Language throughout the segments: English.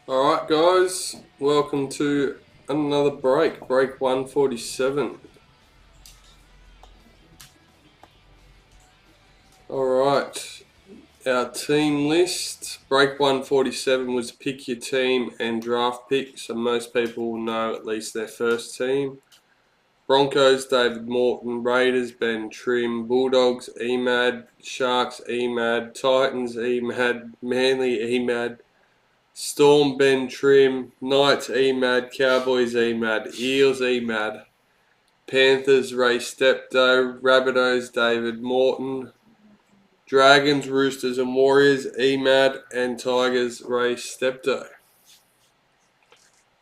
Alright guys, welcome to another break 147. Alright, our team list, break 147 was pick your team and draft pick, so most people will know at least their first team. Broncos, David Morton. Raiders, Ben Trim. Bulldogs, Emad. Sharks, Emad. Titans, Emad. Manly, Emad. Storm, Ben Trim. Knights, Emad. Cowboys, Emad. Eels, Emad. Panthers, Ray Steptoe. Rabbitohs, David Morton. Dragons, Roosters and Warriors, Emad. And Tigers, Ray Steptoe.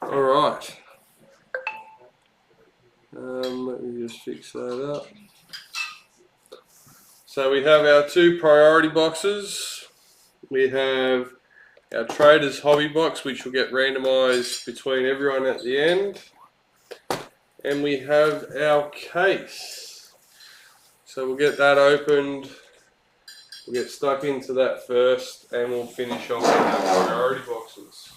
Alright. Let me just fix that up. So we have our two priority boxes. We have our Traders Hobby Box, which will get randomised between everyone at the end. And we have our case. So we'll get that opened. We'll get stuck into that first and we'll finish off with our priority boxes.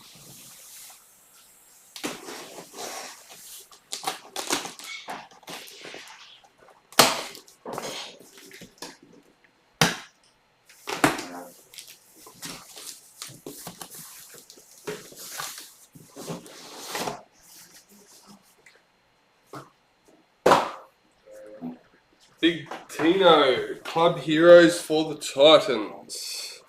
Big Tino, Club Heroes for the Titans.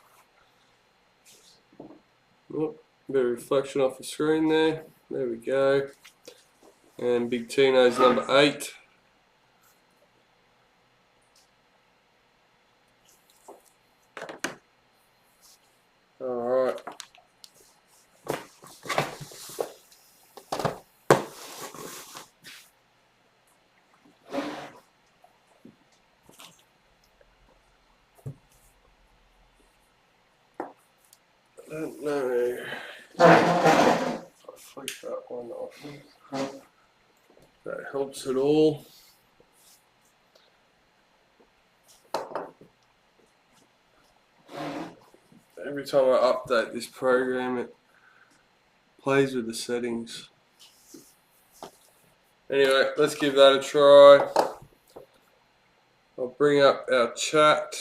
Oh, bit of reflection off the screen there. There we go. And Big Tino's number 8. Alright. I don't know. I'll flick that one off. That helps at all. Every time I update this program, it plays with the settings. Anyway, let's give that a try. I'll bring up our chat.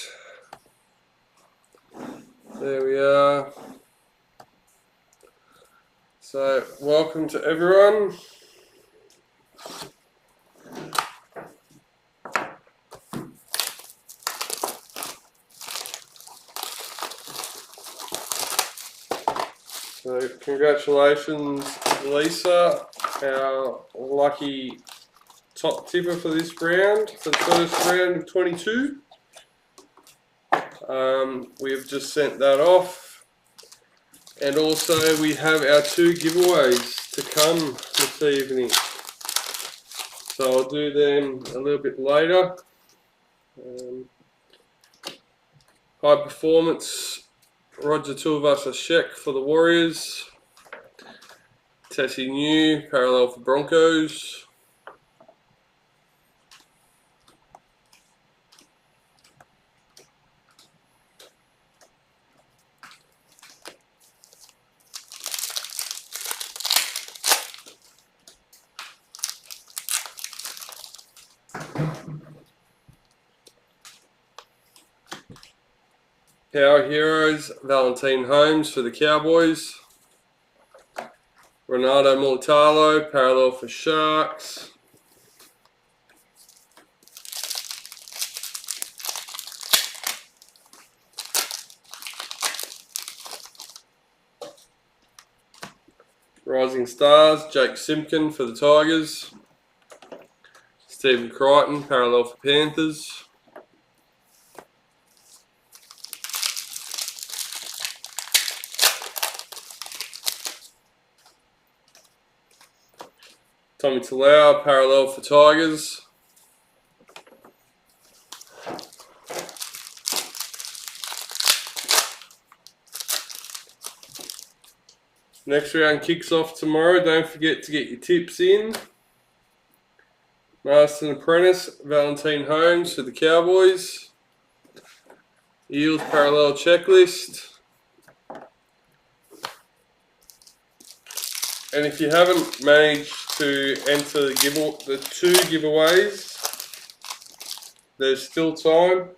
There we are. So, welcome to everyone. So, congratulations, Lisa, our lucky top tipper for this round, for the first round of 22. We've just sent that off. And also we have our 2 giveaways to come this evening. So I'll do them a little bit later. High performance, Roger Tuivasa-Sheck for the Warriors. Tessie New, parallel for Broncos. Power Heroes, Valentine Holmes for the Cowboys. Renato Mulitalo, parallel for Sharks. Rising Stars, Jake Simpkin for the Tigers. Stephen Crichton, parallel for Panthers. Tommy Talau, parallel for Tigers. Next round kicks off tomorrow. Don't forget to get your tips in. Master and Apprentice, Valentine Holmes for the Cowboys. Eels parallel checklist. And if you haven't managed to enter the 2 giveaways, there's still time.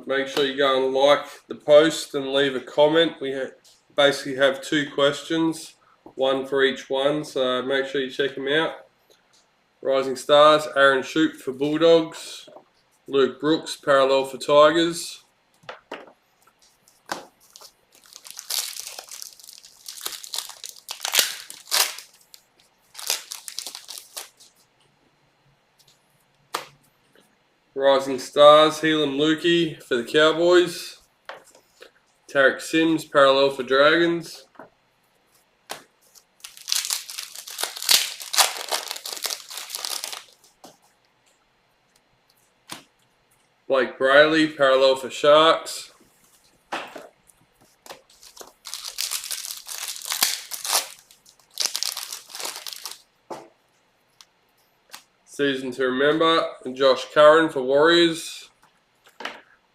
Make sure you go and like the post and leave a comment. We basically have 2 questions, one for each one, so make sure you check them out. Rising Stars, Aaron Shoup for Bulldogs, Luke Brooks parallel for Tigers. Rising Stars, Helam Lukey for the Cowboys. Tarek Sims parallel for Dragons. Blake Brayley parallel for Sharks. Season to remember, Josh Curran for Warriors.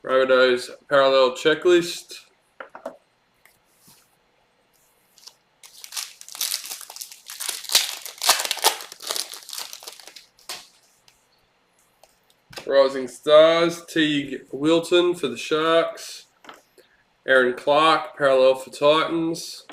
Rabbitohs parallel checklist. Rising Stars, Teague Wilton for the Sharks. Aaron Clark parallel for Titans.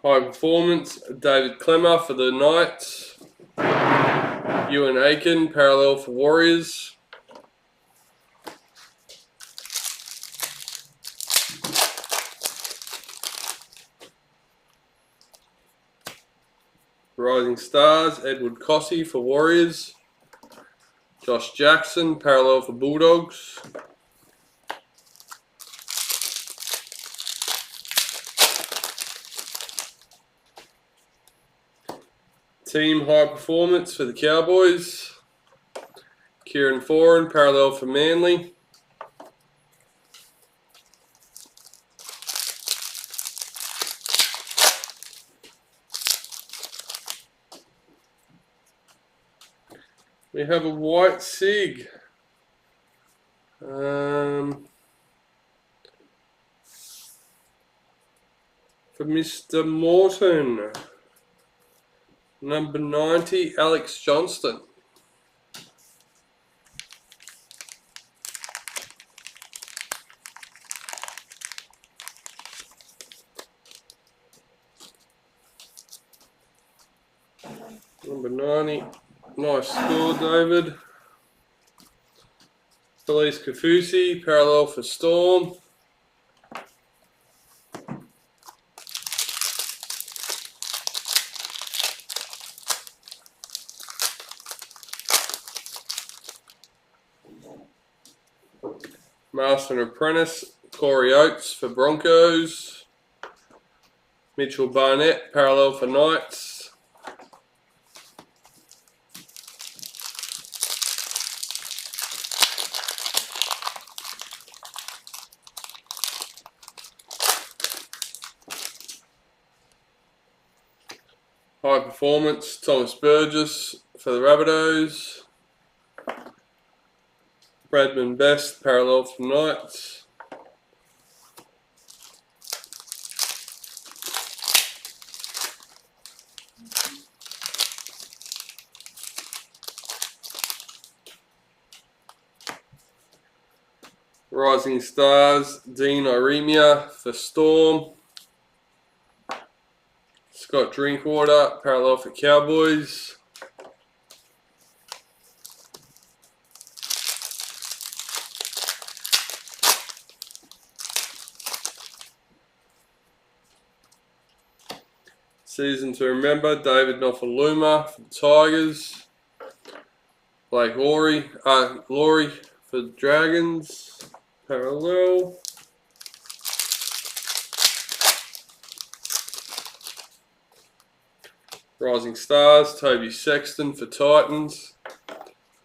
High Performance, David Clemmer for the Knights. Ewan Aiken parallel for Warriors. Rising Stars, Edward Cossey for Warriors. Josh Jackson parallel for Bulldogs. Team High Performance for the Cowboys. Kieran Foran parallel for Manly. We have a white SIG. For Mr. Morton. Number 90, Alex Johnston. Number 90. Nice score, David. Felice Kafusi, parallel for Storm. Master and Apprentice, Corey Oates for Broncos. Mitchell Barnett, parallel for Knights. High Performance, Thomas Burgess for the Rabbitohs. Bradman Best, parallel for Knights. Rising Stars, Dean Iremia for Storm. Scott Drinkwater, parallel for Cowboys. Season to remember, David Nofaluma for the Tigers. Blake Laurie for the Dragons, parallel. Rising Stars, Toby Sexton for Titans.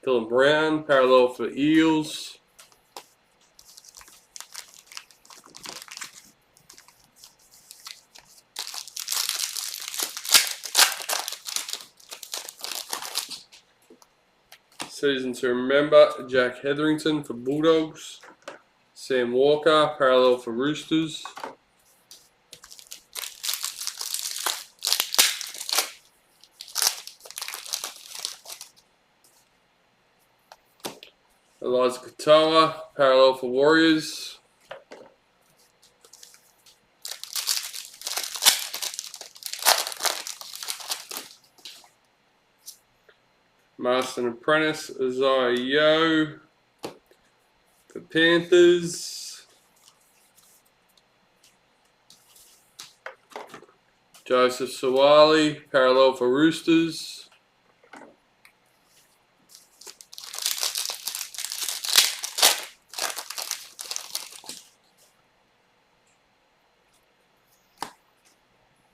Dylan Brown, parallel for Eels. Season to remember, Jack Hetherington for Bulldogs. Sam Walker, parallel for Roosters. Eliza Katoa, parallel for Warriors. Master and Apprentice, Isaiah Yeo for Panthers. Joseph Sawali, parallel for Roosters.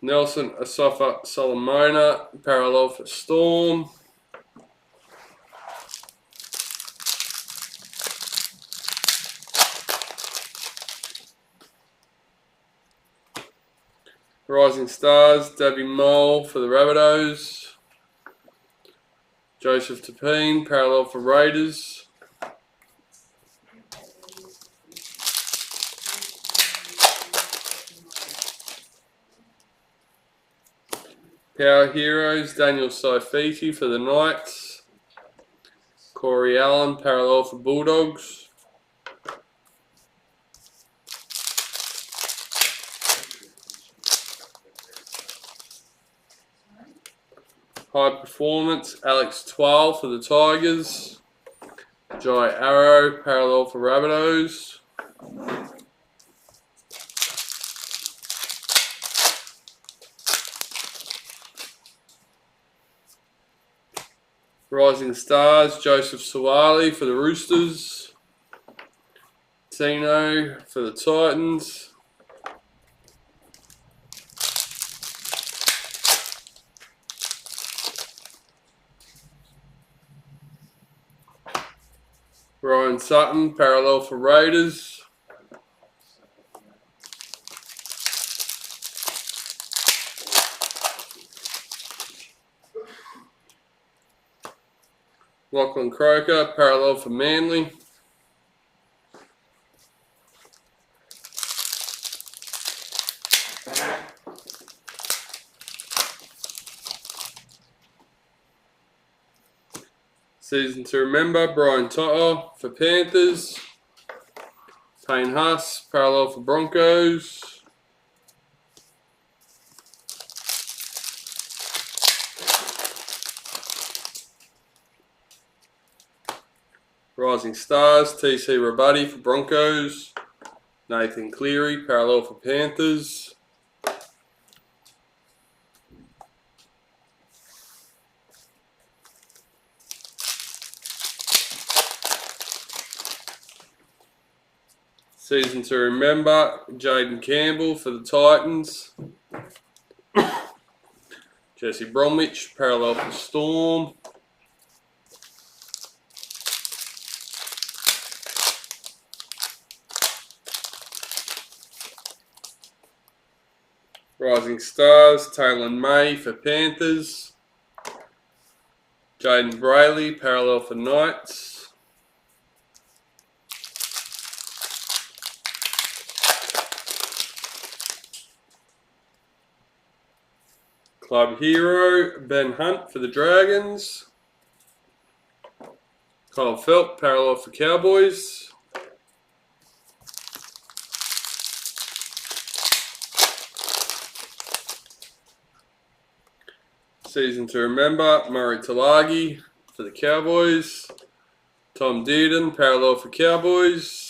Nelson Asafa Solomona, parallel for Storm. Rising Stars, Debbie Mole for the Rabbitohs. Joseph Tapine, parallel for Raiders. Power Heroes, Daniel Saifiti for the Knights. Corey Allen, parallel for Bulldogs. High Performance, Alex 12 for the Tigers. Jai Arrow, parallel for Rabbitohs. Rising Stars, Joseph Sawali for the Roosters. Tino for the Titans. Ryan Sutton, parallel for Raiders. Lachlan Croker, parallel for Manly. Season to remember, Brian Toto for Panthers. Payne Huss, parallel for Broncos. Rising Stars, TC Rabuddy for Broncos. Nathan Cleary, parallel for Panthers. Season to remember, Jaden Campbell for the Titans. Jesse Bromwich, parallel for Storm. Rising Stars, Taylor May for Panthers. Jaden Brayley, parallel for Knights. Club Hero, Ben Hunt for the Dragons. Kyle Felt, parallel for Cowboys. Season to remember, Murray Talagi for the Cowboys. Tom Dearden, parallel for Cowboys.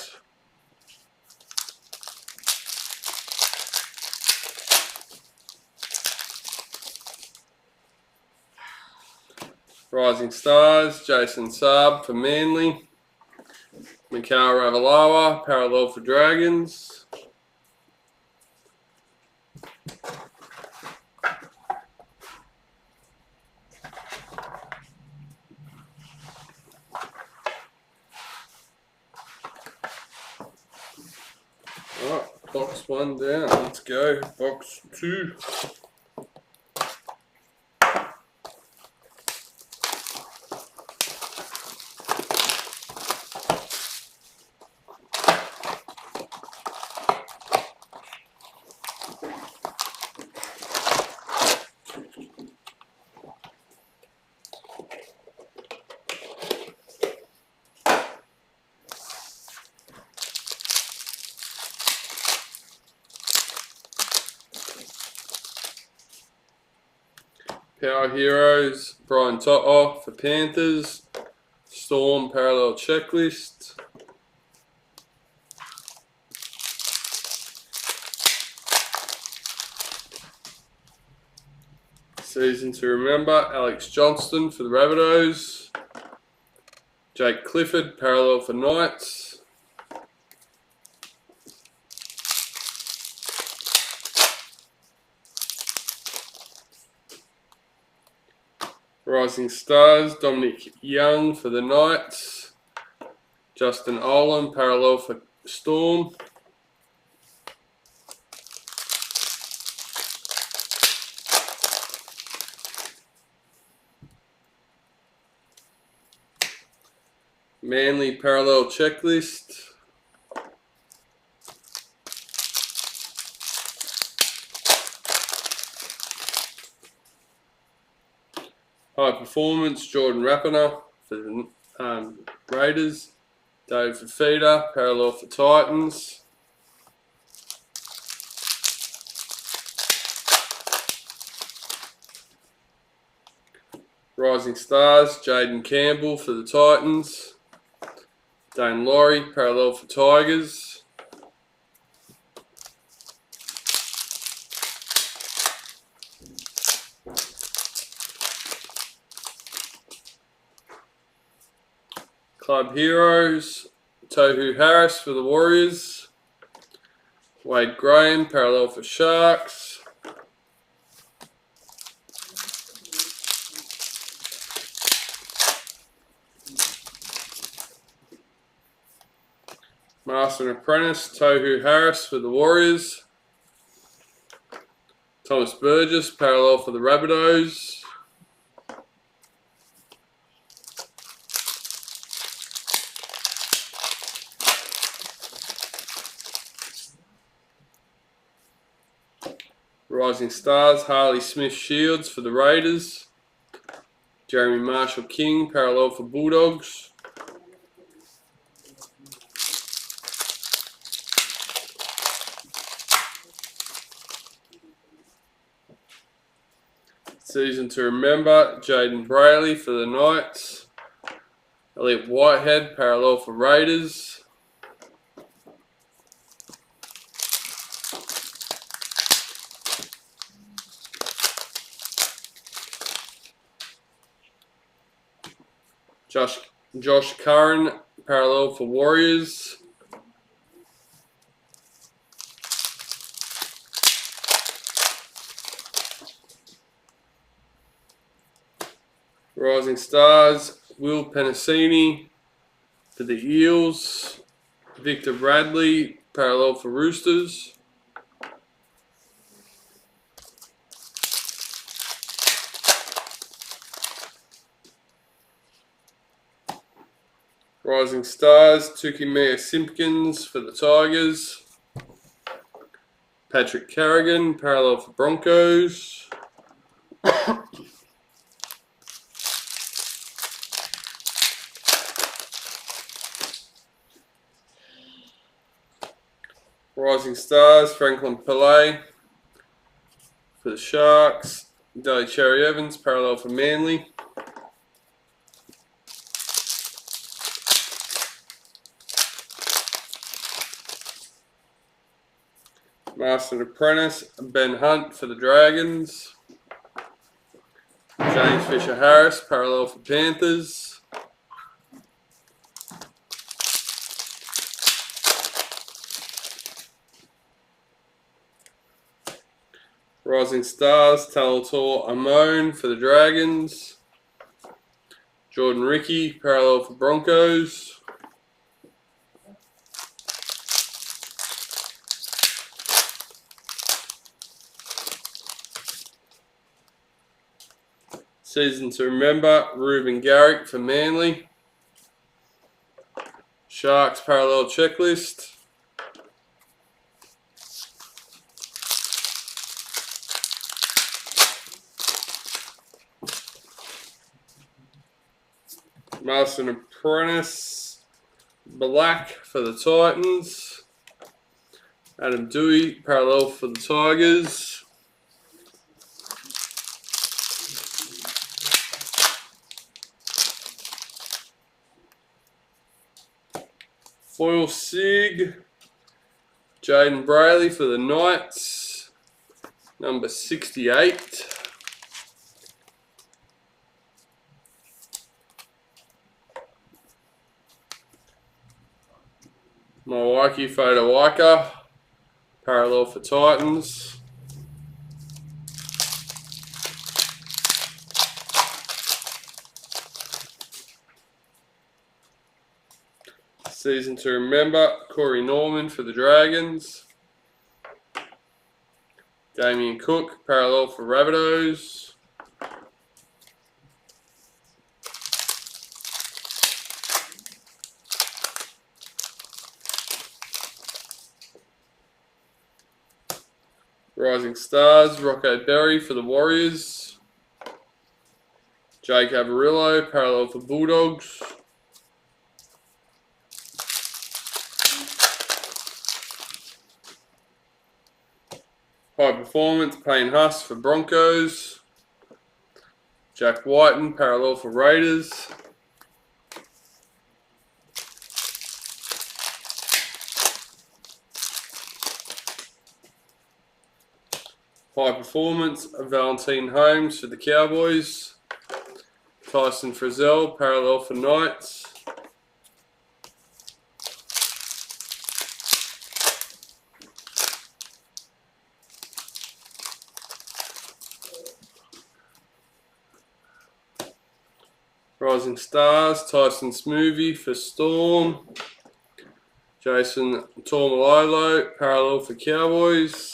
Rising Stars, Jason Saab for Manly. Mikhail Ravalawa, parallel for Dragons. Alright, box one down. Let's go. Box two. Power Heroes, Brian To'o for Panthers. Storm parallel checklist. Season to remember, Alex Johnston for the Rabbitohs. Jake Clifford, parallel for Knights. Rising Stars, Dominic Young for the Knights. Justin Olam, parallel for Storm. Manly parallel checklist. High performance, Jordan Rapiner for the Raiders. Dave Fafita, parallel for Titans. Rising Stars, Jaden Campbell for the Titans. Dane Laurie, parallel for Tigers. Club Heroes, Tohu Harris for the Warriors. Wade Graham, parallel for Sharks. Master and Apprentice, Tohu Harris for the Warriors. Thomas Burgess, parallel for the Rabbitohs. Rising Stars, Harley Smith Shields for the Raiders. Jeremy Marshall King, parallel for Bulldogs. Season to remember, Jaden Brayley for the Knights. Elliot Whitehead, parallel for Raiders. Josh Curran, parallel for Warriors. Rising Stars, Will Penasini for the Eels. Victor Bradley, parallel for Roosters. Rising Stars, Tukimea Simpkins for the Tigers. Patrick Carrigan, parallel for Broncos. Rising Stars, Franklin Pillay for the Sharks. Daly Cherry Evans, parallel for Manly. Master and Apprentice, Ben Hunt for the Dragons. James Fisher Harris, parallel for Panthers. Rising Stars, Talator Amon for the Dragons. Jordan Ricky, parallel for Broncos. Season to remember, Ruben Garrick for Manly. Sharks parallel checklist. Master and Apprentice, Black for the Titans. Adam Dewey, parallel for the Tigers. Foil Sig, Jaden Brayley for the Knights, number 68. Milwaukee Photo Waika, parallel for Titans. Season to remember, Corey Norman for the Dragons. Damien Cook, parallel for Rabbitohs. Rising Stars, Rocco Berry for the Warriors. Jake Avarillo, parallel for Bulldogs. High Performance, Payne Huss for Broncos. Jack Whiten, parallel for Raiders. High Performance, Valentine Holmes for the Cowboys. Tyson Frizzell, parallel for Knights. Rising Stars, Tyson Smoothie for Storm. Jason Tormalolo, parallel for Cowboys.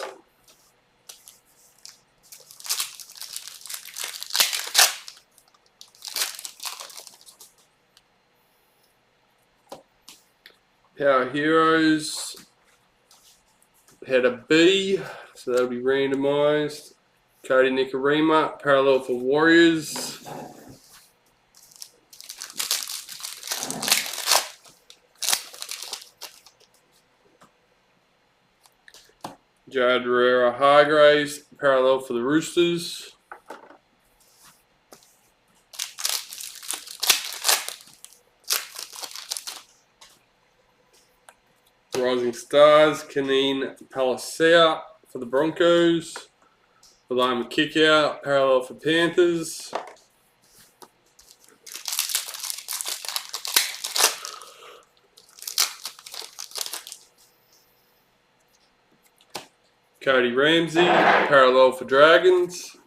Power Heroes, header B, so that'll be randomised. Cody Nikarima, parallel for Warriors. Jared Herrera Hargraves, parallel for the Roosters. Rising Stars, Kaneen Palisea for the Broncos. Paloma Kickout, parallel for Panthers. Cody Ramsey, parallel for Dragons.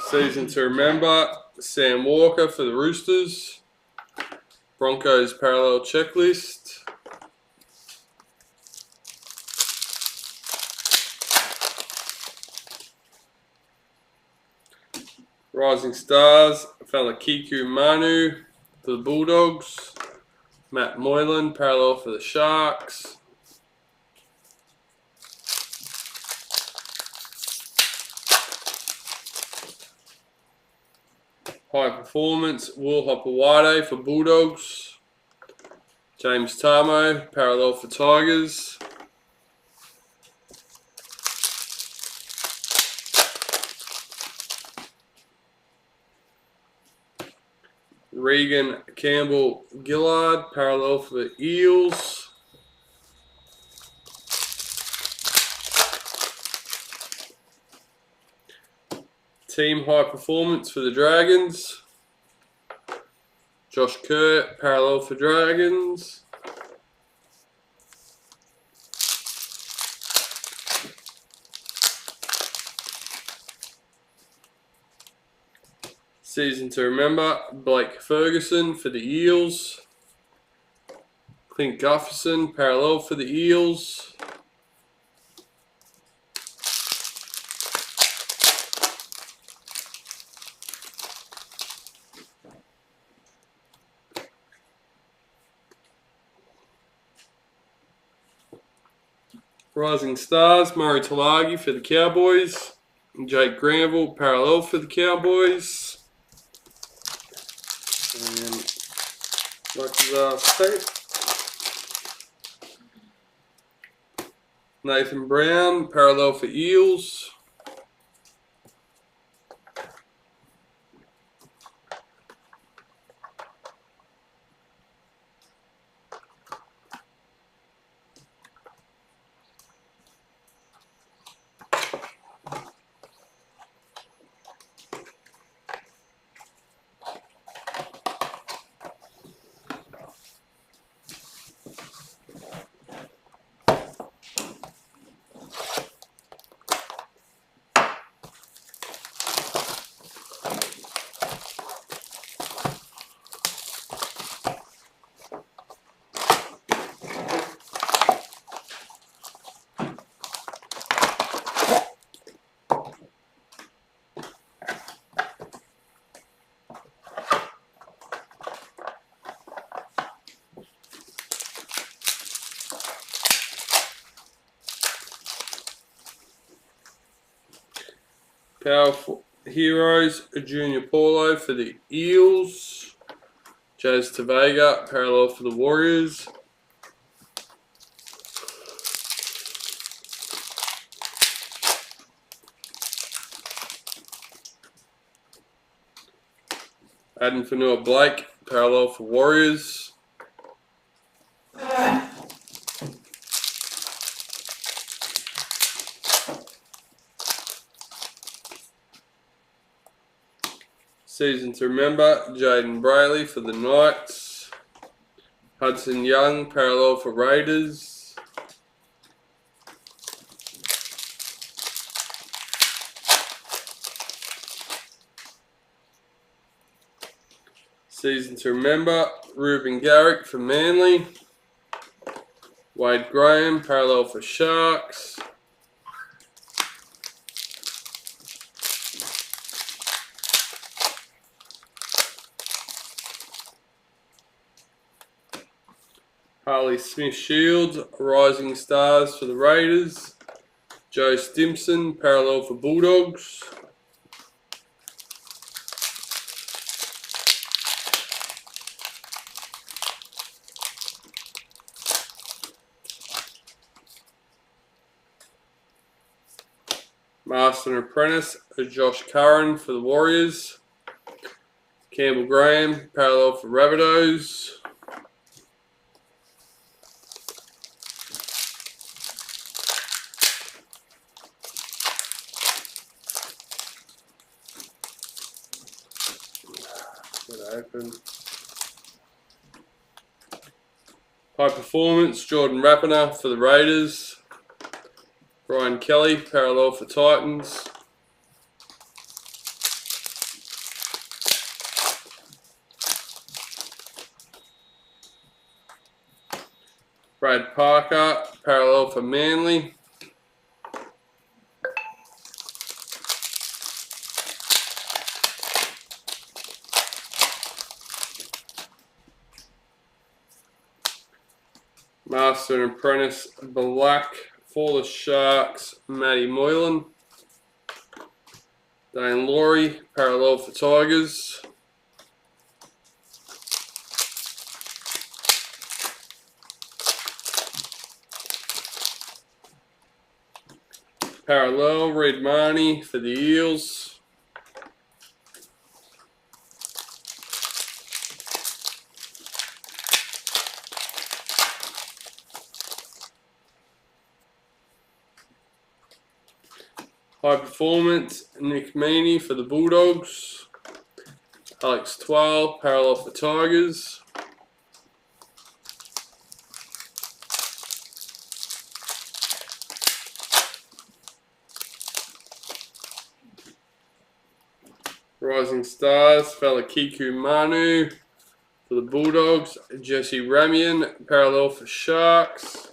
Season to remember, Sam Walker for the Roosters. Broncos parallel checklist. Rising Stars, Falakiku Manu for the Bulldogs. Matt Moylan, parallel for the Sharks. High Performance, Will Hopewade for Bulldogs. James Tamo, parallel for Tigers. Regan Campbell Gillard, parallel for the Eels. Team High Performance for the Dragons. Josh Kerr, parallel for Dragons. Season to remember, Blake Ferguson for the Eels. Clint Gufferson, parallel for the Eels. Rising Stars, Murray Talagi for the Cowboys. Jake Granville, parallel for the Cowboys. And Nathan Brown, parallel for Eels. Powerful Heroes, Junior Paulo for the Eels. Jazz Tavega, parallel for the Warriors. Adam Fanua Blake, parallel for Warriors. Season to remember, Jaden Brayley for the Knights. Hudson Young, parallel for Raiders. Season to remember, Ruben Garrick for Manly. Wade Graham, parallel for Sharks. Harley Smith-Shields, Rising Stars for the Raiders. Joe Stimson, parallel for Bulldogs. Master and Apprentice, Josh Curran for the Warriors. Campbell Graham, parallel for Rabbitohs. Get it open. High Performance, Jordan Rapiner for the Raiders. Brian Kelly, parallel for Titans. Brad Parker, parallel for Manly. Master and Apprentice Black for the Sharks, Matty Moylan. Dane Laurie, parallel for Tigers. Parallel, Reid Marnie for the Eels. High Performance, Nick Meaney for the Bulldogs. Alex Twal, parallel for Tigers. Rising Stars, fella Kiku Manu for the Bulldogs. Jesse Ramian, parallel for Sharks.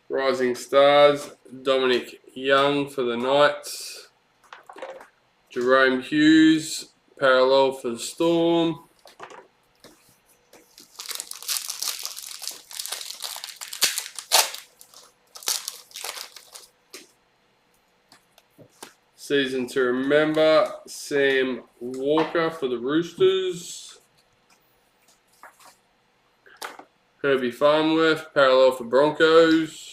Rising Stars, Dominic Young for the Knights. Jerome Hughes, parallel for the Storm. Season to remember, Sam Walker for the Roosters. Herbie Farnworth, parallel for Broncos.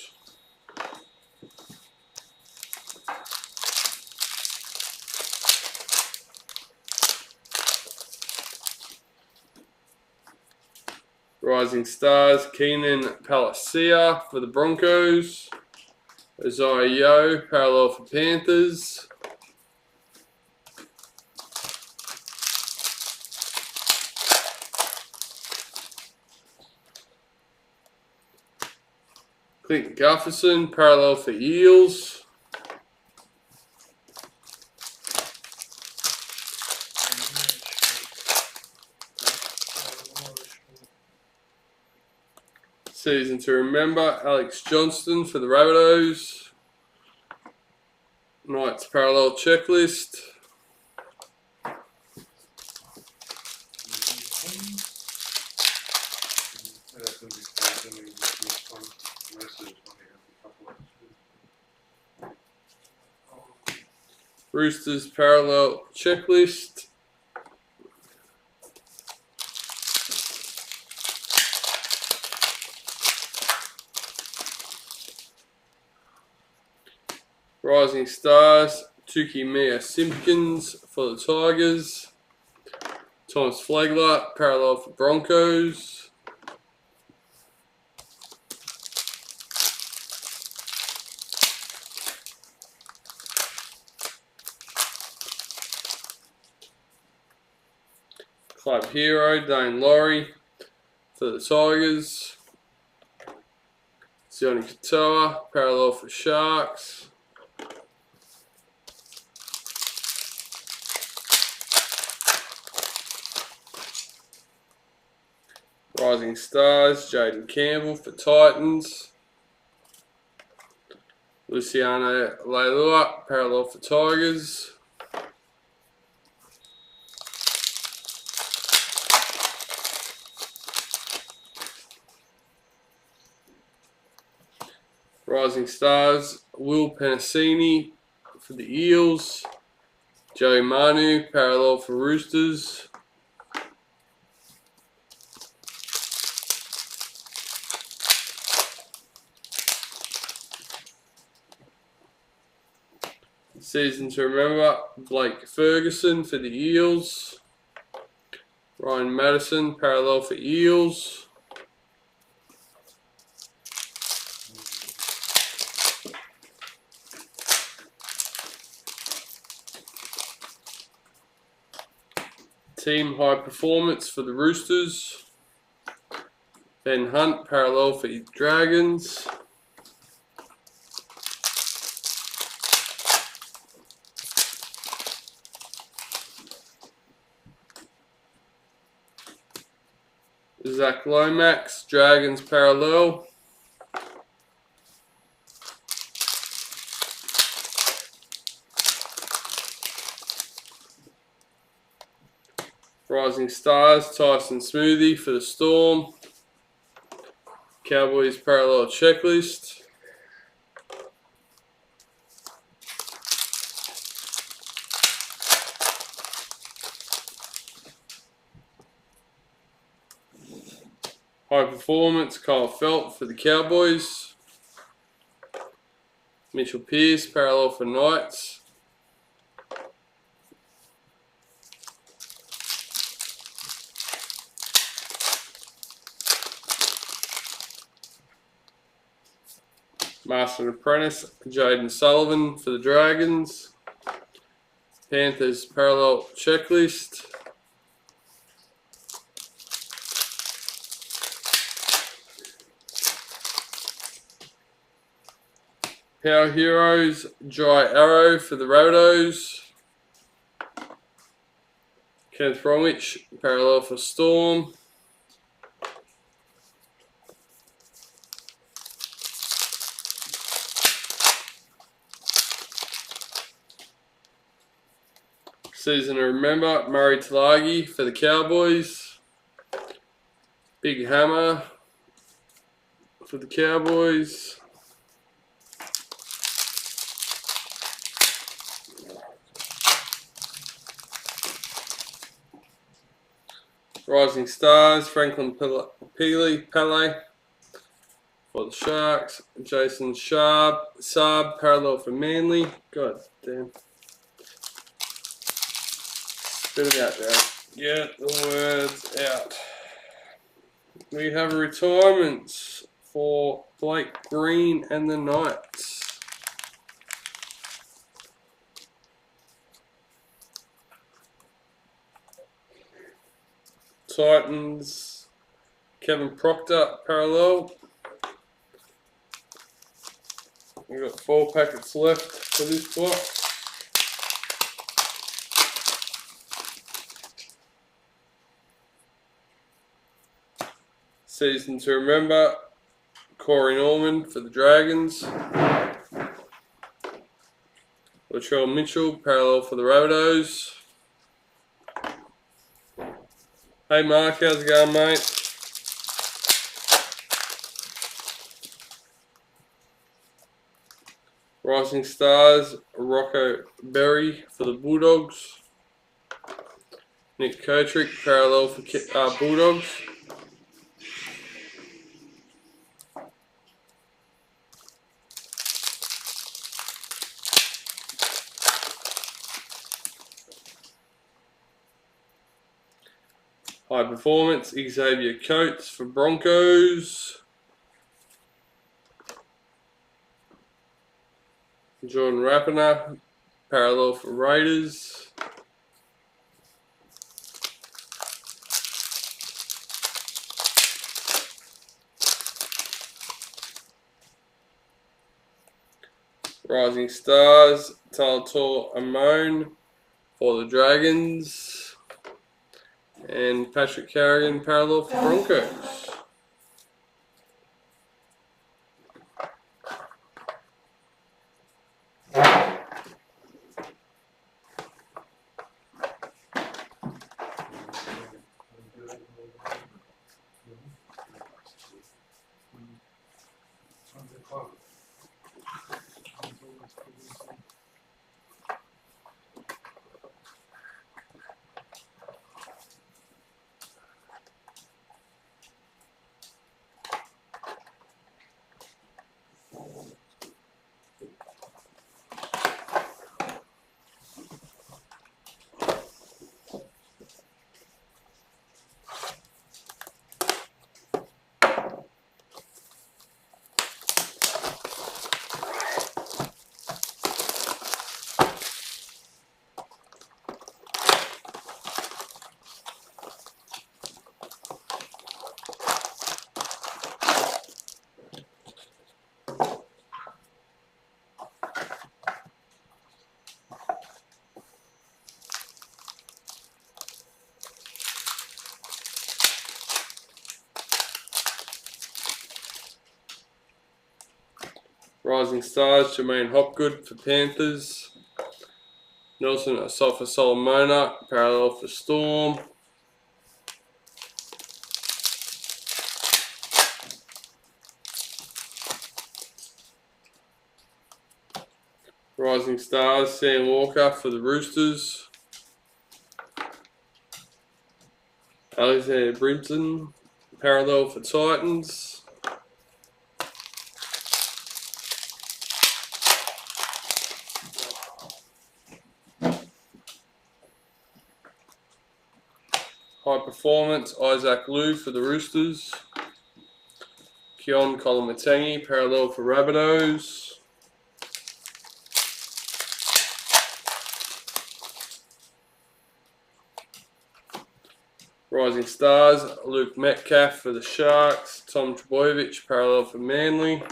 Rising Stars, Keenan Palacia for the Broncos. Isaiah Yeo, parallel for Panthers. Clint Gufferson, parallel for Eels. Season to remember, Alex Johnston for the Rabbitohs. Knights parallel checklist. Roosters parallel checklist. Rising Stars, Tuki Mia Simpkins for the Tigers. Thomas Flagler, parallel for Broncos. Club Hero, Dane Laurie for the Tigers. Sione Katoa, parallel for Sharks. Rising Stars, Jaden Campbell for Titans. Luciano Leilua, parallel for Tigers. Rising Stars, Will Penasini for the Eels. Joey Manu, parallel for Roosters. Season to remember, Blake Ferguson for the Eels. Ryan Madison, parallel for Eels. Team High Performance for the Roosters. Ben Hunt, parallel for the Dragons. Zach Lomax, Dragons parallel. Rising Stars, Tyson Smoothie for the Storm. Cowboys parallel checklist. High Performance, Kyle Felt for the Cowboys. Mitchell Pearce, parallel for Knights. Master and Apprentice, Jaden Sullivan for the Dragons. Panthers parallel checklist. Power Heroes, Dry Arrow for the Rabbitohs. Kenneth Bromwich, parallel for Storm. Season to remember, Murray Talagi for the Cowboys. Big Hammer for the Cowboys. Rising Stars, Franklin Pele for the Sharks. Jason Saab, parallel for Manly. God damn. Spit it out, Jared. Get the words out. We have retirements for Blake Green and the Knights. Titans, Kevin Proctor, parallel. We've got 4 packets left for this box. Season to remember, Corey Norman for the Dragons. Latrell Mitchell, parallel for the Rabbitohs. Hey Mark, how's it going, mate? Rising Stars, Rocco Berry for the Bulldogs. Nick Kotrick, parallel for Bulldogs. High Performance, Xavier Coates for Broncos. Jordan Rapiner, parallel for Raiders. Rising Stars, Talator Amon for the Dragons. And Patrick Carrigan, parallel for Broncos. Rising Stars, Jermaine Hopgood for Panthers. Nelson Asafa Solomona, parallel for Storm. Rising Stars, Sam Walker for the Roosters. Alexander Brinton, parallel for Titans. High Performance, Isaac Liu for the Roosters. Keon Kolomatangi, parallel for Rabbitohs. Rising Stars, Luke Metcalf for the Sharks. Tom Trbojevic, parallel for Manly.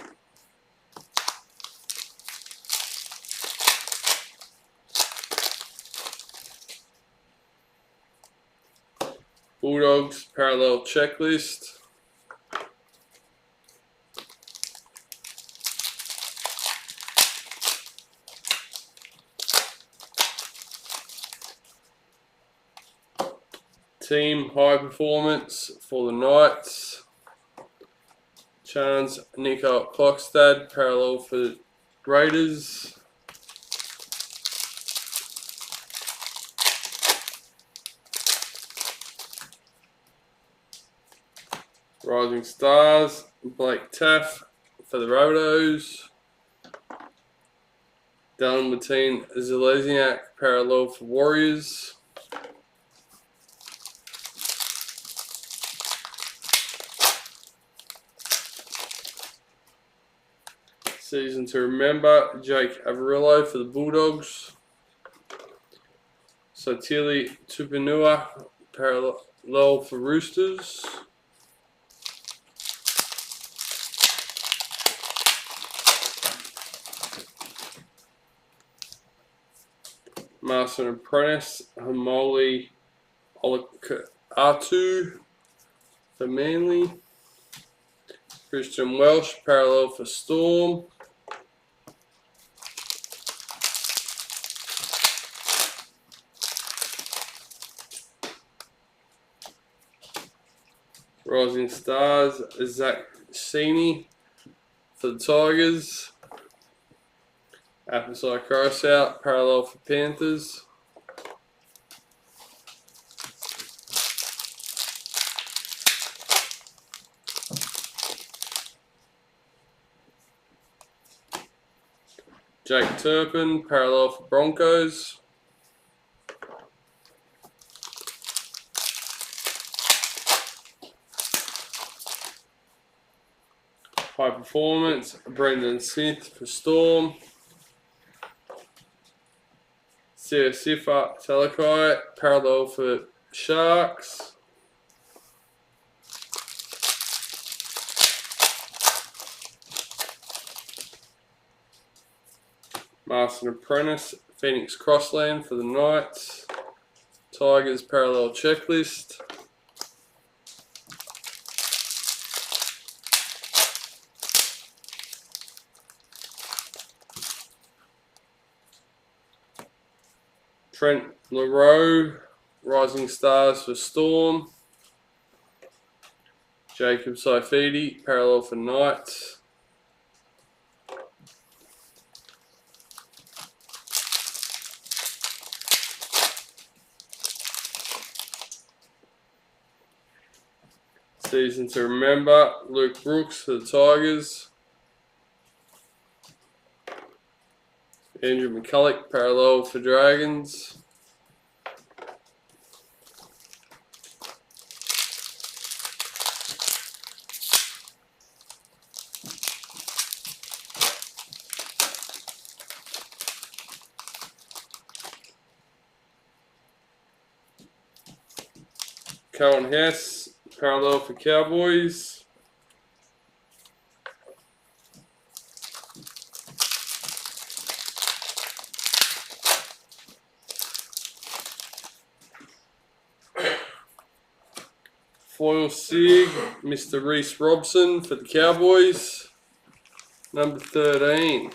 Bulldogs, parallel checklist. Team High Performance for the Knights. Chance Nico Klokstad, parallel for Raiders. Rising Stars, Blake Taff for the Rabbitohs. Dylan Martin Zalesniak, parallel for Warriors. Season to remember, Jake Averillo for the Bulldogs. Sotili Tupanua, parallel for Roosters. Master Apprentice, Hamoli Olakatu for Manly. Christian Welsh, parallel for Storm. Rising Stars, Zach Sini for the Tigers. Apposite cross out, parallel for Panthers. Jake Turpin, parallel for Broncos. High Performance, Brendan Smith for Storm. Sifa Talakai, parallel for Sharks. Master Apprentice, Phoenix Crossland for the Knights. Tigers parallel checklist. Trent LaRoe, Rising Stars for Storm. Jacob Saifidi, parallel for Knights. Season to remember, Luke Brooks for the Tigers. Andrew McCulloch, parallel for Dragons. Cohen Hess, parallel for Cowboys. Foil Sig, Mr. Reese Robson for the Cowboys. Number 13.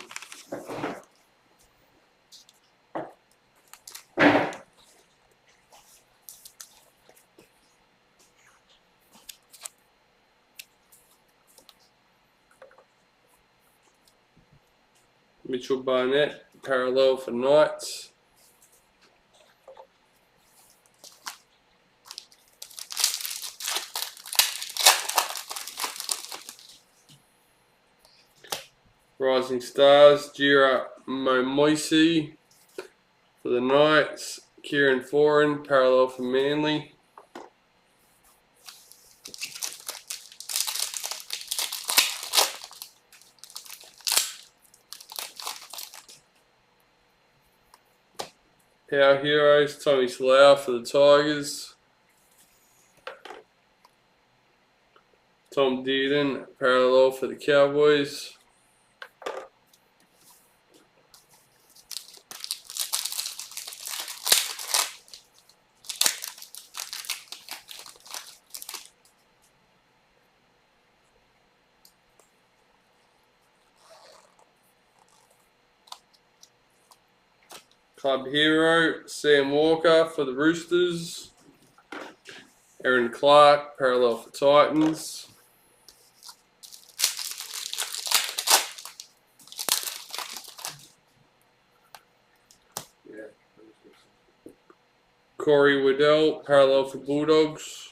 Mitchell Barnett, parallel for Knights. Rising Stars, Jira Momoisi for the Knights. Kieran Foran, parallel for Manly. Power Heroes, Tommy Salau for the Tigers. Tom Dearden, parallel for the Cowboys. Club Hero, Sam Walker for the Roosters. Aaron Clark, parallel for Titans. Corey Waddell, parallel for Bulldogs.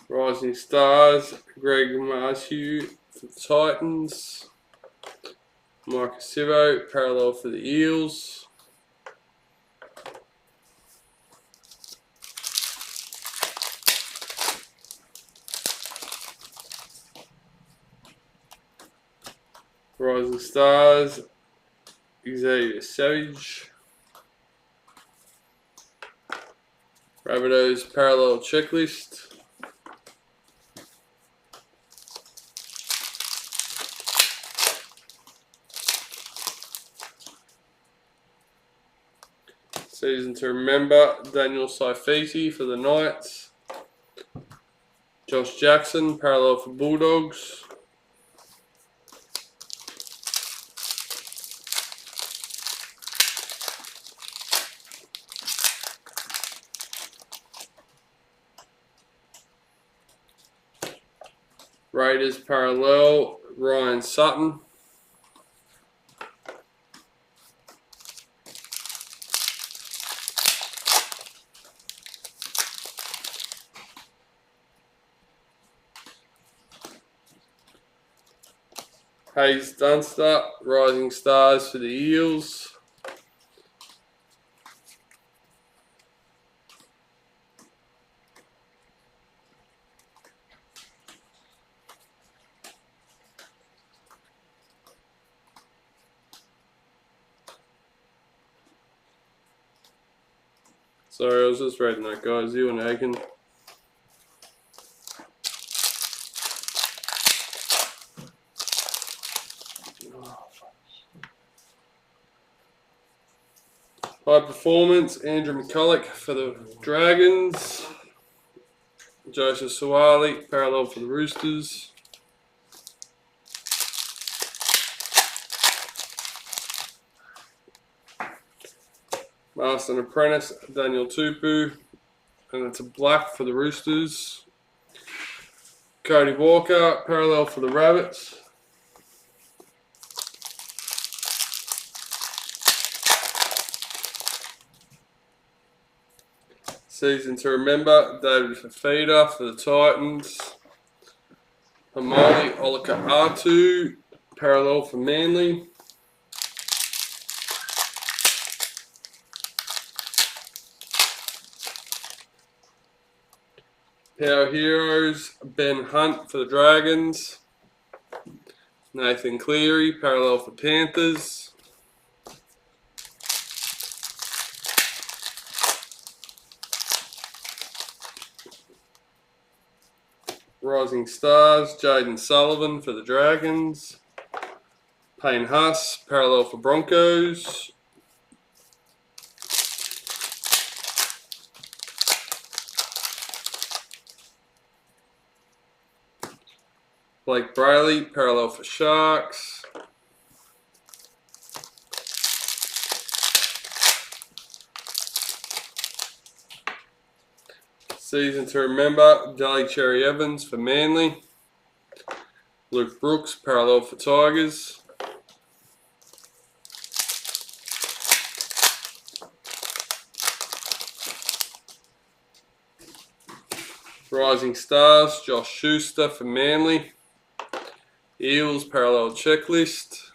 Rising Stars, Greg Marshew for the Titans. Marcus Sivo, parallel for the Eels. Rising Stars, Xavier Savage. Rabbitohs parallel checklist. Season to remember, Daniel Saifiti for the Knights. Josh Jackson, parallel for Bulldogs. Raiders parallel, Ryan Sutton. Hayes Dunster, Rising Stars for the Eels. Sorry, I was just reading that, guys. You and Aiken. High performance, Andrew McCulloch for the Dragons. Joseph Suwali, parallel for the Roosters. Master and Apprentice, Daniel Tupu. And it's a black for the Roosters. Cody Walker, parallel for the Rabbits. Season to remember, David Fafita for the Titans. Hamali Olaka-Atu, parallel for Manly. Power Heroes, Ben Hunt for the Dragons. Nathan Cleary, parallel for Panthers. Rising Stars, Jaden Sullivan for the Dragons. Payne Huss, parallel for Broncos. Blake Brayley, parallel for Sharks. Season to remember, Daly Cherry Evans for Manly. Luke Brooks, parallel for Tigers. Rising Stars, Josh Schuster for Manly. Eels, parallel checklist.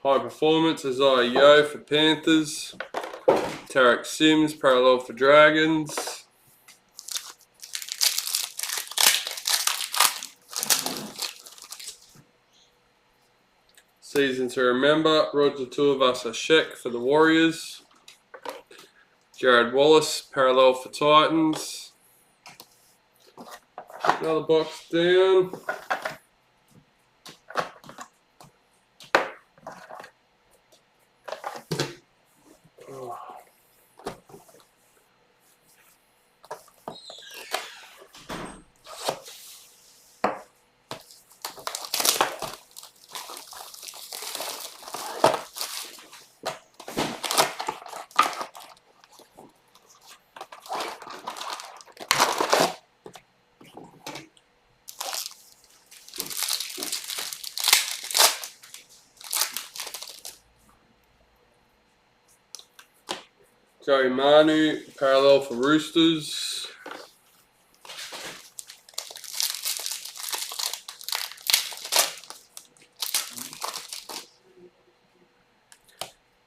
High performance, Isaiah Yeo for Panthers. Tarek Sims, parallel for Dragons. Season to remember, Roger Tuivasa-Sheck for the Warriors. Jared Wallace, parallel for Titans. Another box down. Joey Manu, parallel for Roosters.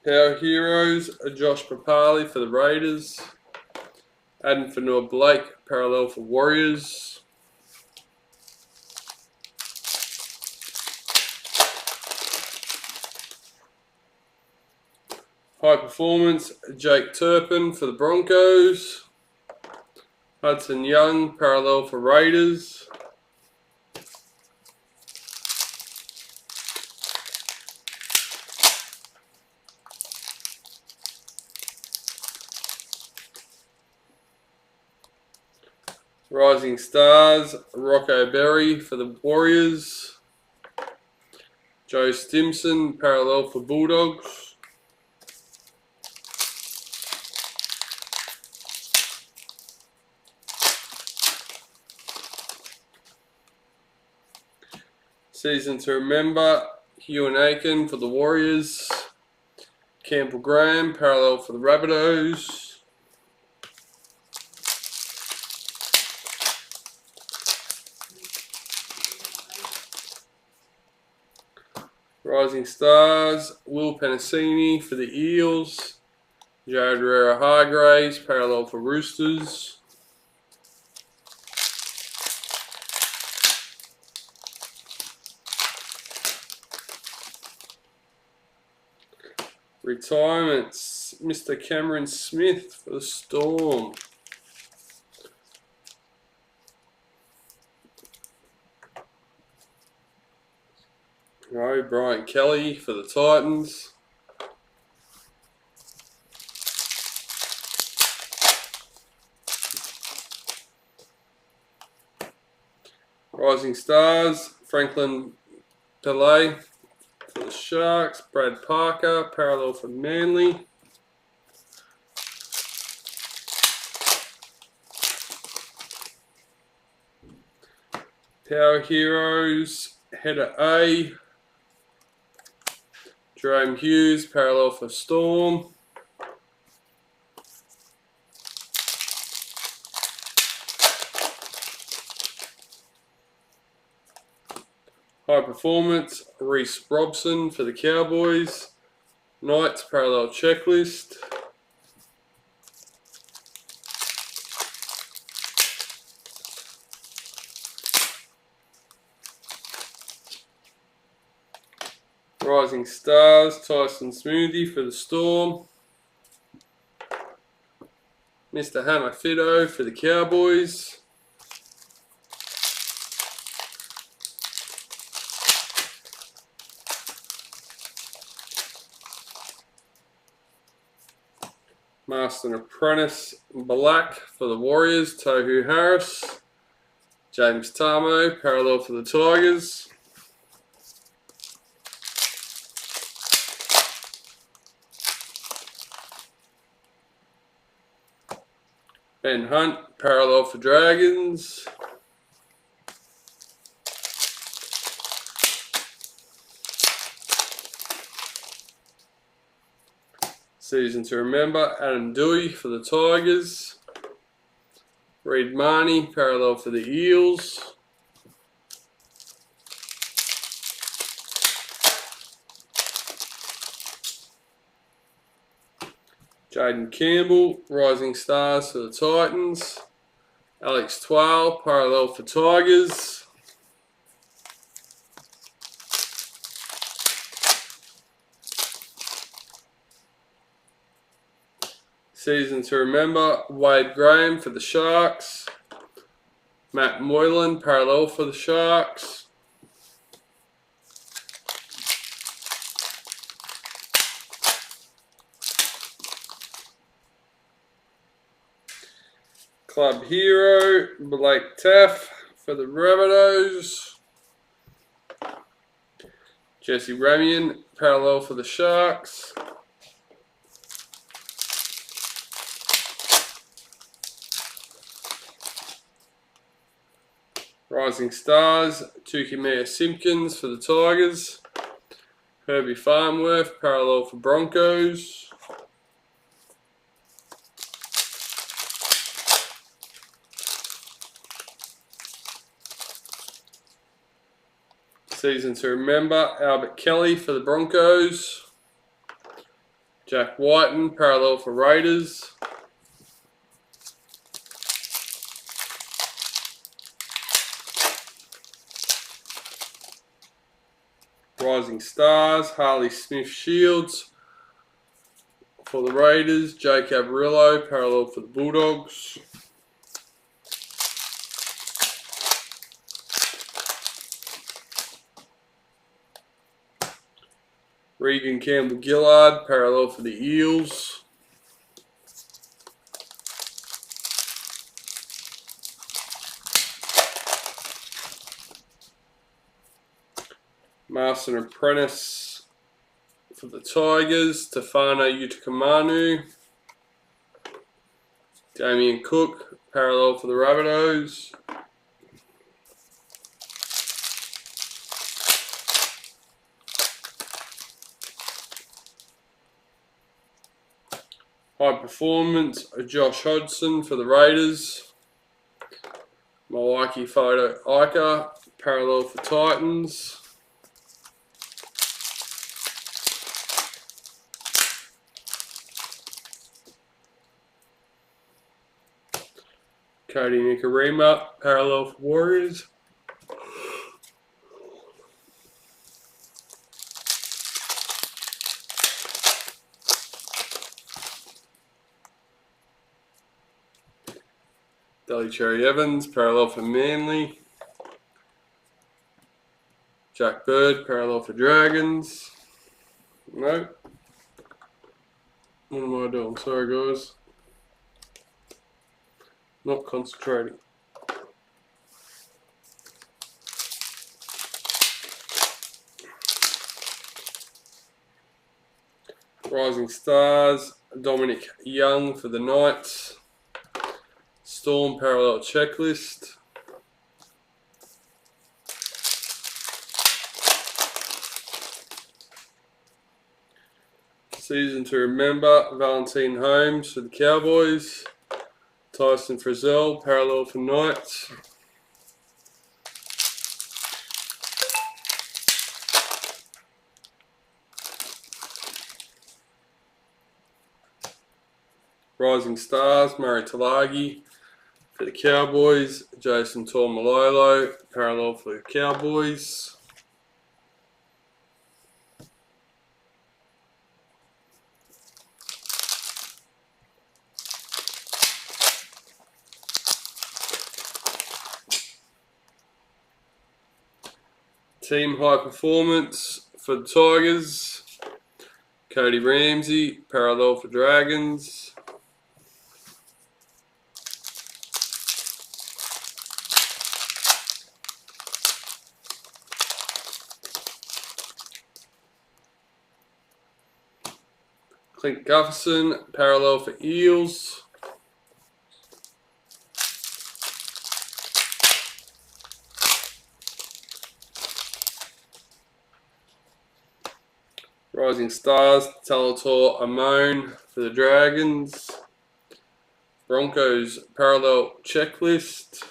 Power Heroes, Josh Papali for the Raiders. Adam Fanua-Blake, parallel for Warriors. High performance, Jake Turpin for the Broncos. Hudson Young, parallel for Raiders. Rising Stars, Rocco Berry for the Warriors. Joe Stimson, parallel for Bulldogs. Season to remember, Hugh Aiken for the Warriors. Campbell Graham, parallel for the Rabbitohs. Rising Stars, Will Penasini for the Eels. Jared Herrera Hargraves, parallel for Roosters. Retirements, Mr. Cameron Smith for the Storm. Brian Kelly for the Titans. Rising Stars, Franklin Pele for the Sharks. Brad Parker, parallel for Manly. Power Heroes, Header A. Jerome Hughes, parallel for Storm. High Performance, Reece Robson for the Cowboys. Knights, parallel checklist. Rising Stars, Tyson Smoothie for the Storm. Mr. Hammer Fido for the Cowboys. Master and Apprentice Black for the Warriors, Tohu Harris. James Tamo, parallel for the Tigers. Ben Hunt, parallel for Dragons. Season to remember, Adam Dewey for the Tigers. Reid Marnie, parallel for the Eels. Jaden Campbell, Rising Stars for the Titans. Alex Twal, parallel for Tigers. Season to remember, Wade Graham for the Sharks. Matt Moylan, parallel for the Sharks. Club Hero, Blake Taff for the Rabbitohs. Jesse Ramian, parallel for the Sharks. Rising Stars, Tukimea Simpkins for the Tigers. Herbie Farnworth, parallel for Broncos. Season to remember, Albert Kelly for the Broncos. Jack Whiten, parallel for Raiders. Rising Stars, Harley Smith Shields for the Raiders. Jake Averillo, parallel for the Bulldogs. Regan Campbell Gillard, parallel for the Eels. Master and Apprentice for the Tigers. Tefano Utakamanu. Damien Cook, parallel for the Rabbitohs. High performance, Josh Hodgson for the Raiders. Milwaukee photo, Ica, parallel for Titans. Cody Nikarima, parallel for Warriors. Delhi Cherry Evans, parallel for Manly. Jack Bird, parallel for Dragons. No. What am I doing? Sorry, guys. Not concentrating. Rising Stars, Dominic Young for the Knights. Storm parallel checklist. Season to remember, Valentine Holmes for the Cowboys. Tyson Frizzell, parallel for Knights. Rising Stars, Murray Talagi for the Cowboys. Jason Tormalolo, parallel for the Cowboys. Team High Performance for the Tigers. Cody Ramsey, parallel for Dragons. Clint Gufferson, parallel for Eels. Rising Stars, Talator Amon for the Dragons. Broncos parallel checklist.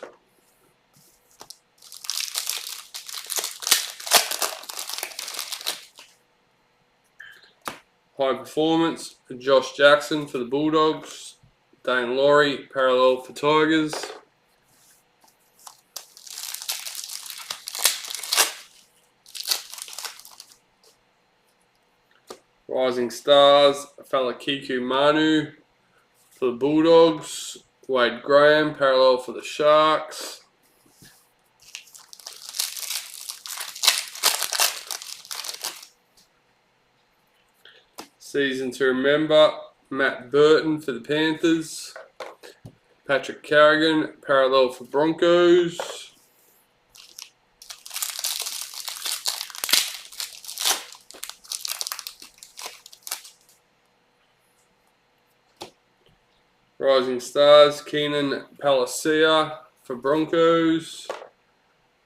High Performance, Josh Jackson for the Bulldogs. Dane Laurie, parallel for Tigers. Rising Stars, Falakiku Manu for the Bulldogs. Wade Graham, parallel for the Sharks. Season to remember, Matt Burton for the Panthers. Patrick Carrigan, parallel for Broncos. Rising Stars, Keenan Palacia for Broncos.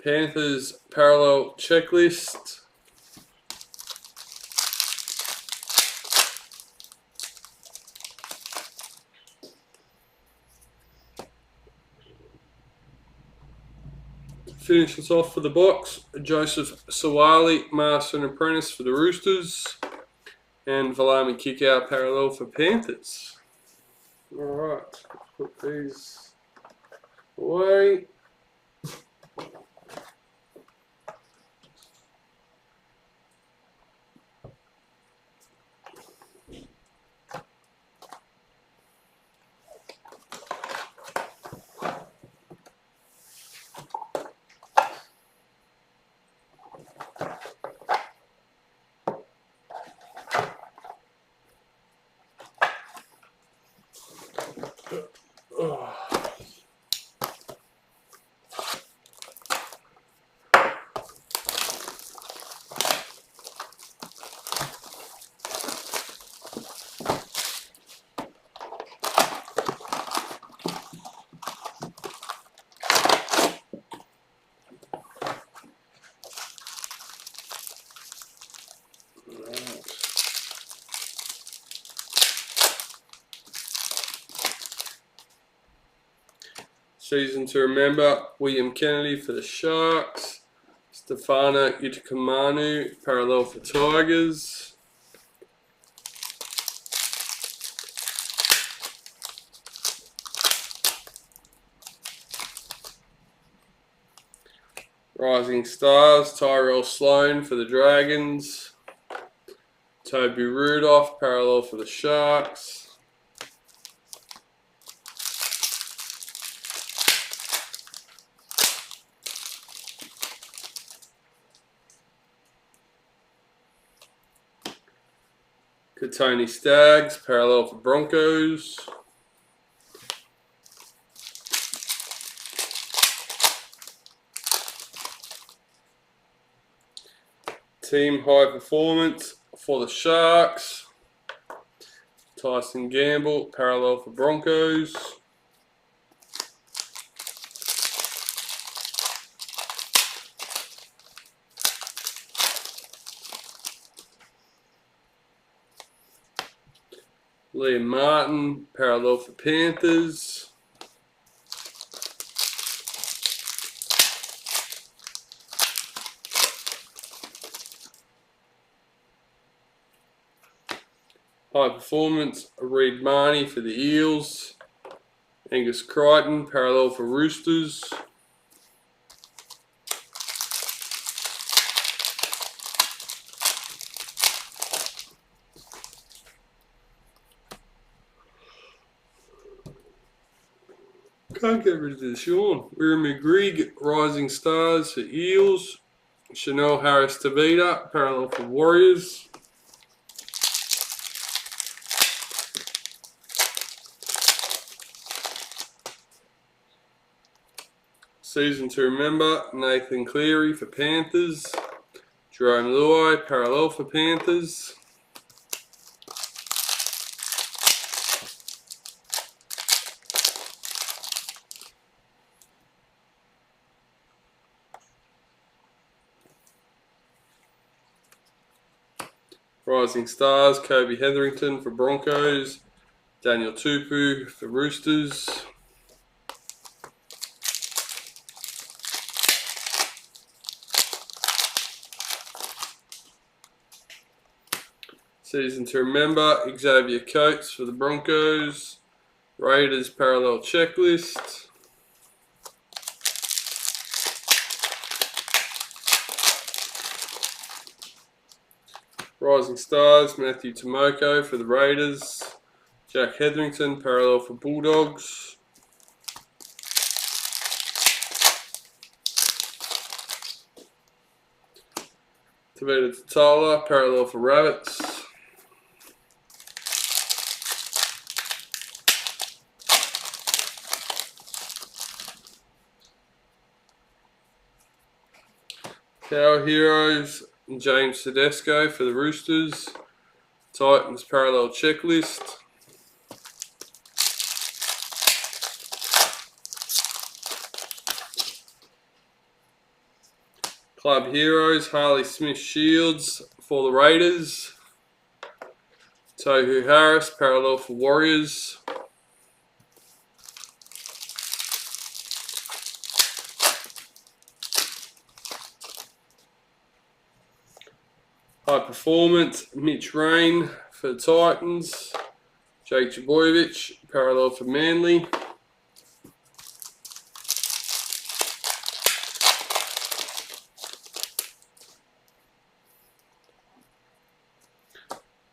Panthers parallel checklist. Finish us off for the box, Joseph Sawali, Master and Apprentice for the Roosters. And Valami Kickout parallel for Panthers. Alright, put these away. Season to remember, William Kennedy for the Sharks. Stefano Utakamanu, parallel for Tigers. Rising Stars, Tyrell Sloan for the Dragons. Toby Rudolph, parallel for the Sharks. Katoni Staggs, parallel for Broncos. Team High Performance for the Sharks. Tyson Gamble, parallel for Broncos. Liam Martin, parallel for Panthers. High Performance, Reid Marnie for the Eels. Angus Crichton, parallel for Roosters. Can't get rid of this yawn. Weiramy Grigg, Rising Stars for Eels. Chanel Harris Tavita, parallel for Warriors. Season to remember, Nathan Cleary for Panthers. Jerome Luai, parallel for Panthers. Rising Stars, Kobe Hetherington for Broncos. Daniel Tupu for Roosters. Season to remember, Xavier Coates for the Broncos. Raiders parallel checklist. Rising Stars, Matthew Tomoko for the Raiders. Jack Hetherington, parallel for Bulldogs. Tavita Tatala, parallel for Rabbits. Power Heroes, James Tedesco for the Roosters. Titans parallel checklist. Club Heroes, Harley Smith Shields for the Raiders. Tohu Harris, parallel for Warriors. High Performance, Mitch Rain for the Titans. Jake Jaboyevich, parallel for Manly.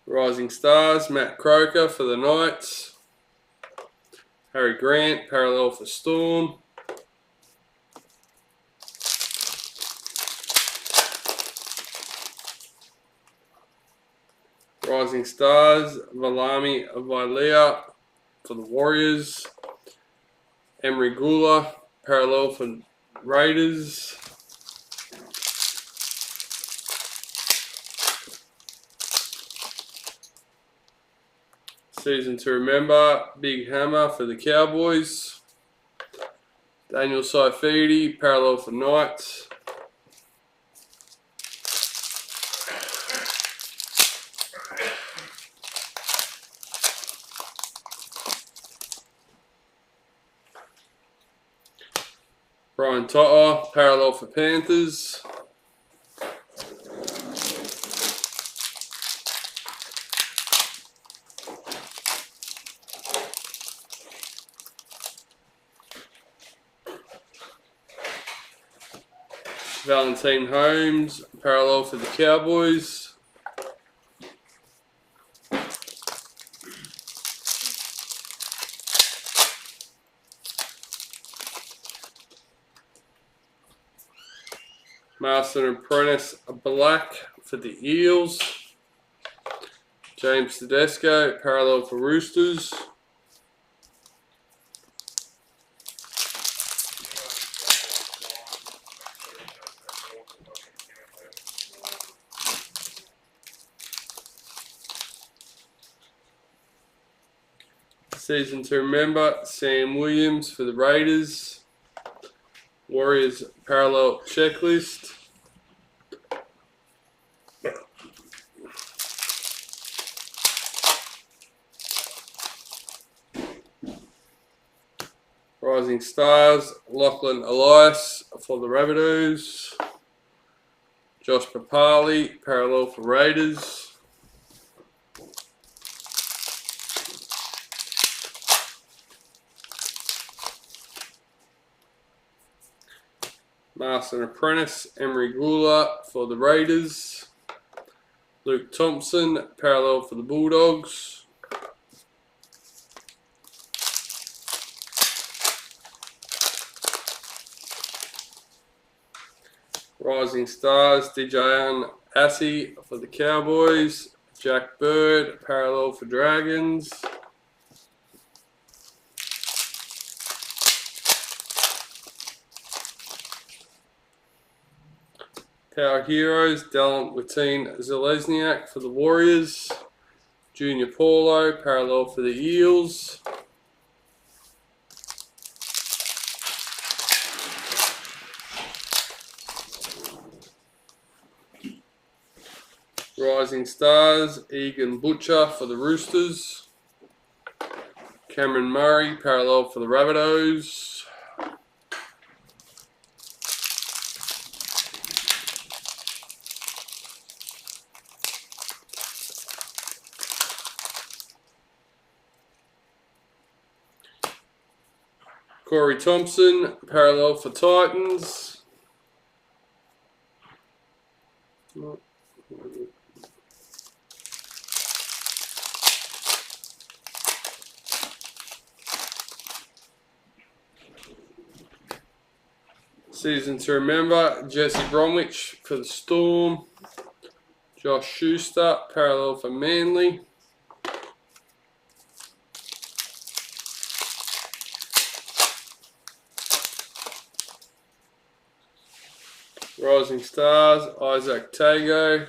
Rising Stars, Matt Croker for the Knights. Harry Grant, parallel for Storm. Rising Stars, Valami Vailea for the Warriors. Emery Gula, parallel for Raiders. Season to remember, Big Hammer for the Cowboys. Daniel Saifidi, parallel for Knights. Brian Totter, parallel for Panthers. Valentine Holmes, parallel for the Cowboys. Master and Apprentice black for the Eels. James Tedesco, parallel for Roosters. Season to remember, Sam Williams for the Raiders. Warriors parallel checklist. Rising Stars, Lachlan Elias for the Rabbitohs. Josh Papali, parallel for Raiders. Master and Apprentice, Emery Gula for the Raiders. Luke Thompson, parallel for the Bulldogs. Rising Stars, Dijayan Assi for the Cowboys. Jack Bird, parallel for Dragons. Power Heroes, Dallin Watine Zelezniak for the Warriors. Junior Paulo, parallel for the Eels. Rising Stars, Egan Butcher for the Roosters. Cameron Murray, parallel for the Rabbitohs. Corey Thompson, parallel for Titans. Season to remember, Jesse Bromwich for the Storm. Josh Schuster, parallel for Manly. Rising Stars, Isaac Tago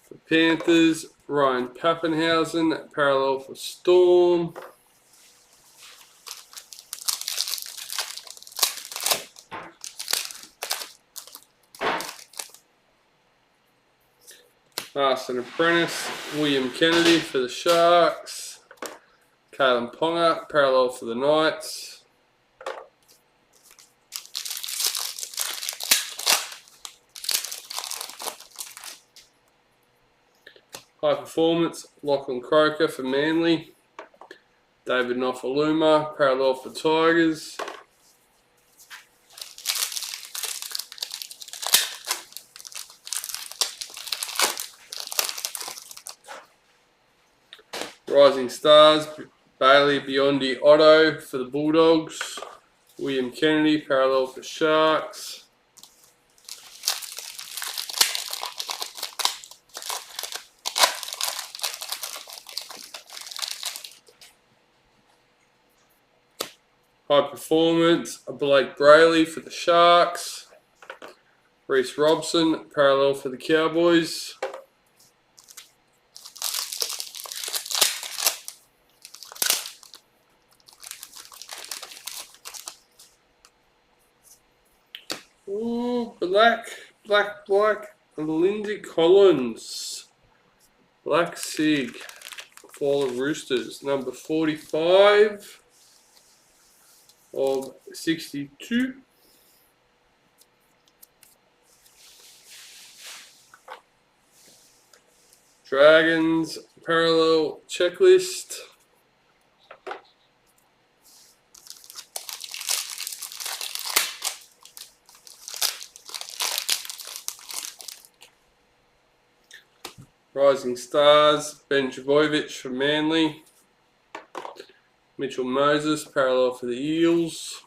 for Panthers. Ryan Pappenhausen, parallel for Storm. Master and Apprentice, William Kennedy for the Sharks. Kalen Ponga, parallel for the Knights. High Performance, Lachlan Croker for Manly. David Nofaluma, parallel for Tigers. Rising Stars, Bailey Biondi Otto for the Bulldogs. William Kennedy, parallel for Sharks. High Performance, Blake Brayley for the Sharks. Reece Robson, parallel for the Cowboys. Ooh, black, and Lindsay Collins. Black Sig for the Roosters, number 45 of 62. Dragons parallel checklist. Rising Stars, Ben Trbojevic for Manly. Mitchell Moses, parallel for the Eels.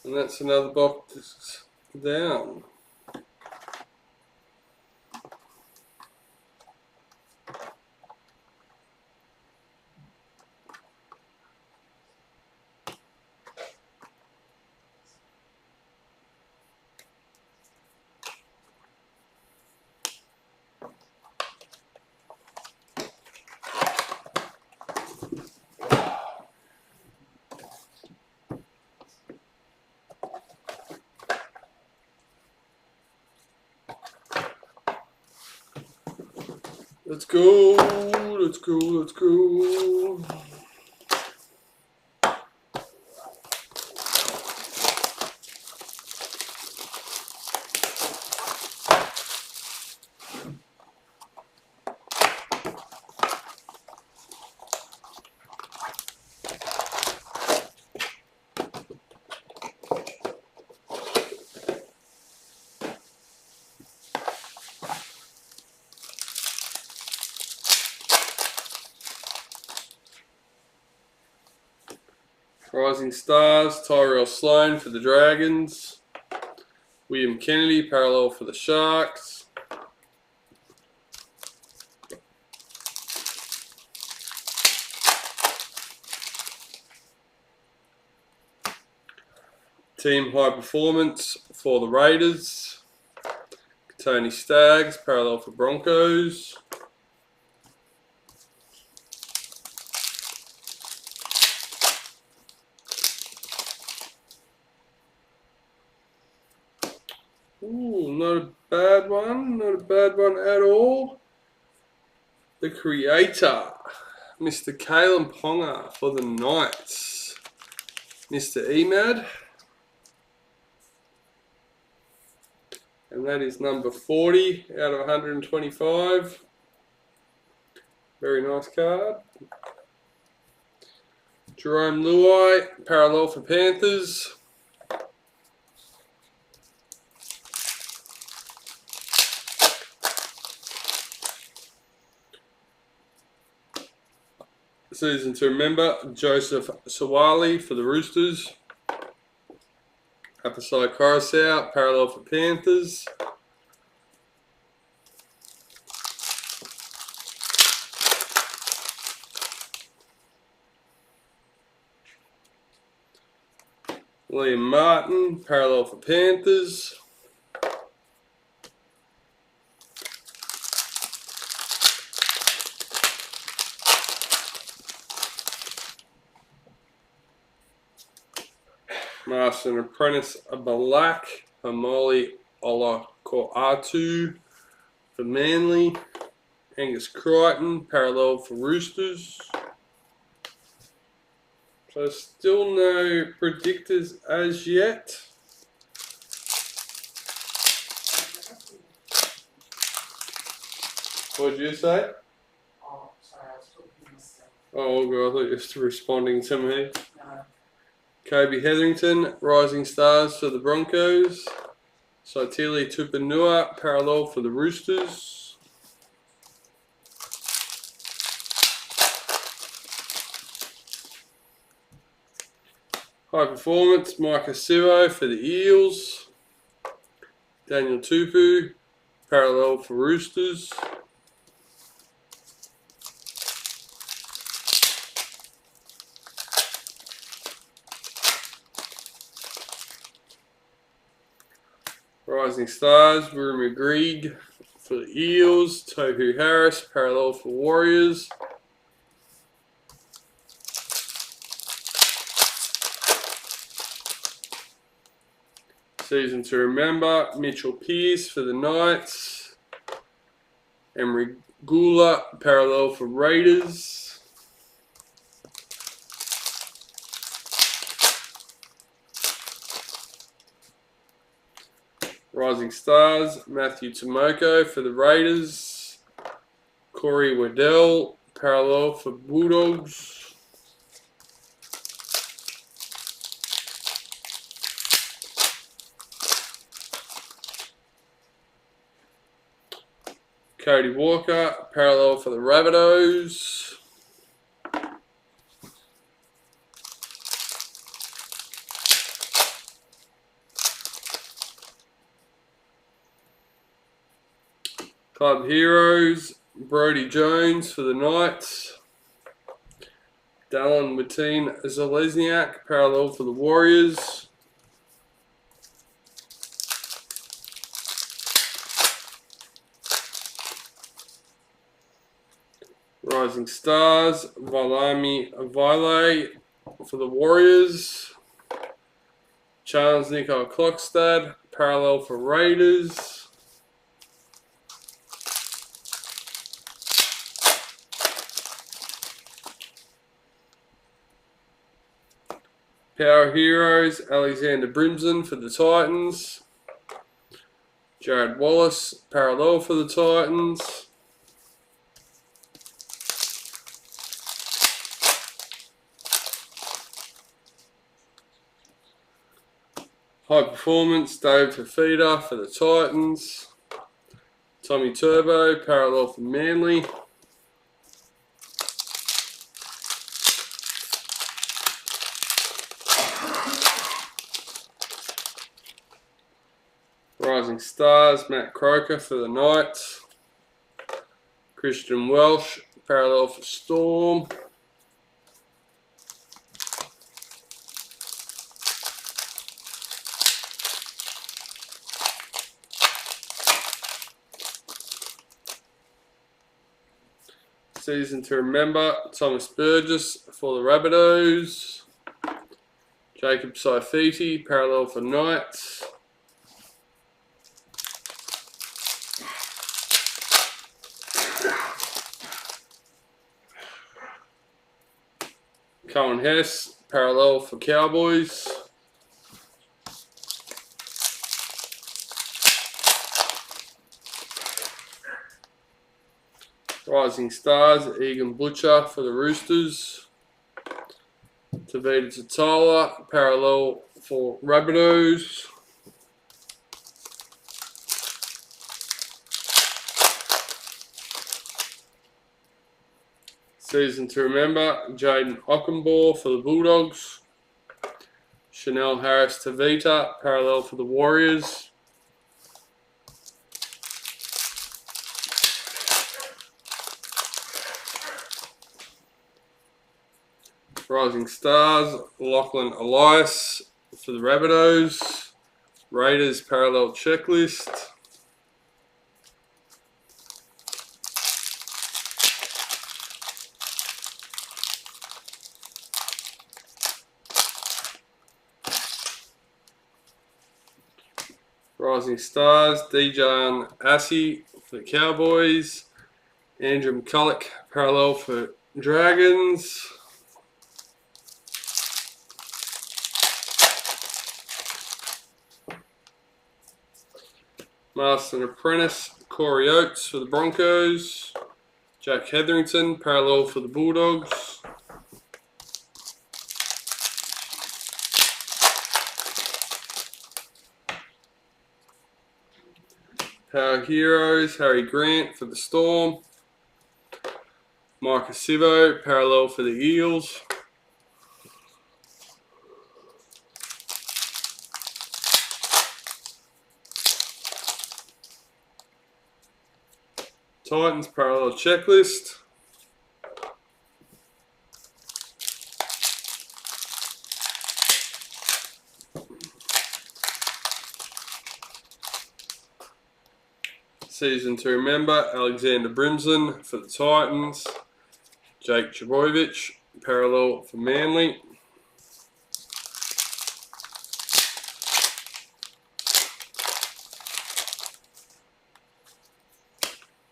And that's another box down. Let's go, let's go, let's go. Rising Stars, Tyrell Sloan for the Dragons. William Kennedy, parallel for the Sharks. Team High Performance for the Raiders. Tony Staggs, parallel for Broncos. Ooh, not a bad one. Not a bad one at all. The Creator, Mr. Kalen Ponga for the Knights. Mr. Emad. And that is number 40 out of 125. Very nice card. Jerome Luai, parallel for Panthers. Season to remember, Joseph Sawali for the Roosters. Upper side Coruscant, parallel for Panthers. Liam Martin, parallel for Panthers. Master and Apprentice Balak, Amoli Olakoatu for Manly. Angus Crichton, parallel for Roosters. So still no predictors as yet. What did you say? Oh, sorry, I was talking to myself. Oh, God, I thought you were just responding to me. No. Kobe Hetherington, Rising Stars for the Broncos. Saitili Tupanua, parallel for the Roosters. High Performance, Micah Siro for the Eels. Daniel Tupu, parallel for Roosters. Rising Stars, Rumi Grieg for the Eels. Tohu Harris, parallel for Warriors. Season to remember, Mitchell Pearce for the Knights. Emery Gula, parallel for Raiders. Rising Stars, Matthew Tomoko for the Raiders. Corey Waddell, parallel for Bulldogs. Cody Walker, parallel for the Rabbitohs. Club Heroes, Brodie Jones for the Knights. Dallin Mateen Zalesniak, parallel for the Warriors. Rising Stars, Valami Vile for the Warriors. Charles Nico Klokstad, parallel for Raiders. Power Heroes, Alexander Brimson for the Titans. Jared Wallace, parallel for the Titans. High Performance, Dave Fafita for the Titans. Tommy Turbo, parallel for Manly. Rising Stars, Matt Croker for the Knights. Christian Welsh, parallel for Storm. Season to remember, Thomas Burgess for the Rabbitohs. Jacob Saifiti, parallel for Knights. Cohen Hess, parallel for Cowboys. Rising Stars, Egan Butcher for the Roosters. Tavita Tatala, parallel for Rabbitohs. Season to remember, Jaden Ockenbaugh for the Bulldogs. Chanel Harris Tavita, parallel for the Warriors. Rising Stars, Lachlan Elias for the Rabbitohs. Raiders parallel checklist. Rising Stars, Dejan Assi for the Cowboys. Andrew McCulloch, parallel for Dragons. Master and Apprentice, Corey Oates for the Broncos. Jack Hetherington, parallel for the Bulldogs. Power Heroes, Harry Grant for the Storm. Marcus Sivo, parallel for the Eels. Titans parallel checklist. Season to remember, Alexander Brimson for the Titans. Jake Trbojevic, parallel for Manly.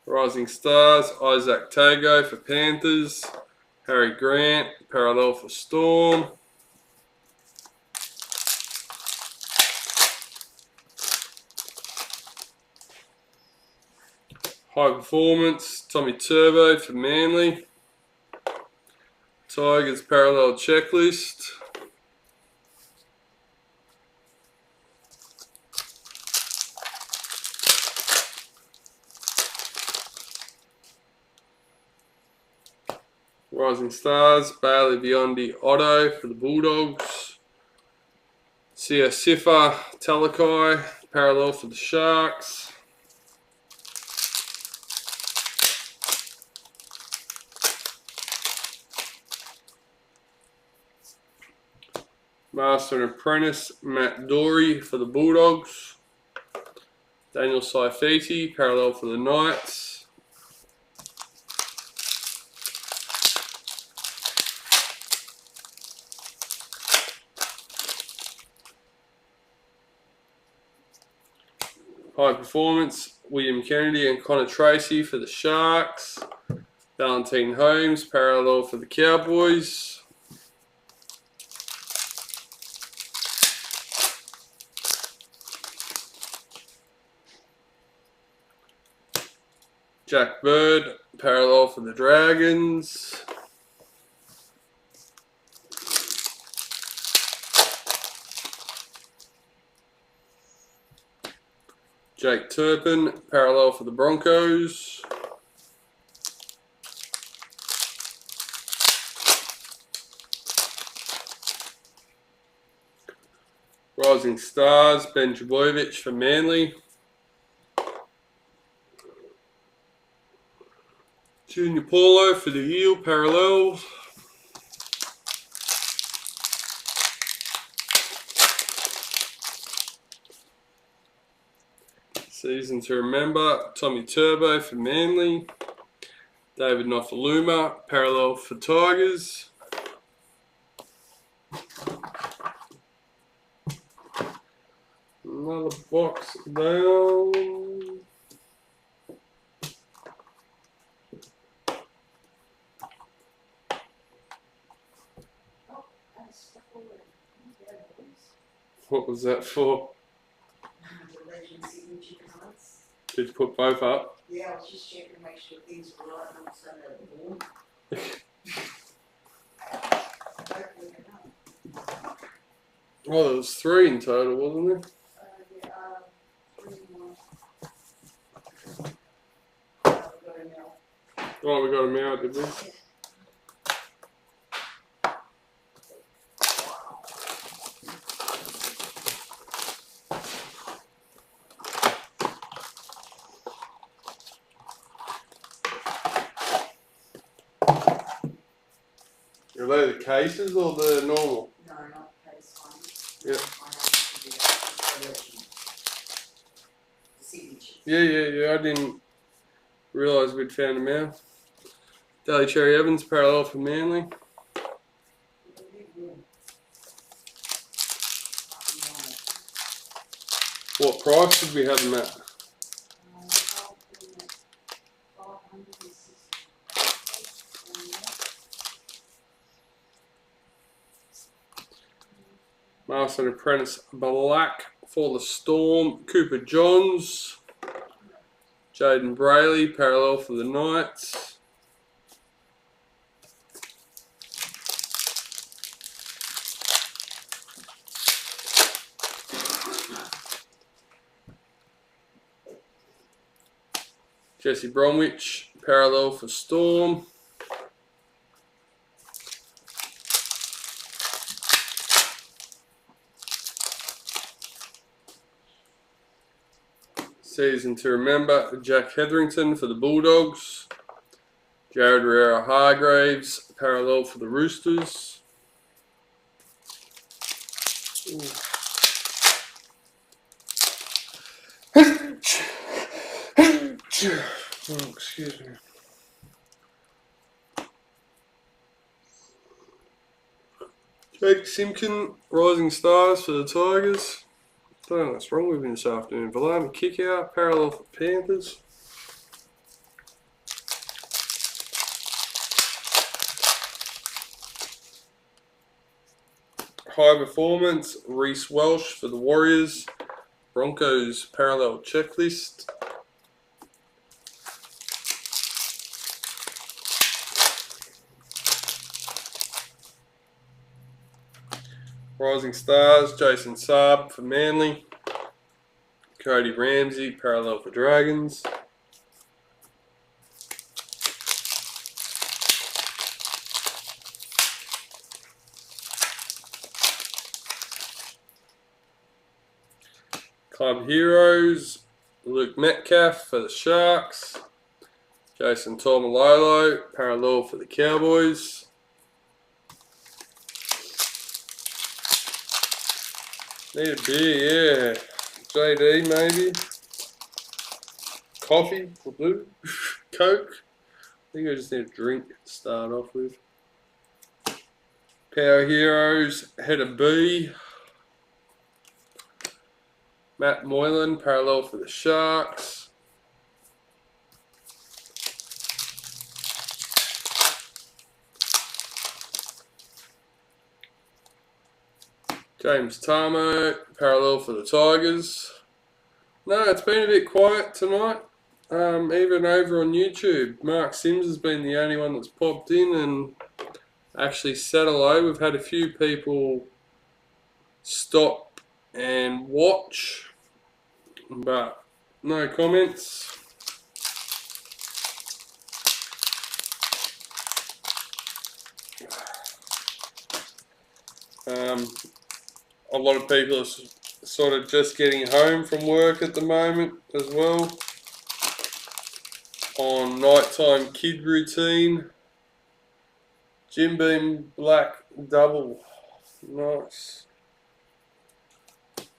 Rising Stars, Isaac Tago for Panthers. Harry Grant, parallel for Storm. High Performance, Tommy Turbo for Manly. Tigers Parallel Checklist. Rising Stars, Bailey Biondi Otto for the Bulldogs. Sia Sifa Talakai, Parallel for the Sharks. Master and Apprentice, Matt Dory for the Bulldogs. Daniel Saifiti, Parallel for the Knights. High Performance, William Kennedy and Connor Tracy for the Sharks. Valentine Holmes, Parallel for the Cowboys. Jack Bird, Parallel for the Dragons. Jake Turpin, Parallel for the Broncos. Rising Stars, Ben Trbojevic for Manly. Junior Paulo for the Eel, Parallels. Season to Remember, Tommy Turbo for Manly. David Nofaluma, Parallel for Tigers. Another box down. What was that for? The legend signature cards. Did you put both up? Yeah, I was just checking to make sure things were right and also the board. Oh, there was 3 in total, wasn't there? Yeah, 3 more. We got him out. Oh, we got them out, did we? Are they the cases or the normal? No, not case one. Yeah. I have to do that. The signatures. Yeah. I didn't realise we'd found them out. Daly Cherry Evans, Parallel for Manly. What price did we have them at? Master and Apprentice Black for the Storm. Cooper Johns. Jaden Brayley, Parallel for the Knights. Jesse Bromwich, Parallel for Storm. Season to Remember, Jack Hetherington for the Bulldogs. Jared Riera Hargraves, Parallel for the Roosters. Oh, excuse me. Jake Simpkin, Rising Stars for the Tigers. Don't know what's wrong with him this afternoon. Valami kick out, Parallel for Panthers. High Performance, Reece Welsh for the Warriors. Broncos Parallel Checklist. Rising Stars, Jason Saab for Manly. Cody Ramsey, parallel for Dragons. Club Heroes, Luke Metcalf for the Sharks. Jason Taumalolo, parallel for the Cowboys. Need a beer, yeah. JD maybe. Coffee will do. Coke. I think I just need a drink to start off with. Power Heroes, header B. Matt Moylan, parallel for the Sharks. James Tarmo, parallel for the Tigers. No, it's been a bit quiet tonight. Even over on YouTube, Mark Sims has been the only one that's popped in and actually said hello. We've had a few people stop and watch, but no comments. A lot of people are sort of just getting home from work at the moment as well. On nighttime kid routine. Jim Beam Black double. Nice.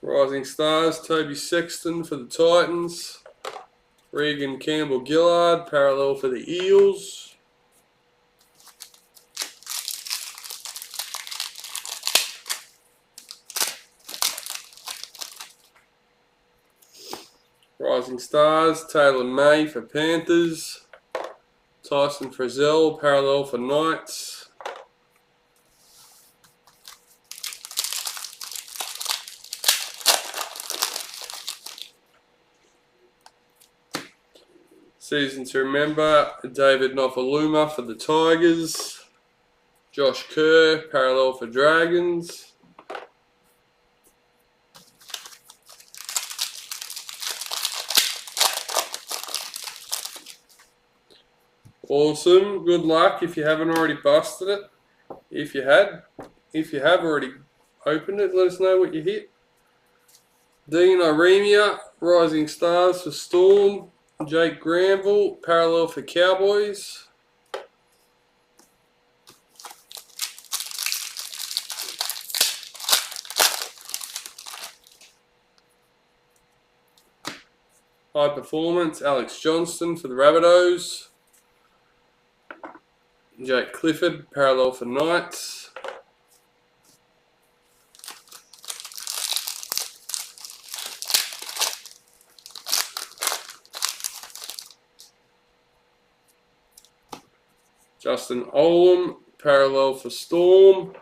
Rising Stars, Toby Sexton for the Titans. Regan Campbell Gillard, parallel for the Eels. Rising Stars, Taylor May for Panthers. Tyson Frizzell, parallel for Knights. Season to remember, David Nofaluma for the Tigers. Josh Kerr, parallel for Dragons. Awesome. Good luck if you haven't already busted it. If you have already opened it, let us know what you hit. Dean Iremia, Rising Stars for Storm. Jake Granville, parallel for Cowboys. High Performance, Alex Johnston for the Rabbitohs. Jake Clifford, parallel for Knights. Justin Olam, parallel for Storm.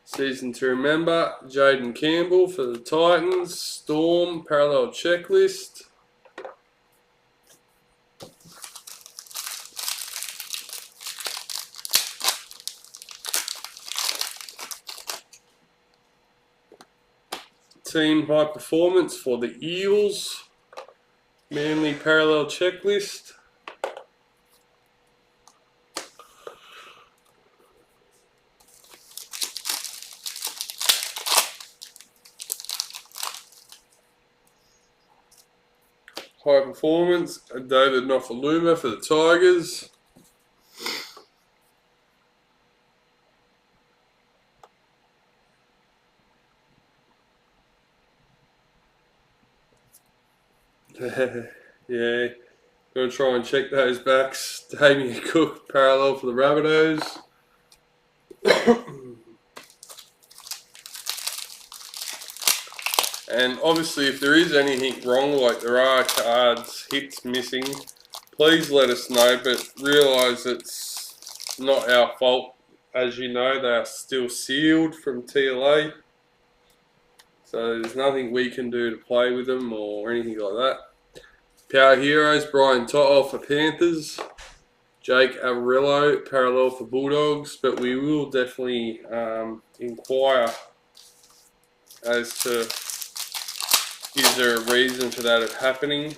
Season to remember, Jaden Campbell for the Titans. Storm, parallel checklist. Team High Performance for the Eels. Manly parallel checklist. High Performance, David Nofaluma for the Tigers. Yeah, gotta try and check those backs. Damien Cook, parallel for the Rabbitohs. And obviously, if there is anything wrong, like there are cards, hits missing, please let us know, but realise it's not our fault. As you know, they are still sealed from TLA. So there's nothing we can do to play with them or anything like that. Power Heroes, Brian Toto for Panthers. Jake Averillo, parallel for Bulldogs. But we will definitely inquire as to, is there a reason for that happening?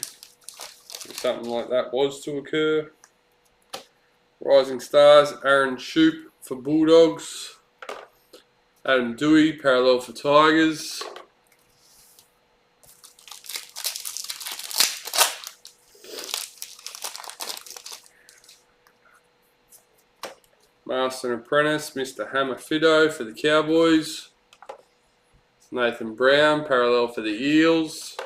If something like that was to occur. Rising Stars, Aaron Shoop for Bulldogs. Adam Dewey, parallel for Tigers. Master and Apprentice, Mr. Hammer Fido for the Cowboys. Nathan Brown, parallel for the Eels.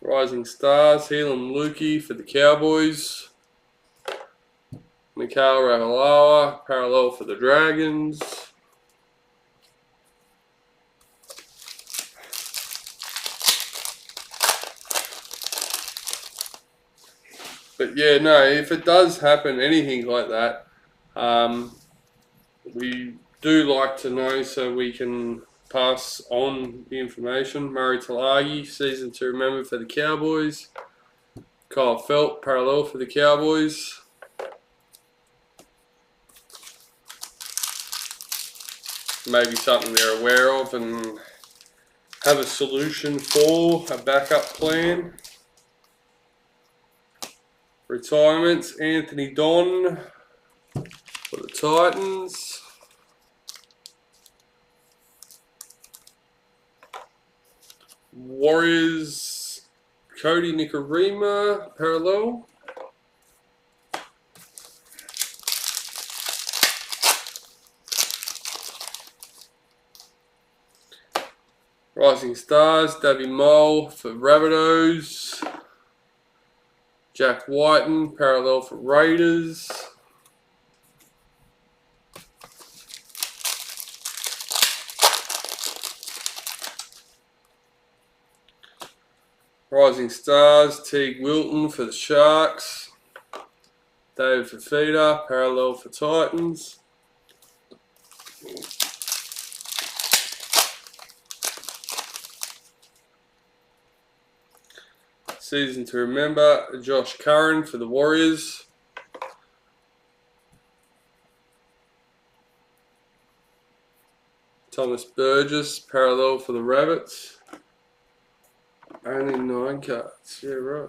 Rising Stars, Helam Lukey for the Cowboys. Mikhail Ravalawa, parallel for the Dragons. But yeah, no, if it does happen, anything like that, we do like to know so we can pass on the information. Murray Talagi, season to remember for the Cowboys. Kyle Felt, parallel for the Cowboys. Maybe something they're aware of and have a solution for, a backup plan. Retirements, Anthony Don for the Titans. Warriors, Cody Nikorima, parallel. Rising Stars, Davy Mole for Rabbitohs. Jack Whiten, parallel for Raiders. Rising Stars, Teague Wilton for the Sharks. David Fafita, parallel for Titans. Season to remember, Josh Curran for the Warriors. Thomas Burgess, parallel for the Rabbits. Only 9 cards, yeah, right.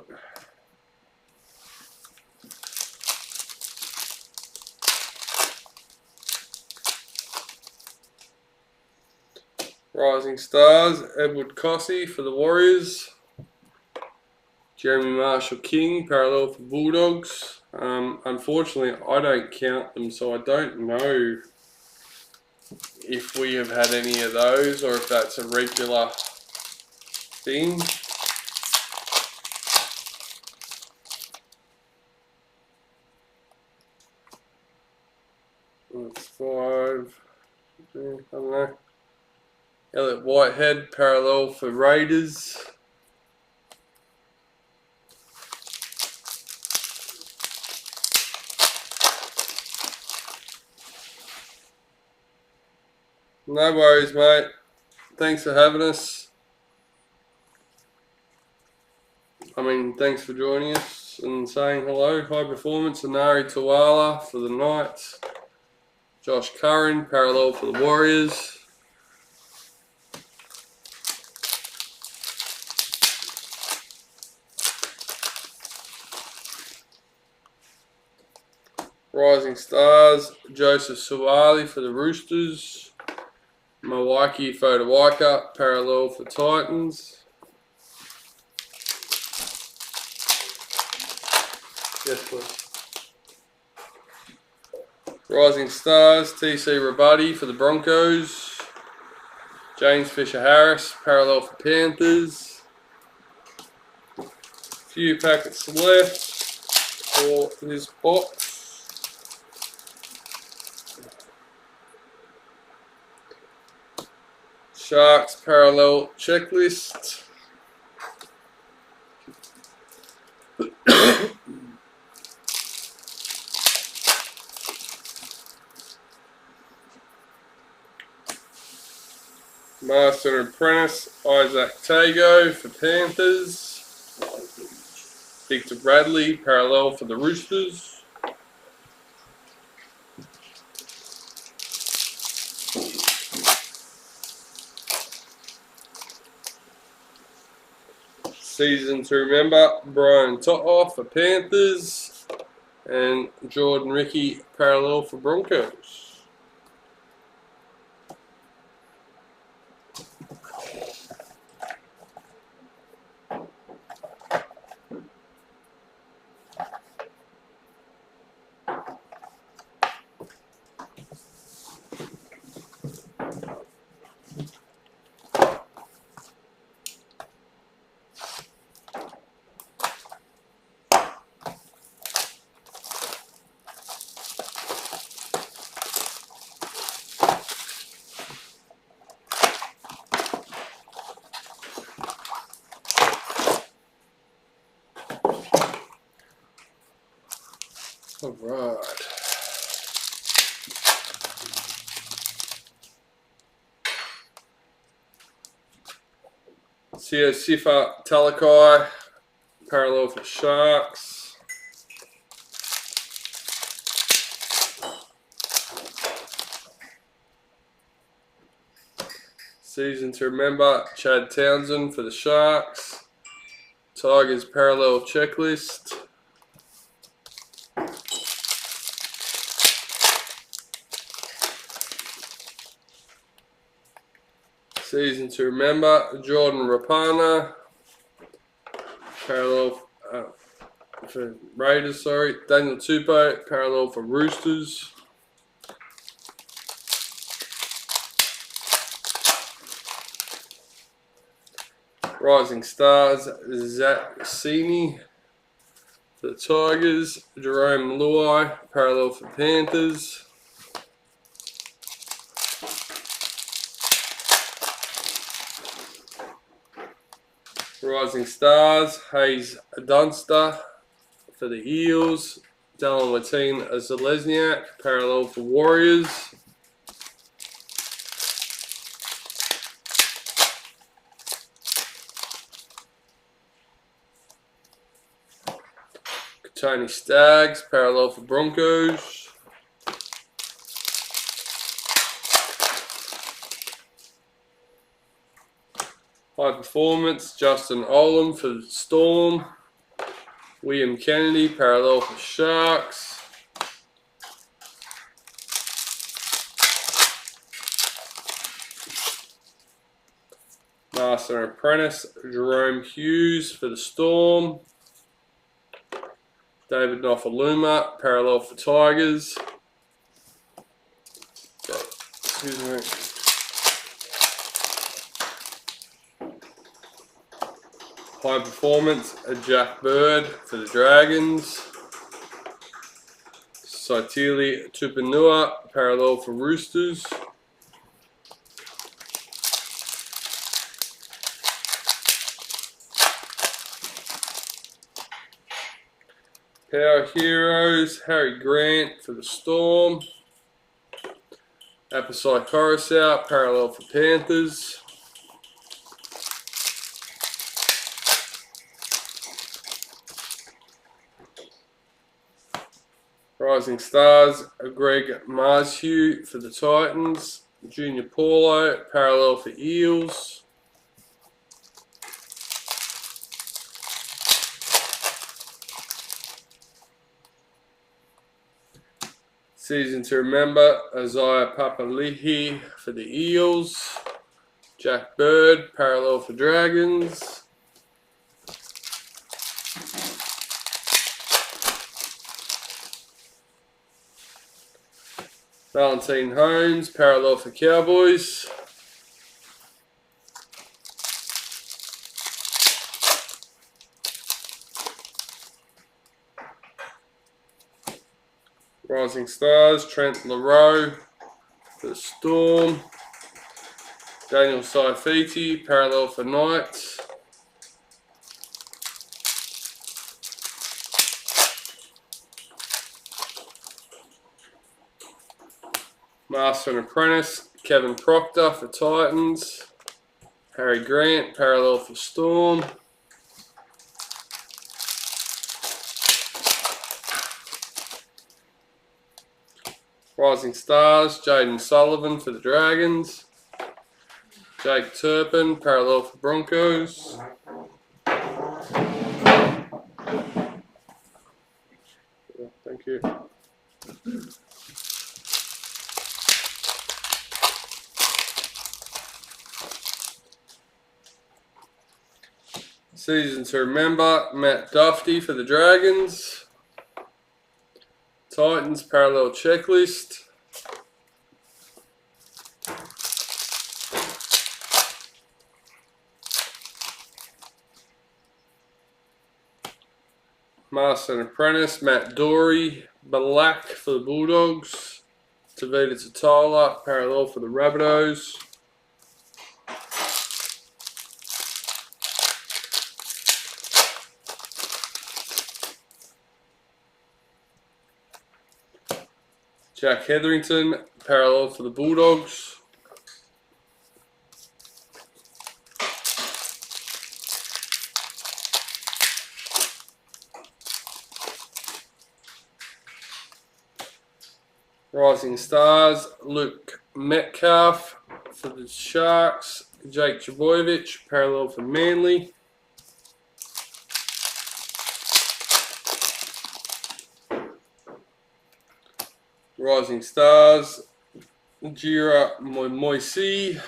Rising Stars, Edward Cossey for the Warriors. Jeremy Marshall King, parallel for Bulldogs. Unfortunately, I don't count them, so I don't know if we have had any of those or if that's a regular thing. That's 5. I don't know. Elliot Whitehead, parallel for Raiders. No worries, mate. Thanks for having us. Thanks for joining us and saying hello. High Performance, Anari Tawala for the Knights. Josh Curran, parallel for the Warriors. Rising Stars, Joseph Suwali for the Roosters. Mawaki Fodawaika, parallel for Titans. Yes, please. Rising Stars, TC Rabadi for the Broncos. James Fisher-Harris, parallel for Panthers. Few packets left for this box. Sharks parallel checklist. Master and Apprentice, Isaac Tago for Panthers. Victor Bradley, parallel for the Roosters. Season to remember, Brian To'o for Panthers. And Jordan Ricky, parallel for Broncos. Alright. Sifa Talakai, parallel for Sharks. Season to remember, Chad Townsend for the Sharks. Tigers parallel checklist. Season to remember, Jordan Rapana, parallel for Raiders, sorry. Daniel Tupou, parallel for Roosters. Rising Stars, Zach Sini for the Tigers. Jerome Luai, parallel for Panthers. Rising Stars, Hayes Dunster for the Eels. Dallin Watine Zalesniak, parallel for Warriors. Tony Staggs, parallel for Broncos. High Performance, Justin Olam for the Storm. William Kennedy, parallel for Sharks. Master and Apprentice, Jerome Hughes for the Storm. David Nofaluma, parallel for Tigers. Excuse me. High Performance, Jack Bird for the Dragons. Saitili Tupanua, parallel for Roosters. Power Heroes, Harry Grant for the Storm. Apasai Coruscant, parallel for Panthers. Rising Stars, Greg Marshew for the Titans. Junior Paulo, parallel for Eels. Season to remember, Isaiah Papali'i for the Eels. Jack Bird, parallel for Dragons. Valentine Holmes, parallel for Cowboys. Rising Stars, Trent LaRoe for the Storm. Daniel Saifiti, parallel for Knights. Master and Apprentice, Kevin Proctor for Titans. Harry Grant, parallel for Storm. Rising Stars, Jaden Sullivan for the Dragons. Jake Turpin, parallel for Broncos. Thank you. Season to remember, Matt Duffy for the Dragons. Titans, parallel checklist. Master and Apprentice, Matt Dory, Black for the Bulldogs. Tavita Totola, parallel for the Rabbitohs. Jack Hetherington, parallel for the Bulldogs. Rising Stars, Luke Metcalf for the Sharks. Jake Trbojevic, parallel for Manly. Rising Stars, Jira Moisi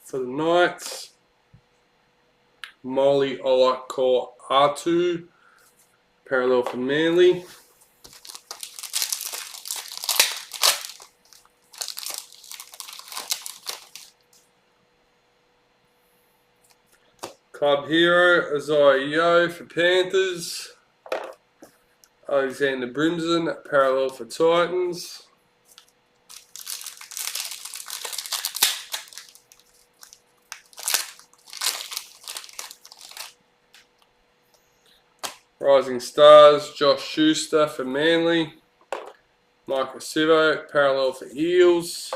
for the Knights. Molly Olakor Atu, parallel for Manly. Club Hero, Isaiah Yeo for Panthers. Alexander Brimson, parallel for Titans. Rising Stars, Josh Schuster for Manly. Michael Sivo, parallel for Eels.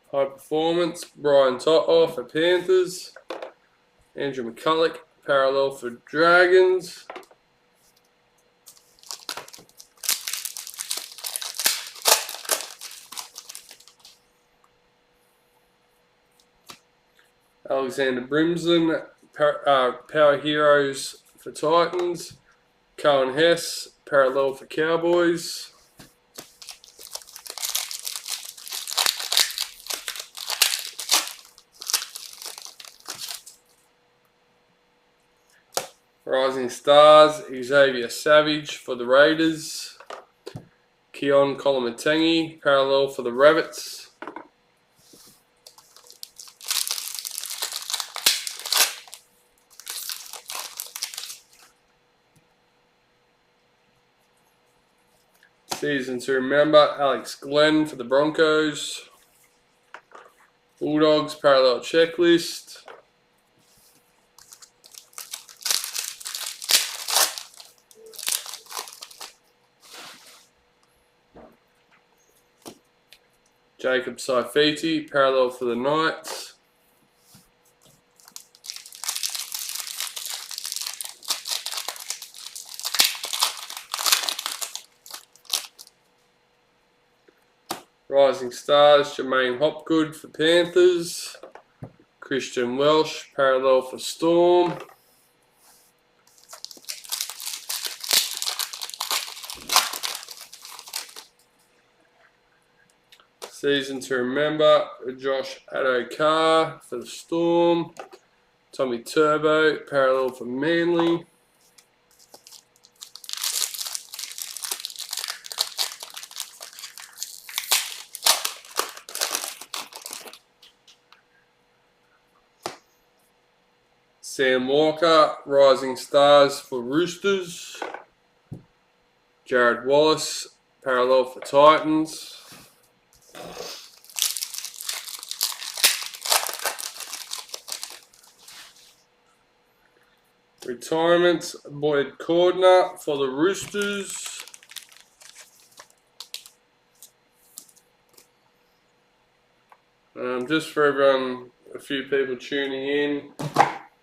High Performance, Brian Toto for Panthers. Andrew McCulloch, parallel for Dragons. Alexander Brimson, Power Heroes for Titans. Cohen Hess, parallel for Cowboys. Rising Stars, Xavier Savage for the Raiders. Keon Kolomatangi, parallel for the Rabbits. Season to remember, Alex Glenn for the Broncos. Bulldogs, parallel checklist. Jacob Saifiti, parallel for the Knights. Rising Stars, Jermaine Hopgood for Panthers. Christian Welsh, parallel for Storm. Season to remember, Josh Adokar for the Storm. Tommy Turbo, parallel for Manly. Sam Walker, Rising Stars for Roosters. Jared Wallace, parallel for Titans. retirement, Boyd Cordner for the Roosters. Just for everyone, a few people tuning in,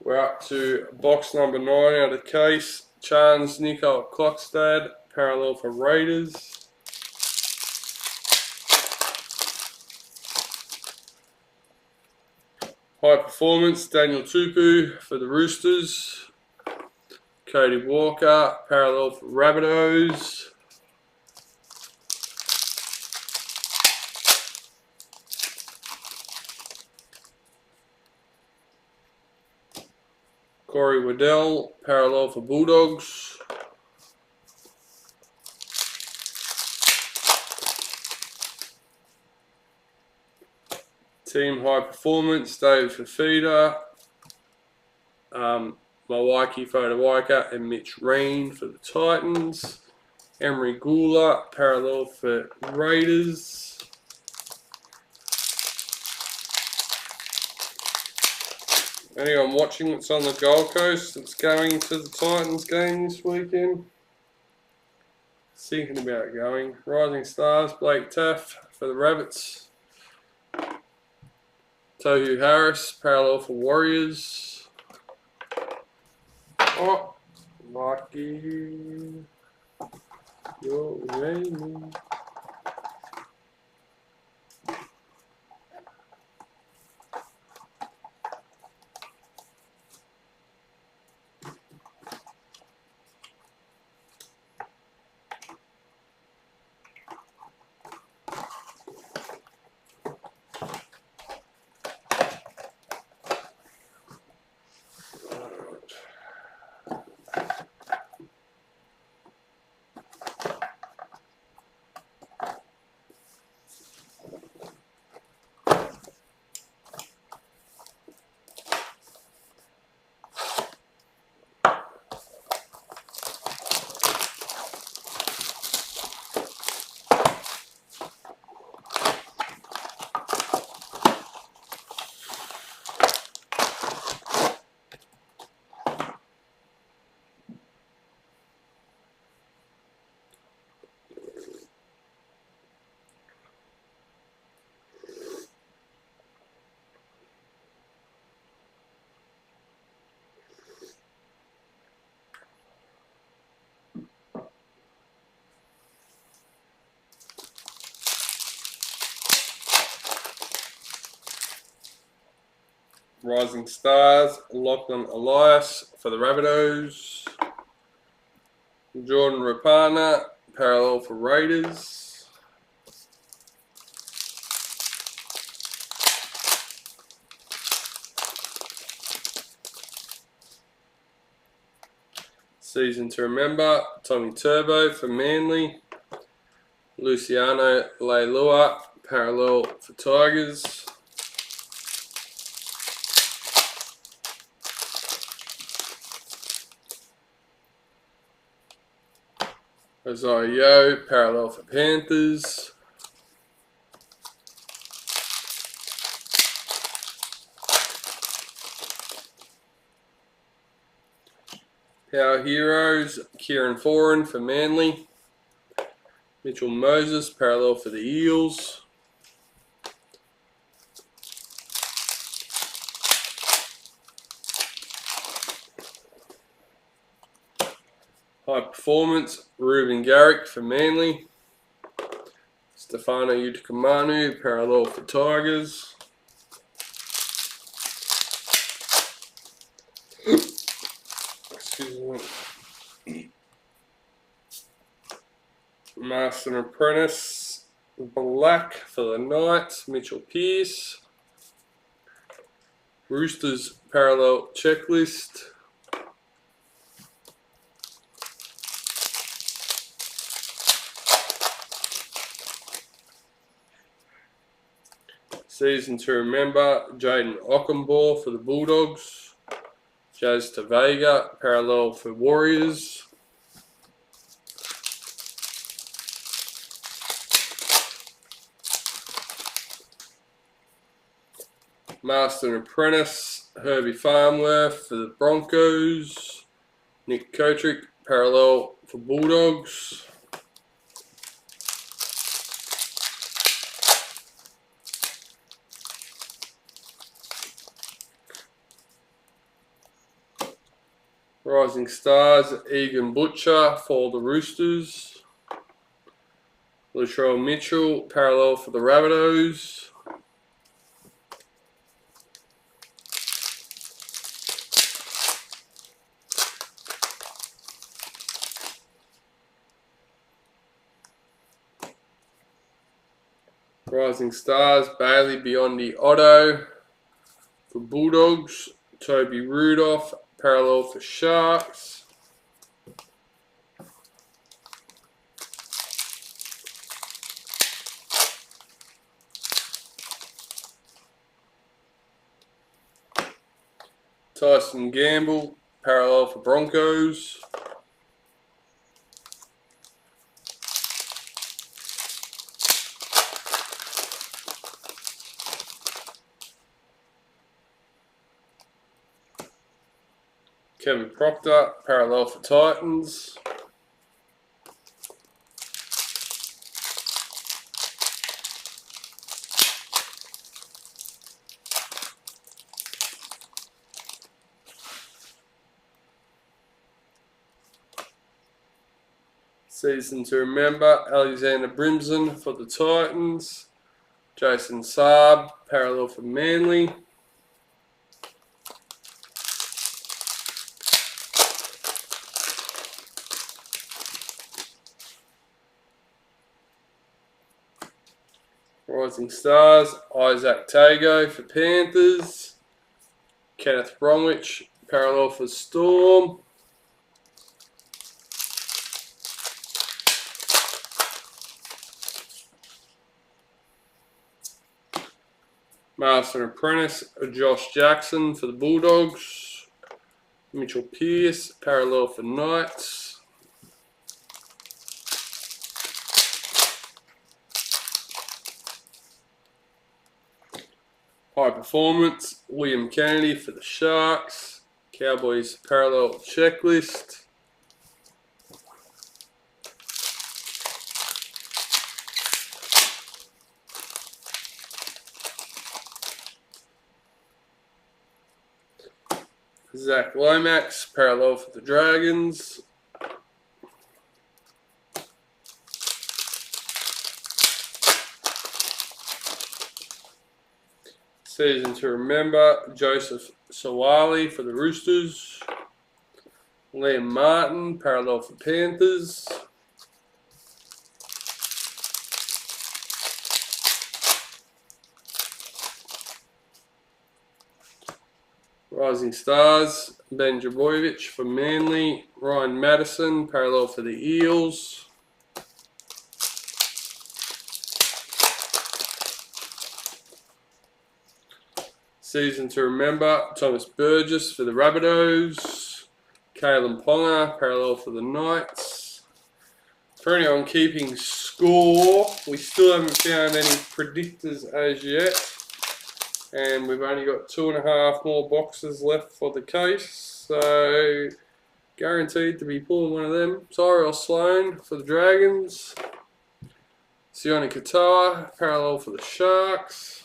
we're up to box number 9 out of case. Chance Nico Klokstad, parallel for Raiders. High performance, Daniel Tupu for the Roosters. Cody Walker, parallel for Rabbitohs. Corey Waddell, parallel for Bulldogs. Team High Performance, David Fafita, Mawaki Fodawaika and Mitch Reen for the Titans. Emery Gula, parallel for Raiders. Anyone watching that's on the Gold Coast that's going to the Titans game this weekend? Thinking about going. Rising Stars, Blake Taff for the Rabbits. Tohu Harris, parallel for Warriors. Oh, lucky. You're raining. Rising Stars, Lachlan Elias for the Rabbitohs. Jordan Rapana, parallel for Raiders. Season to remember, Tommy Turbo for Manly. Luciano Leilua, parallel for Tigers. Isaiah Yeo, parallel for Panthers. Power Heroes, Kieran Foran for Manly. Mitchell Moses, parallel for the Eels. High Performance, Ruben Garrick for Manly. Stefano Utokumanu, parallel for Tigers. Excuse me. Master and Apprentice, Black for the Knights, Mitchell Pearce. Roosters, parallel checklist. Season to remember, Jaden Ockenbaugh for the Bulldogs. Jazz Tavega, parallel for Warriors. Master and Apprentice, Herbie Farmworth for the Broncos. Nick Kotrick, parallel for Bulldogs. Rising Stars, Egan Butcher for the Roosters. Latrell Mitchell, parallel for the Rabbitohs. Rising Stars, Bailey Biondi Otto for Bulldogs. Toby Rudolph, parallel for Sharks. Tyson Gamble, parallel for Broncos. Kevin Proctor, parallel for Titans. Season to remember, Alexander Brimson for the Titans. Jason Saab, parallel for Manly. Rising Stars, Isaac Tago for Panthers. Kenneth Bromwich, parallel for Storm. Master Apprentice, Josh Jackson for the Bulldogs. Mitchell Pearce, parallel for Knights. High Performance, William Kennedy for the Sharks. Cowboys parallel checklist. Zach Lomax, parallel for the Dragons. Season to remember, Joseph Sawali for the Roosters. Liam Martin, parallel for Panthers. Rising Stars, Ben Jabojevic for Manly. Ryan Madison, parallel for the Eels. Season to remember, Thomas Burgess for the Rabbitohs. Kalen Ponga, parallel for the Knights. For anyone keeping score, we still haven't found any predictors as yet. And we've only got 2.5 more boxes left for the case. So, guaranteed to be pulling one of them. Tyrell Sloan for the Dragons. Sione Katoa, parallel for the Sharks.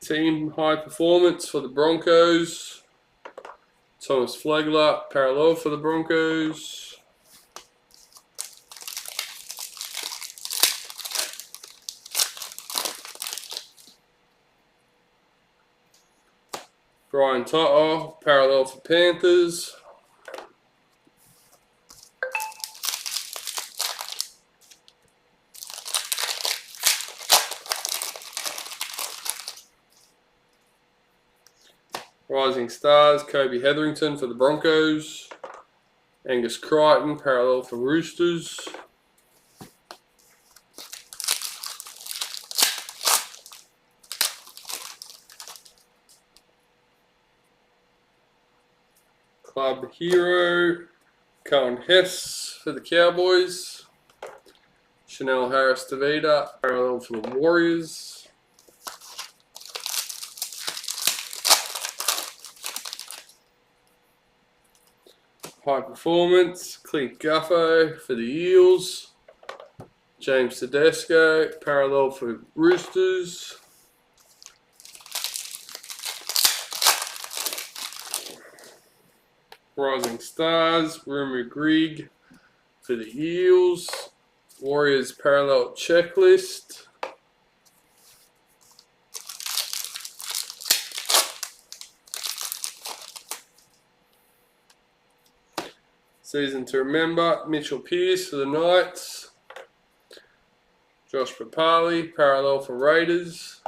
Team High Performance for the Broncos. Thomas Flegler, parallel for the Broncos. Brian Toto, parallel for Panthers. Rising Stars, Kobe Hetherington for the Broncos. Angus Crichton, parallel for Roosters. Club Hero, Cohen Hess for the Cowboys. Chanel Harris-Tavita, parallel for the Warriors. High Performance, Clint Guffo for the Eels. James Tedesco, parallel for Roosters. Rising Stars, Rumour Grigg for the Eels. Warriors parallel checklist. Season to remember, Mitchell Pearce for the Knights. Josh Papali, parallel for Raiders.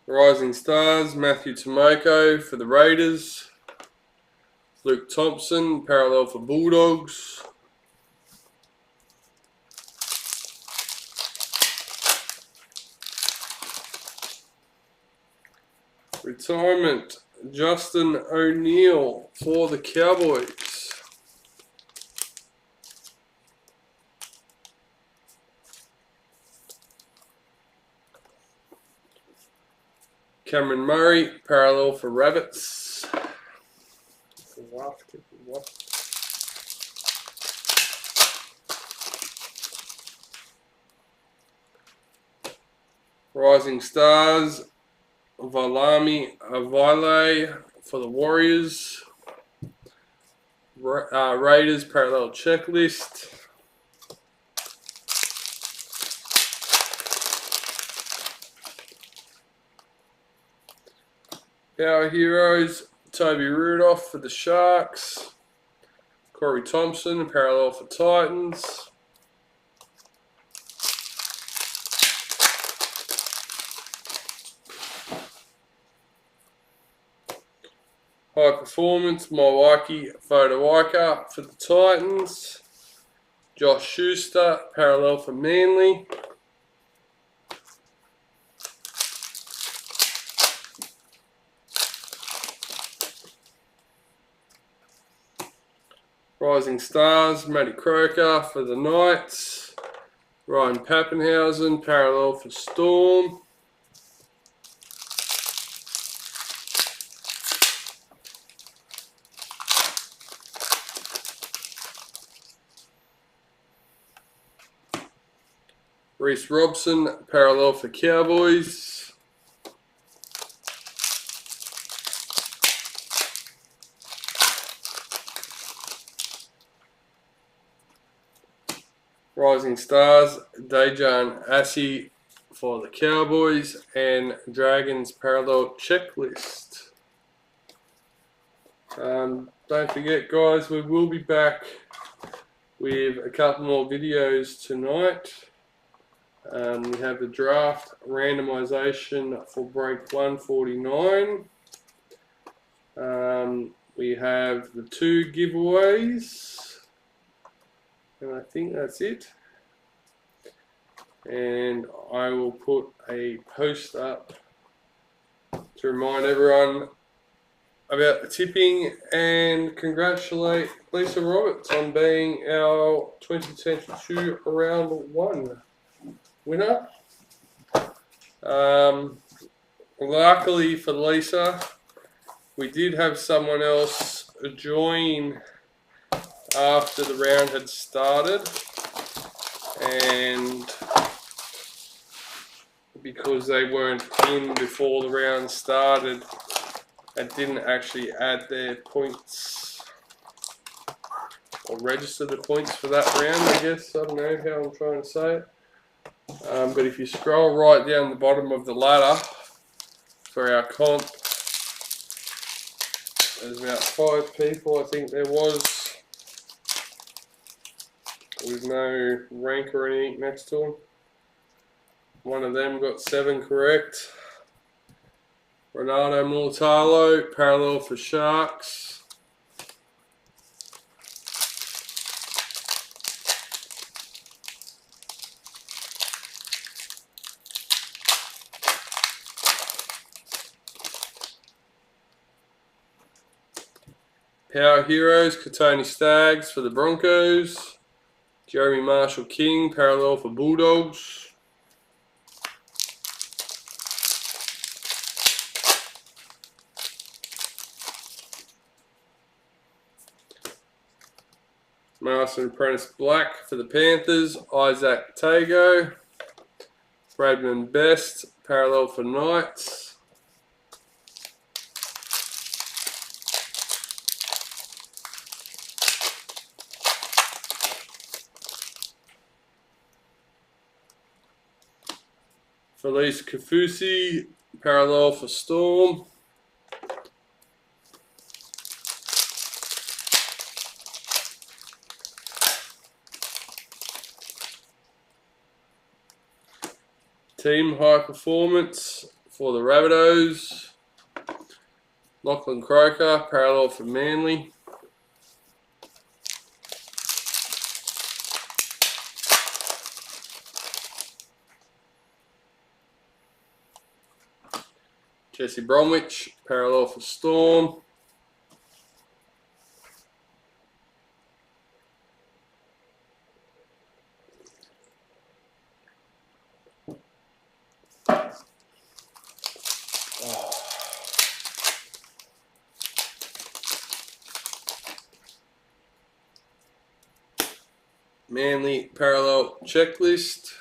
Rising Stars, Matthew Tomoko for the Raiders. Luke Thompson, parallel for Bulldogs. Retirement, Justin O'Neill for the Cowboys. Cameron Murray, parallel for Rabbits. Rising Stars, Valami Avile for the Warriors. Raiders parallel checklist. Power Heroes, Toby Rudolph for the Sharks. Corey Thompson, parallel for Titans. High Performance, Milwaukee Fodawaika for the Titans. Josh Schuster, parallel for Manly. Rising Stars, Matty Croker for the Knights. Ryan Pappenhausen, parallel for Storm. Reece Robson, parallel for Cowboys. Rising Stars, Dejan Assi for the Cowboys, and Dragons parallel checklist. Don't forget, guys, we will be back with a couple more videos tonight. We have the draft randomization for break 149. We have the 2 giveaways. And I think that's it. And I will put a post up to remind everyone about the tipping and congratulate Lisa Roberts on being our 2022 round 1 winner. Luckily for Lisa, we did have someone else join after the round had started, and because they weren't in before the round started, it didn't actually add their points or register the points for that round, I guess. I don't know how I'm trying to say it. But if you scroll right down the bottom of the ladder for our comp, there's about 5 people, I think there was, with no rank or anything next to them. One of them got 7 correct. Ronaldo Mulatalo, parallel for Sharks. Power Heroes, Katoni Stags for the Broncos. Jeremy Marshall King, parallel for Bulldogs. Marston Apprentice Black for the Panthers. Isaac Tago. Bradman Best, parallel for Knights. Felice Kafusi, parallel for Storm. Team High Performance for the Rabbitohs. Lachlan Croker, parallel for Manly. Jesse Bromwich, parallel for Storm. Manly parallel checklist.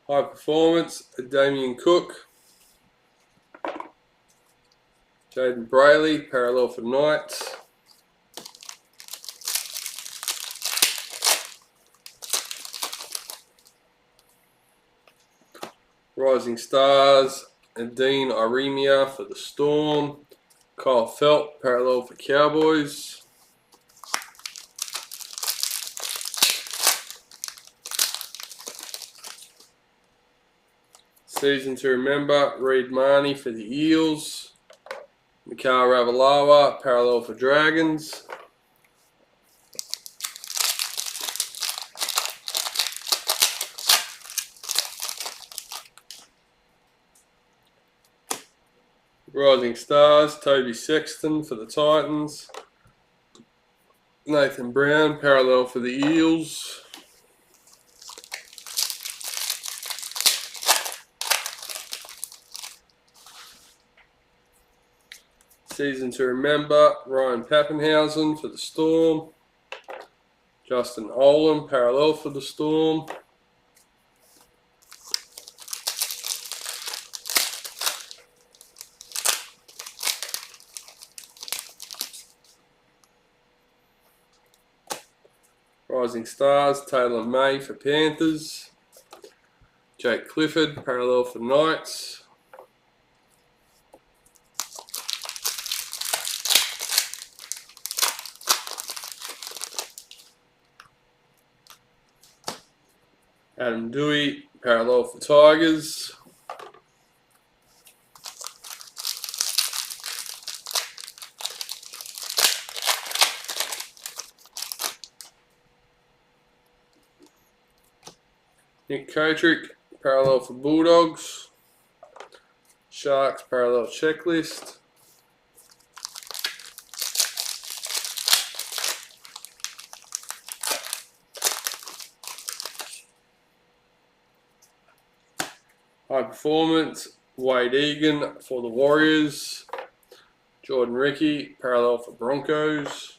High Performance, Damien Cook. Jaden Brayley, parallel for Knights. Rising Stars, and Dean Iremia for the Storm. Kyle Felt, parallel for Cowboys. Season to Remember, Reid Marnie for the Eels. Mikhail Ravalawa, parallel for Dragons. Rising Stars, Toby Sexton for the Titans. Nathan Brown, parallel for the Eels. Season to Remember, Ryan Pappenhausen for the Storm. Justin Olam, parallel for the Storm. Rising Stars, Taylor May for Panthers. Jake Clifford, parallel for Knights. Adam Dewey, parallel for Tigers. Nick Kotrick, parallel for Bulldogs. Sharks, parallel checklist. High Performance, Wade Egan for the Warriors. Jordan Ricky, parallel for Broncos.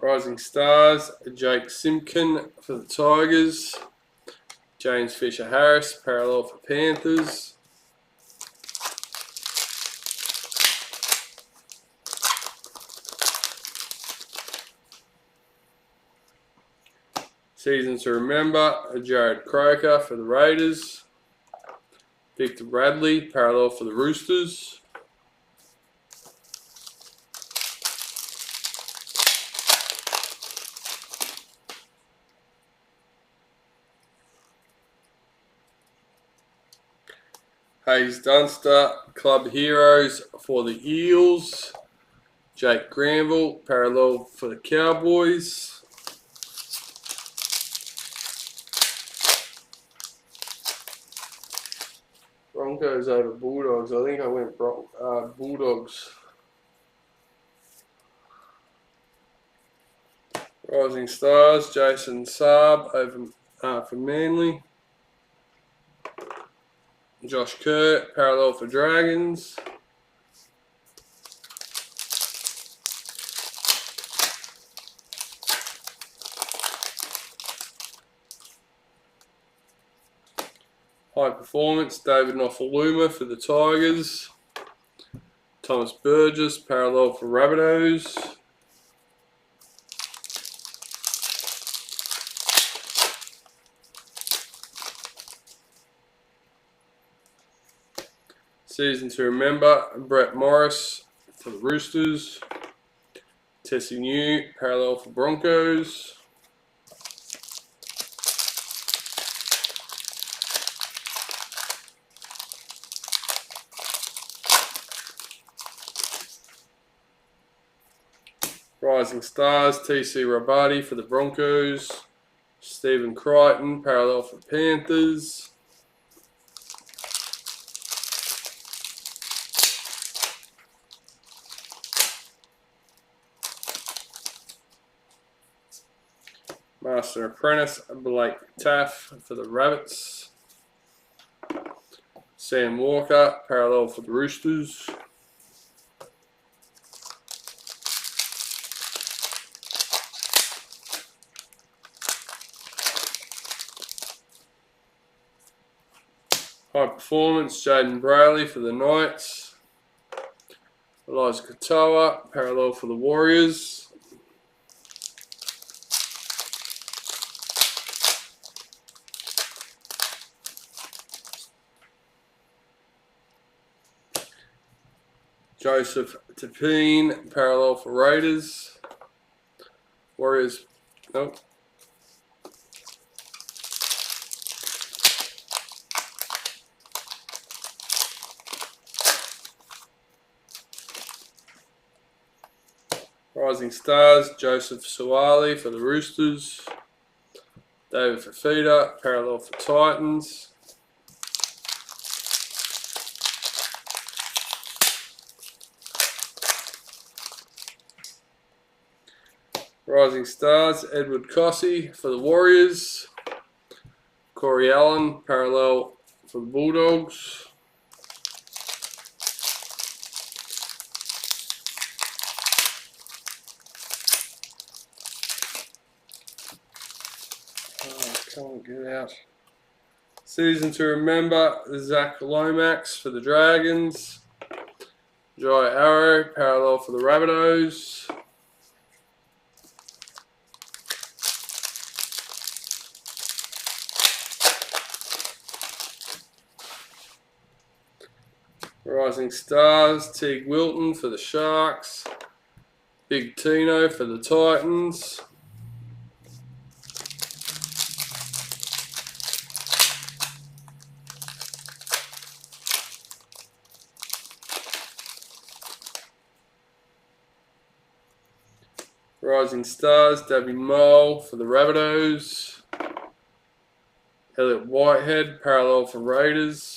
Rising Stars, Jake Simpkin for the Tigers. James Fisher-Harris, parallel for Panthers. Season to Remember, Jared Croker for the Raiders. Victor Bradley, parallel for the Roosters. Hayes Dunster, Club Heroes for the Eels. Jake Granville, parallel for the Cowboys. Broncos over Bulldogs. I think I went Bulldogs. Rising Stars, Jason Saab over for Manly. Josh Kurt, parallel for Dragons. High Performance, David Nofaluma for the Tigers. Thomas Burgess, parallel for Rabbitohs. Season to Remember, Brett Morris for the Roosters. Tessie New, parallel for Broncos. Rising Stars, TC Rabati for the Broncos. Stephen Crichton, parallel for Panthers. Master Apprentice, Blake Taff for the Rabbits. Sam Walker, parallel for the Roosters. High Performance, Jaden Brayley for the Knights. Elijah Katoa, parallel for the Warriors. Joseph Tapine, parallel for Raiders. Warriors, nope. Rising Stars, Joseph Suwali for the Roosters. David Fafita, parallel for Titans. Rising Stars, Edward Cossey for the Warriors. Corey Allen, parallel for the Bulldogs. Can't get out. Season to Remember, Zach Lomax for the Dragons. Jai Arrow, parallel for the Rabbitohs. Rising Stars, Teague Wilton for the Sharks. Big Tino for the Titans. Rising Stars, Davy Mole for the Rabbitohs. Elliot Whitehead, parallel for Raiders.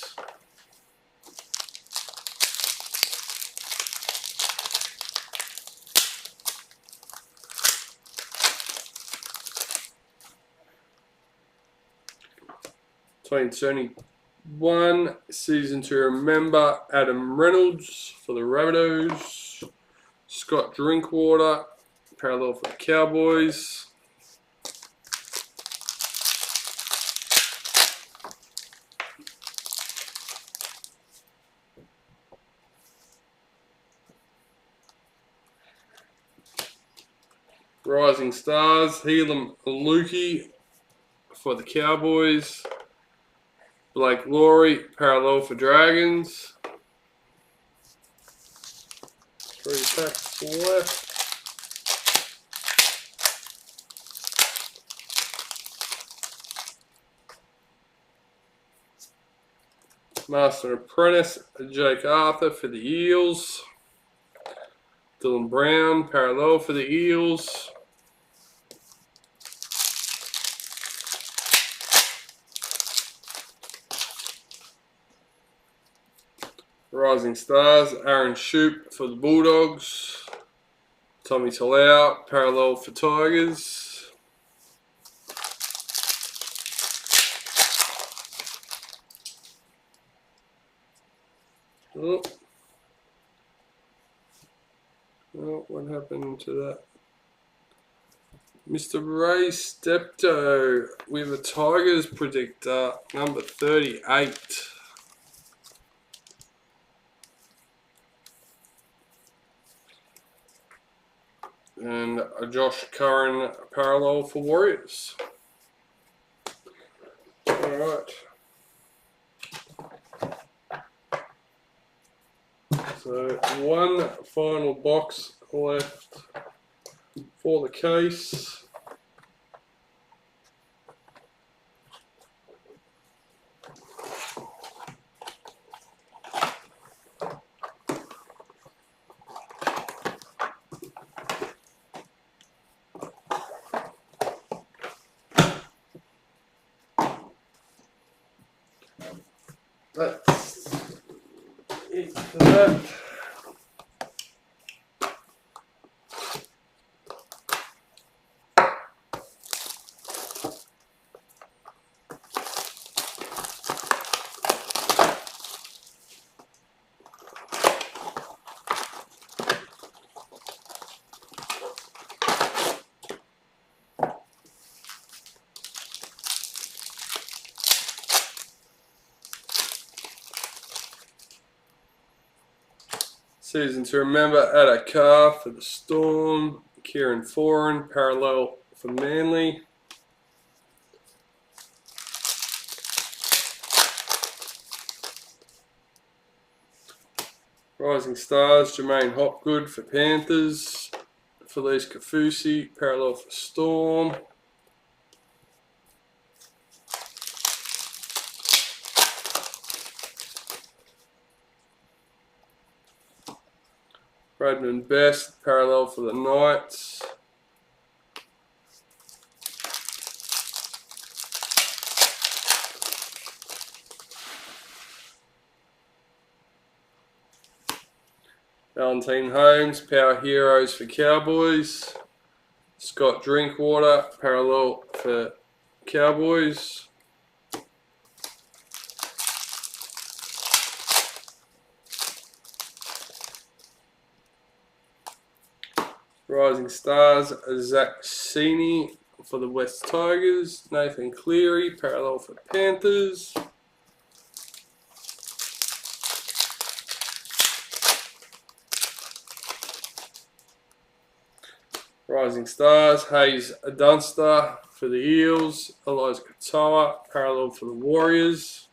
'21 Season to Remember, Adam Reynolds for the Rabbitohs. Scott Drinkwater, parallel for the Cowboys. Rising Stars, Helam Lukey for the Cowboys. Blake Laurie, parallel for Dragons. 3 packs left. Master Apprentice, Jake Arthur for the Eels. Dylan Brown, parallel for the Eels. Rising Stars, Aaron Shoup for the Bulldogs. Tommy Talau, parallel for Tigers. Oh, what happened to that? Mr. Ray Stepto with a Tigers predictor, number 38. And a Josh Curran parallel for Warriors. Alright. So one final box left for the case. That's it for that. Season to remember, Ada Carr for the Storm. Kieran Foran, parallel for Manly. Rising Stars, Jermaine Hopgood for Panthers. Felice Kafusi, parallel for Storm. Bradman Best, parallel for the Knights. Valentine Holmes, Power Heroes for Cowboys. Scott Drinkwater, parallel for Cowboys. Rising Stars, Zach Sini for the West Tigers. Nathan Cleary, parallel for Panthers. Rising Stars, Hayes Dunster for the Eels. Eliza Katoa, parallel for the Warriors.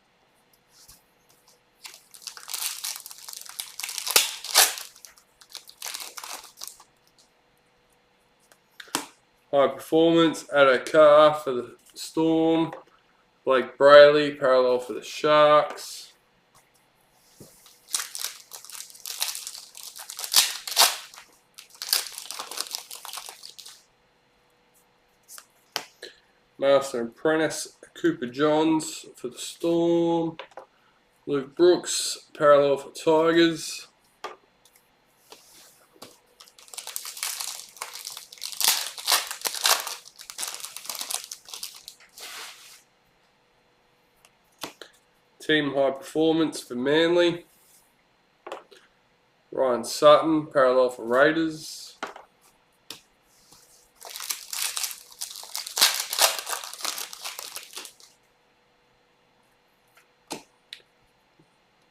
High Performance, Ada Carr for the Storm. Blake Brayley, parallel for the Sharks. Master Apprentice, Cooper Johns for the Storm. Luke Brooks, parallel for Tigers. Team High Performance for Manly. Ryan Sutton, parallel for Raiders.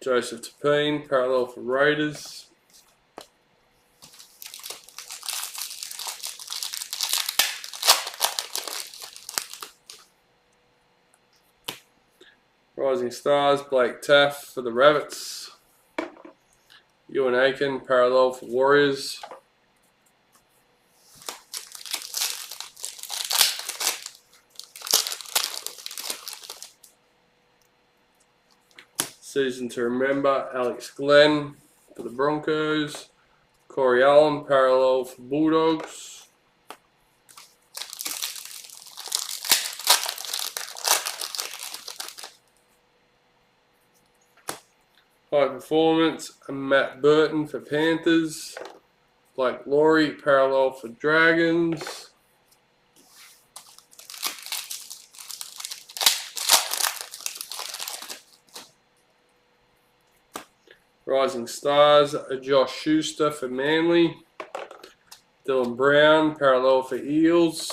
Joseph Tapine, parallel for Raiders. Rising Stars, Blake Taff for the Rabbits. Ewan Aiken, parallel for Warriors. Season to remember, Alex Glenn for the Broncos. Corey Allen, parallel for Bulldogs. High performance, Matt Burton for Panthers. Blake Laurie, parallel for Dragons. Rising Stars, Josh Schuster for Manly. Dylan Brown, parallel for Eels.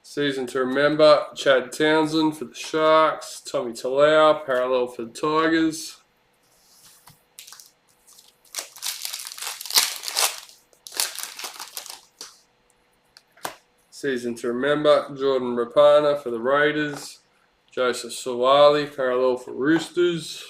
Season to remember, Chad Townsend for the Sharks. Tommy Talau, parallel for the Tigers. Season to remember, Jordan Rapana for the Raiders. Joseph Suwali, parallel for Roosters.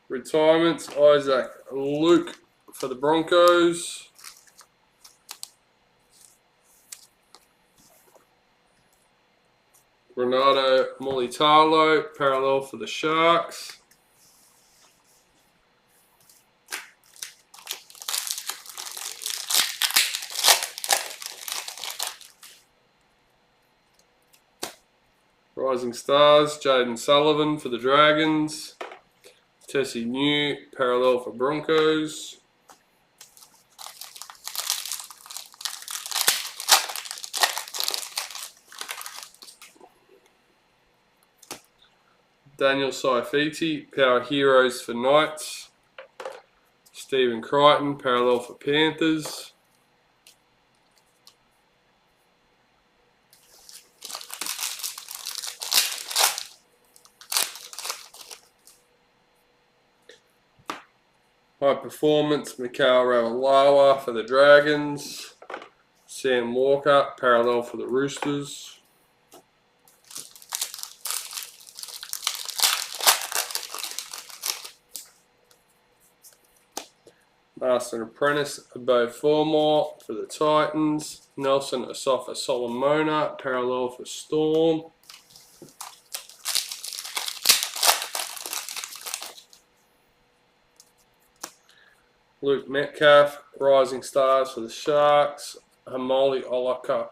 Retirements, Isaac Luke for the Broncos. Renato Molitalo, parallel for the Sharks. Rising Stars, Jaden Sullivan for the Dragons. Tessie New, parallel for Broncos. Daniel Saifiti, Power Heroes for Knights. Stephen Crichton, parallel for Panthers. High Performance, Mikhail Ravalawa for the Dragons. Sam Walker, parallel for the Roosters. Master and Apprentice, Abo Formore for the Titans. Nelson Asafa Solomona, parallel for Storm. Luke Metcalf, Rising Stars for the Sharks. Hamoli Olaka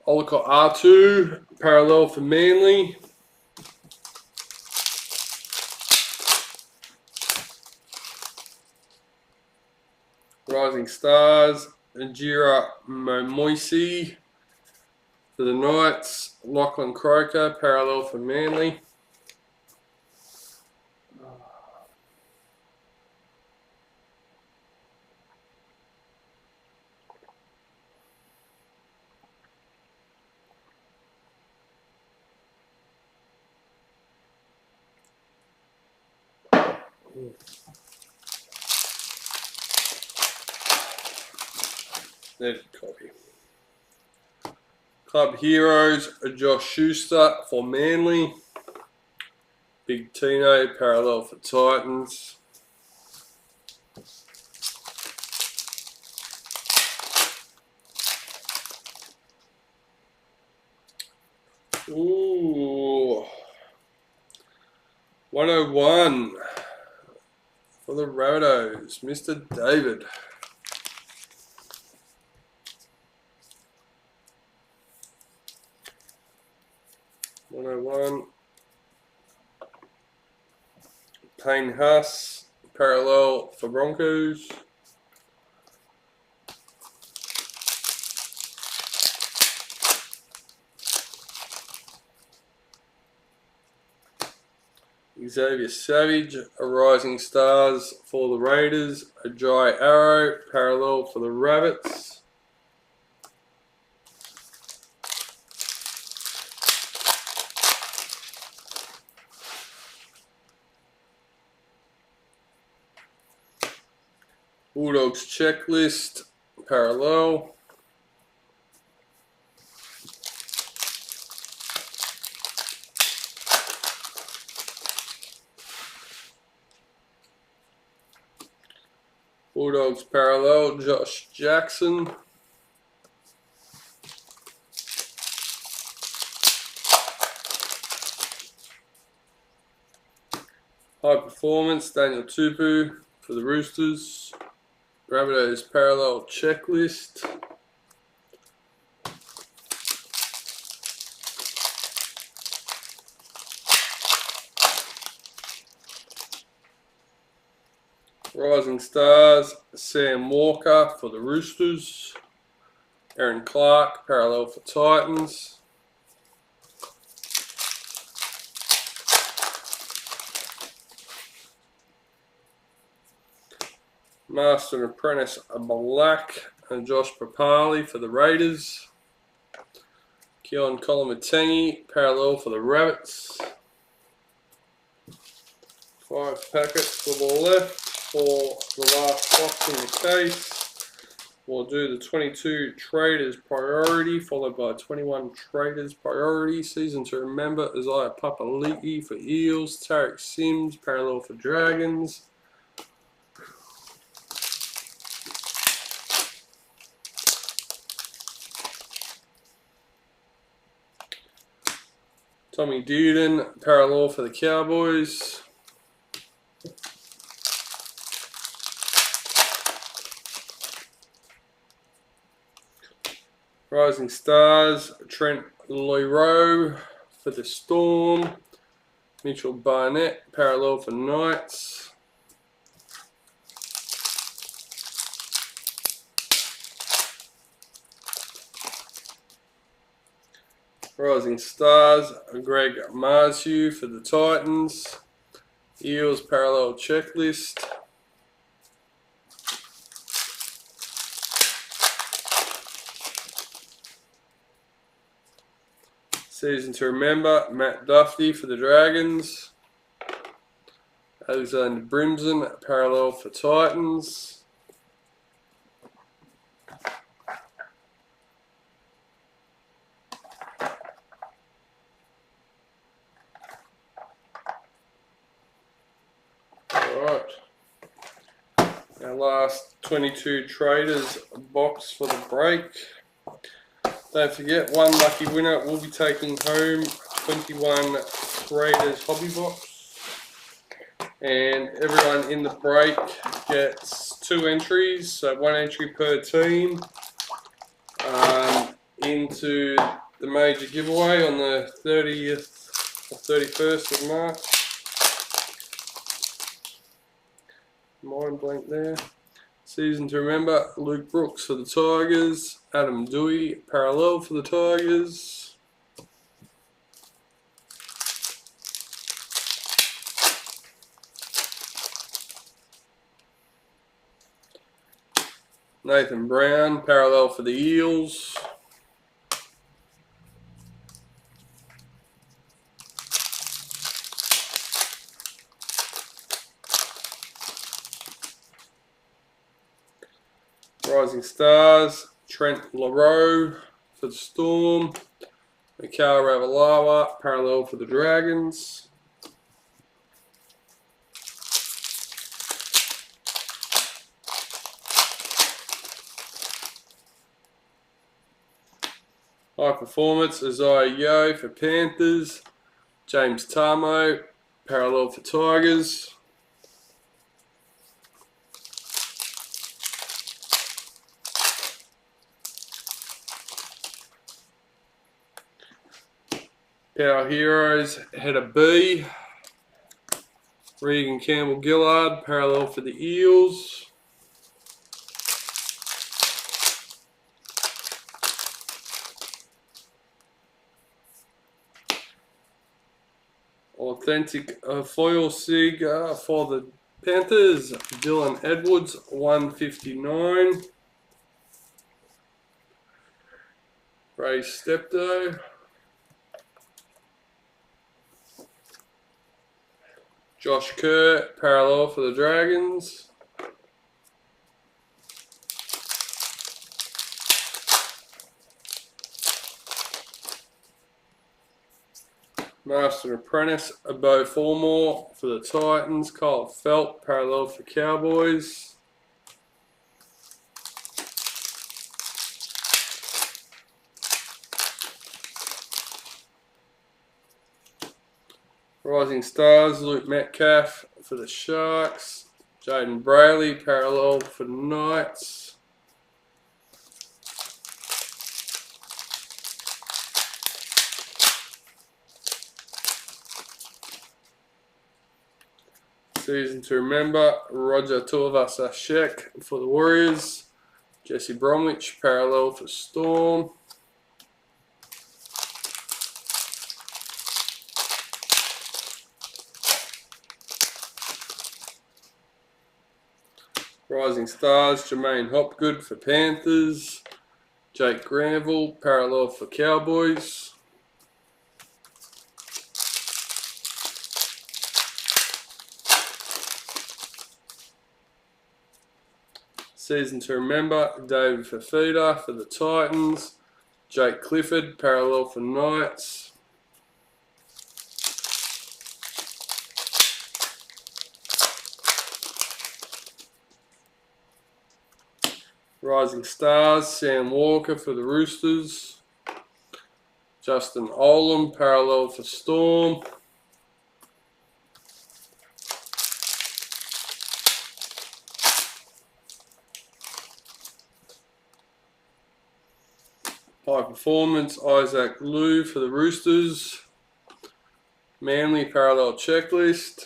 Atu, parallel for Manly. Rising Stars, Ajira Momoisi for the Knights. Lachlan Croker, parallel for Manly. There's a copy. Club Heroes, Josh Schuster for Manly. Big Tino, parallel for Titans. Ooh. 101 for the Rabbitohs, Mr. David. Payne Huss, parallel for Broncos. Xavier Savage, a Rising Stars for the Raiders. Ajay Arrow, parallel for the Rabbits. Bulldogs checklist, parallel. Bulldogs parallel, Josh Jackson. High performance, Daniel Tupu for the Roosters. Rabbitohs parallel checklist. Rising Stars, Sam Walker for the Roosters. Aaron Clark, parallel for Titans. Master and Apprentice Black and Josh Papali for the Raiders. Keon Kolomatangi, parallel for the Rabbits. 5 packets to the left for the last box in the case. We'll do the 22 Traders Priority, followed by 21 Traders Priority. Season to remember, Isaiah Papali'i for Eels. Tarek Sims, parallel for Dragons. Tommy Dearden, parallel for the Cowboys. Rising Stars, Trent Leroux for the Storm. Mitchell Barnett, parallel for Knights. Rising Stars, Greg Marzu for the Titans. Eels parallel checklist. Season to remember, Matt Duffy for the Dragons. Alexander Brimson, parallel for Titans. Alright. Our last 22 Traders box for the break. Don't forget, one lucky winner will be taking home 21 Traders Hobby Box. And everyone in the break gets 2 entries, so 1 entry per team, into the major giveaway on the 30th or 31st of March. Mind blank there. Season to remember, Luke Brooks for the Tigers. Adam Dewey, parallel for the Tigers. Nathan Brown, parallel for the Eels. Rising Stars, Trent Leroux for the Storm. Mikhail Ravalawa, parallel for the Dragons. High Performance, Isaiah Yeo for Panthers. James Tarmo, parallel for Tigers. Our Heroes, header B. Regan Campbell Gillard, parallel for the Eels. Authentic foil sig for the Panthers, Dylan Edwards, 159. Ray Steptoe. Josh Kerr, parallel for the Dragons. Master Apprentice, Bo Fulmore for the Titans. Kyle Felt, parallel for Cowboys. Rising Stars, Luke Metcalf for the Sharks. Jaden Brayley, parallel for the Knights. Season to remember, Roger Tuivasa-Sheck for the Warriors. Jesse Bromwich, parallel for Storm. Rising Stars, Jermaine Hopgood for Panthers. Jake Granville, parallel for Cowboys. Season to remember, David Fafita for the Titans. Jake Clifford, parallel for Knights. Rising Stars, Sam Walker for the Roosters. Justin Olam, parallel for Storm. High Performance, Isaac Liu for the Roosters. Manly, parallel checklist.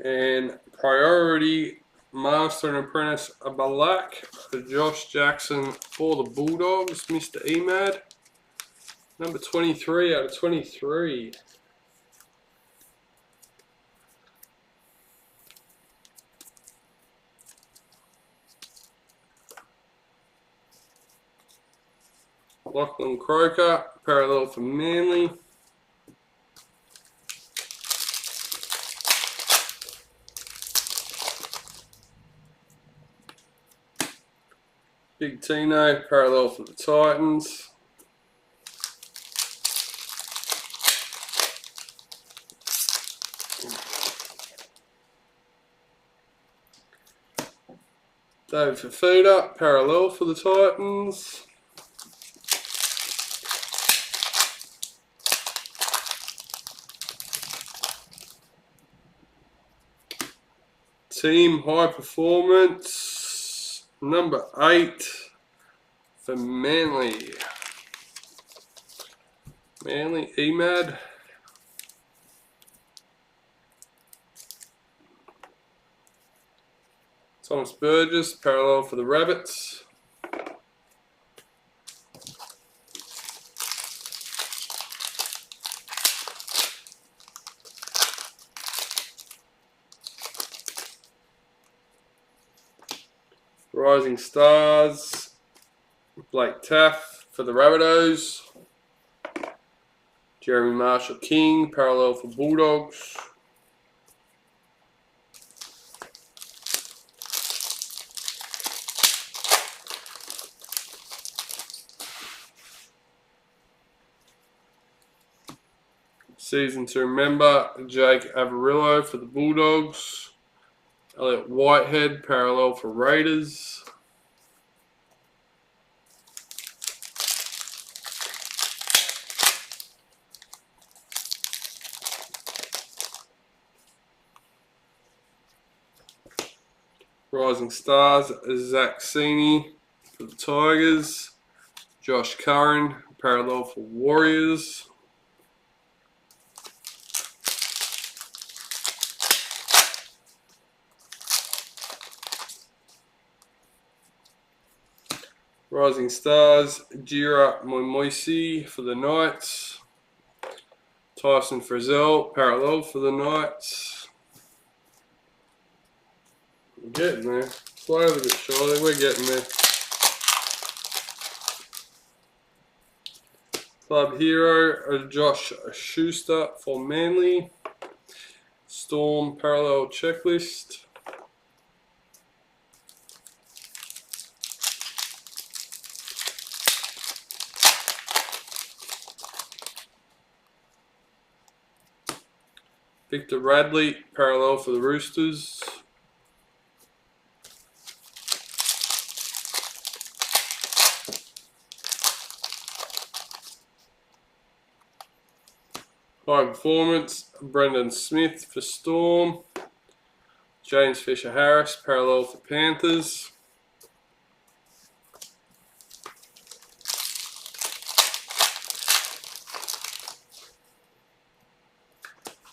And Priority Master and Apprentice Balak for Josh Jackson for the Bulldogs, Mr. Emad. Number 23 out of 23. Lachlan Croker, parallel for Manly. Big Tino, parallel for the Titans. David Fafita, parallel for the Titans. Team High Performance, number 8 for Manly. Manly, Emad. Thomas Burgess, parallel for the Rabbits. Rising Stars, Blake Taff for the Rabbitohs. Jeremy Marshall King, parallel for Bulldogs. Season to remember, Jake Averillo for the Bulldogs. Elliot Whitehead, parallel for Raiders. Rising Stars, Zach Sini for the Tigers. Josh Curran, parallel for Warriors. Rising Stars, Jira Moimoisi for the Knights. Tyson Frizzell, parallel for the Knights. We're getting there. Slowly but surely, we're getting there. Club Hero, Josh Schuster for Manly. Storm, parallel checklist. Victor Radley, parallel for the Roosters. High performance, Brendan Smith for Storm. James Fisher-Harris, parallel for Panthers.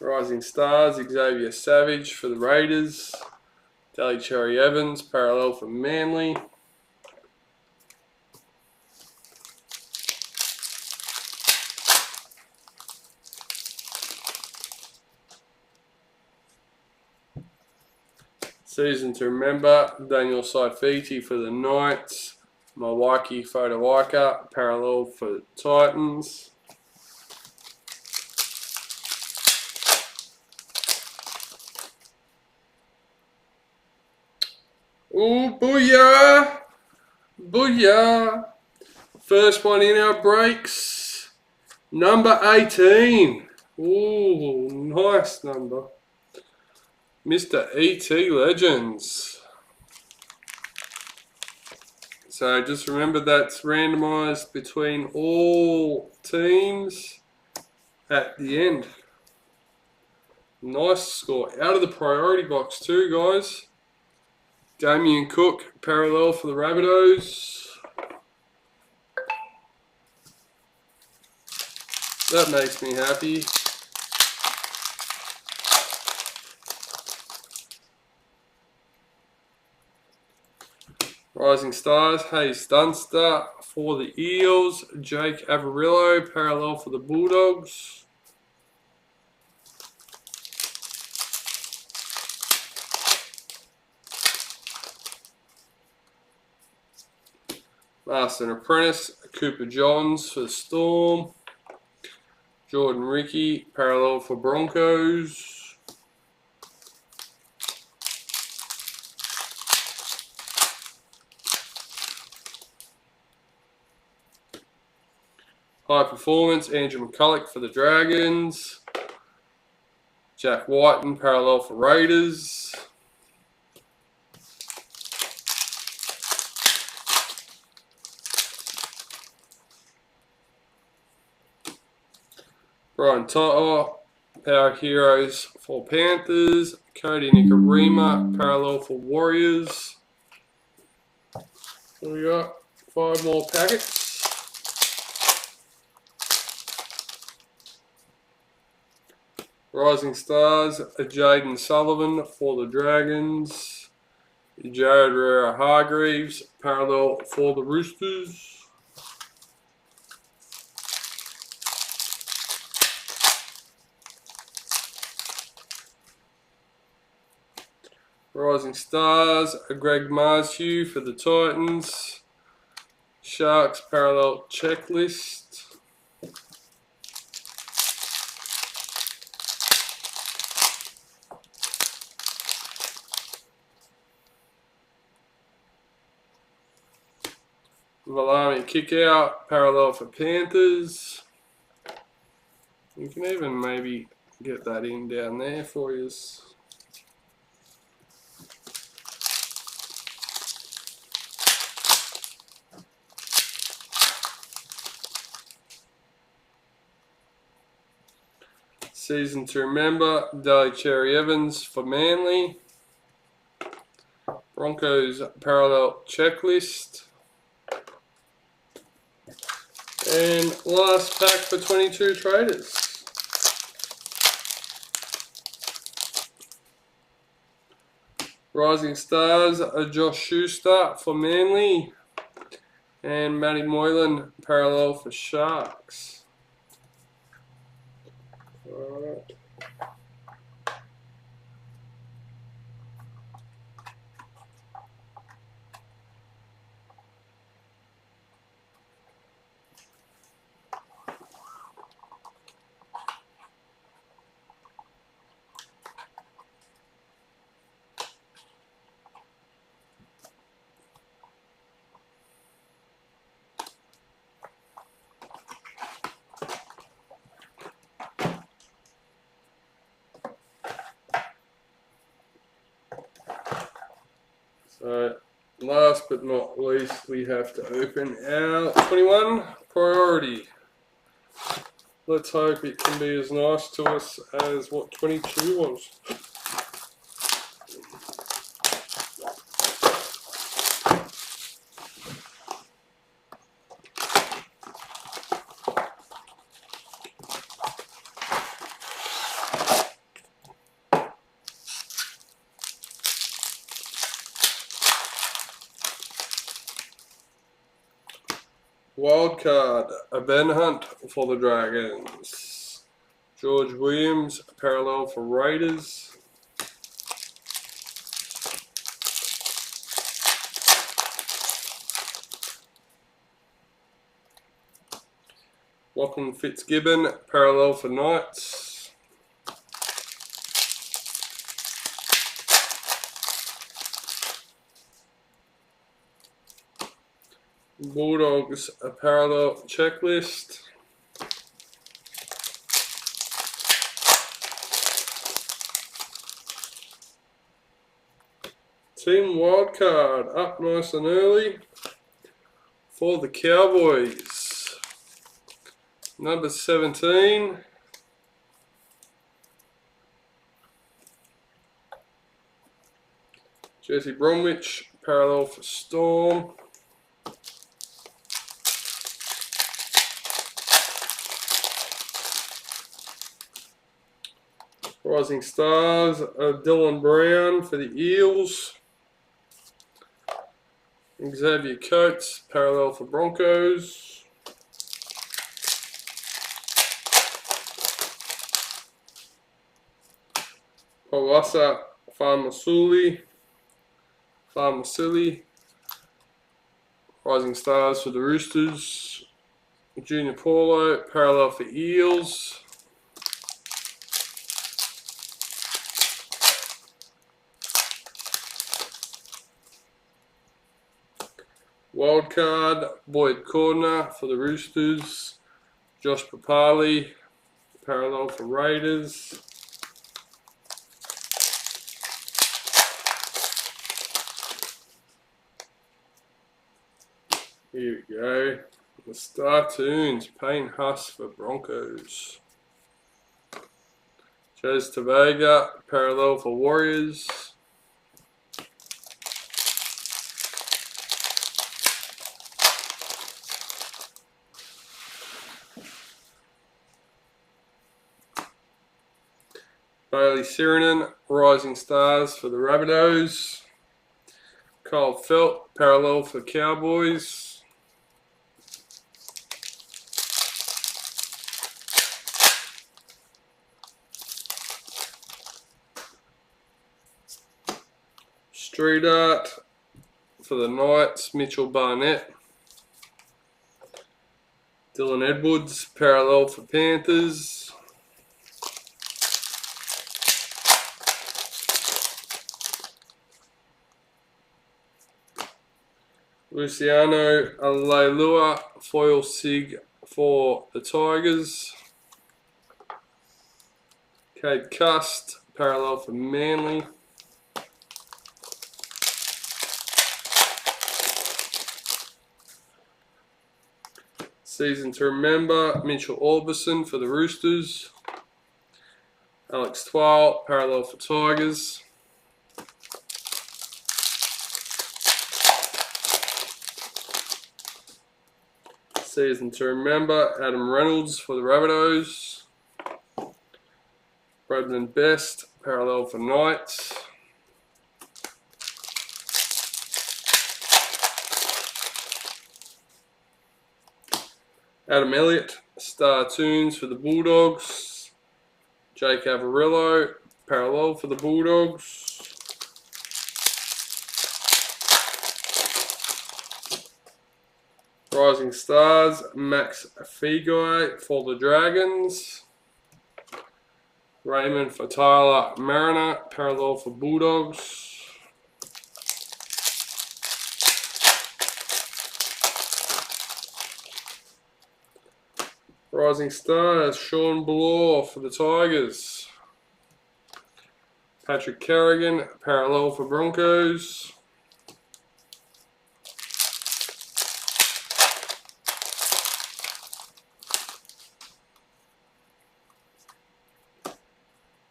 Rising Stars, Xavier Savage for the Raiders. Daly Cherry Evans, parallel for Manly. Season to remember, Daniel Saifiti for the Knights. Milwaukee Fodawaika, parallel for Titans. Ooh, booyah! Booyah! First one in our breaks. Number 18. Ooh, nice number. Mr. E.T. Legends. So just remember that's randomized between all teams at the end. Nice score. Out of the priority box too, guys. Damien Cook, parallel for the Rabbitohs. That makes me happy. Rising Stars, Hayes Dunster for the Eels. Jake Averillo, parallel for the Bulldogs. Master and Apprentice, Cooper Johns for the Storm. Jordan Ricky, parallel for Broncos. High Performance, Andrew McCulloch for the Dragons. Jack Whiten, parallel for Raiders. Brian Totter, Power Heroes for Panthers. Cody Nikarima, parallel for Warriors. So we got 5 more packets. Rising Stars, Jaden Sullivan for the Dragons. Jared Rera Hargreaves, parallel for the Roosters. Rising Stars, Greg Marshew for the Titans. Sharks parallel checklist. Valami Kickout, parallel for Panthers. You can even maybe get that in down there for you. Season to remember, Daly Cherry Evans for Manly. Broncos parallel checklist. And last pack for 22 traders. Rising Stars, Josh Schuster for Manly. And Matty Moylan parallel for Sharks. Alright. So, last but not least, we have to open our 21 priority. Let's hope it can be as nice to us as what 22 was. Wildcard, a Ben Hunt for the Dragons. George Williams, parallel for Raiders. Lachlan Fitzgibbon, parallel for Knights. Bulldogs, a parallel checklist. Team wildcard up nice and early for the Cowboys. Number 17. Jesse Bromwich, parallel for Storm. Rising Stars of Dylan Brown for the Eels. Xavier Coates, parallel for Broncos. Pawasa Farmasuli. Rising Stars for the Roosters. Junior Paulo, parallel for Eels. Wildcard, Boyd Cordner for the Roosters. Josh Papali, parallel for Raiders. Here we go. The Star Tunes, Payne Huss for Broncos. Jez Tavega, parallel for Warriors. Bailey Sirinen, Rising Stars for the Rabbitohs. Kyle Felt, parallel for Cowboys. Street Art for the Knights, Mitchell Barnett. Dylan Edwards, parallel for Panthers. Luciano Leilua, foil sig for the Tigers. Cade Cust, parallel for Manly. Season to remember, Mitchell Orbison for the Roosters. Alex Twal, parallel for Tigers. Season to remember, Adam Reynolds for the Rabbitohs. Bradman Best, parallel for Knights. Adam Elliott, Star Tunes for the Bulldogs. Jake Avarillo, parallel for the Bulldogs. Rising Stars, Max Feguy for the Dragons. Raymond for Tyler Mariner, parallel for Bulldogs. Rising Stars, Sean Bloor for the Tigers. Patrick Carrigan, parallel for Broncos.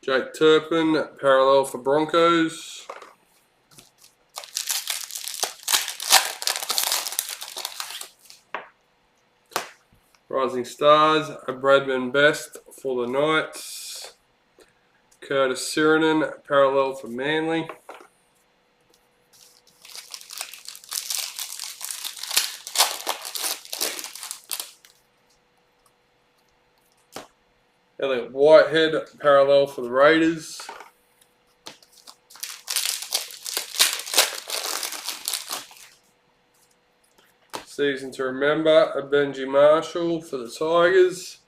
Jake Turpin, parallel for Broncos. Rising Stars, a Bradman Best for the Knights. Curtis Sirinen, parallel for Manly. Elliot Whitehead, parallel for the Raiders. Season to remember, a Benji Marshall for the Tigers.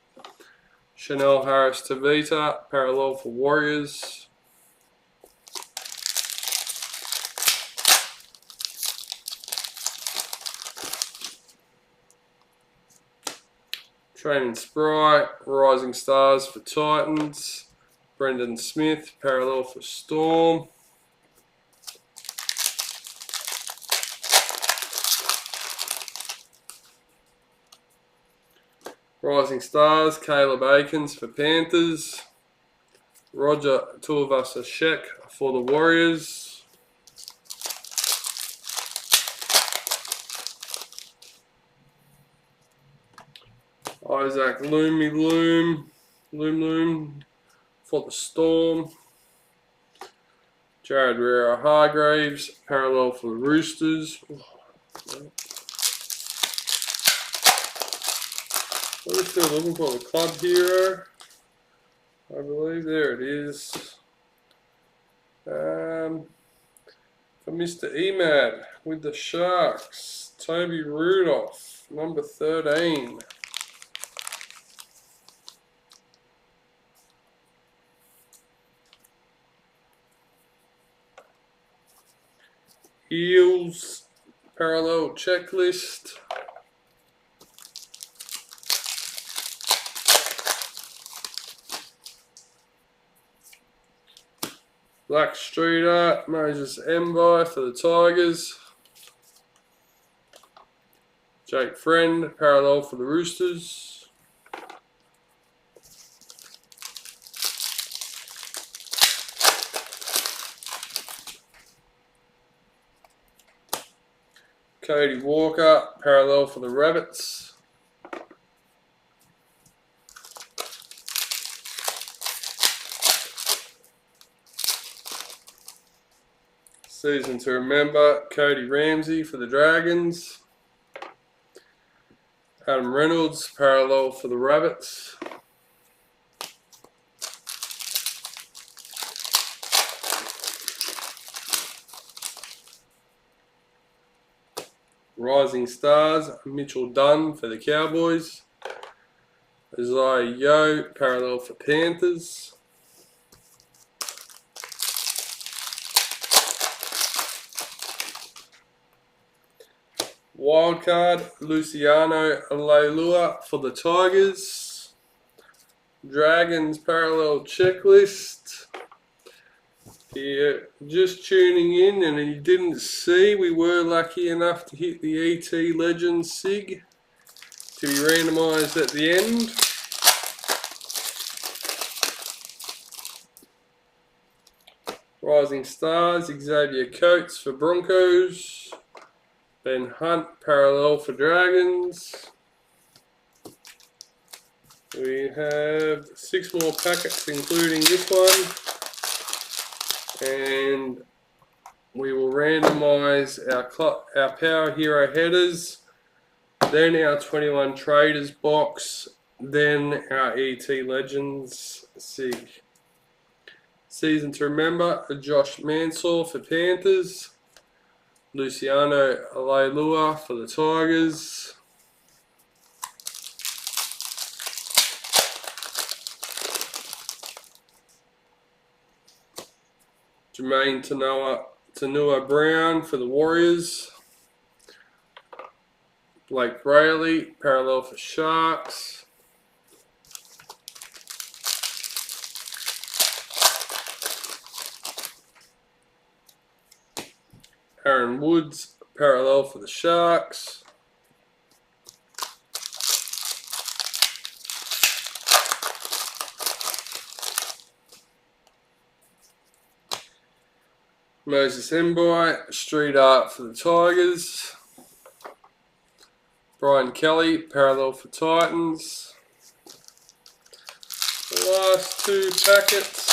Chanel Harris Tavita, parallel for Warriors. Training Sprite, Rising Stars for Titans. Brendan Smith, parallel for Storm. Rising Stars, Caleb Akins for Panthers. Roger Tuivasa-Sheck for the Warriors. Isaac Loom for the Storm. Jared Rera Hargraves, parallel for the Roosters. What are we still looking for? The Club Hero, I believe. There it is. For Mr. Emad with the Sharks, Toby Rudolph, number 13. Eels, parallel checklist. Black Streeter, Moses Mbai for the Tigers. Jake Friend, parallel for the Roosters. Cody Walker, parallel for the Rabbits. Season to remember, Cody Ramsey for the Dragons. Adam Reynolds, parallel for the Rabbits. Rising Stars, Mitchell Dunn for the Cowboys. Isaiah Yeo, parallel for Panthers. Wildcard, Luciano Leilua for the Tigers. Dragons parallel checklist. If you're just tuning in and you didn't see, we were lucky enough to hit the ET Legends SIG to be randomised at the end. Rising Stars, Xavier Coates for Broncos. Ben Hunt, parallel for Dragons. We have 6 more packets, including this one. And we will randomise our Power Hero headers, then our 21 Traders box, then our ET Legends SIG. Season to remember, Josh Mansour for Panthers. Luciano Leilua for the Tigers. Jermaine Tanua Brown for the Warriors. Blake Brayley, parallel for Sharks. Aaron Woods, parallel for the Sharks. Moses Mbai, Street Art for the Tigers. Brian Kelly, Parallel for Titans. The last 2 packets.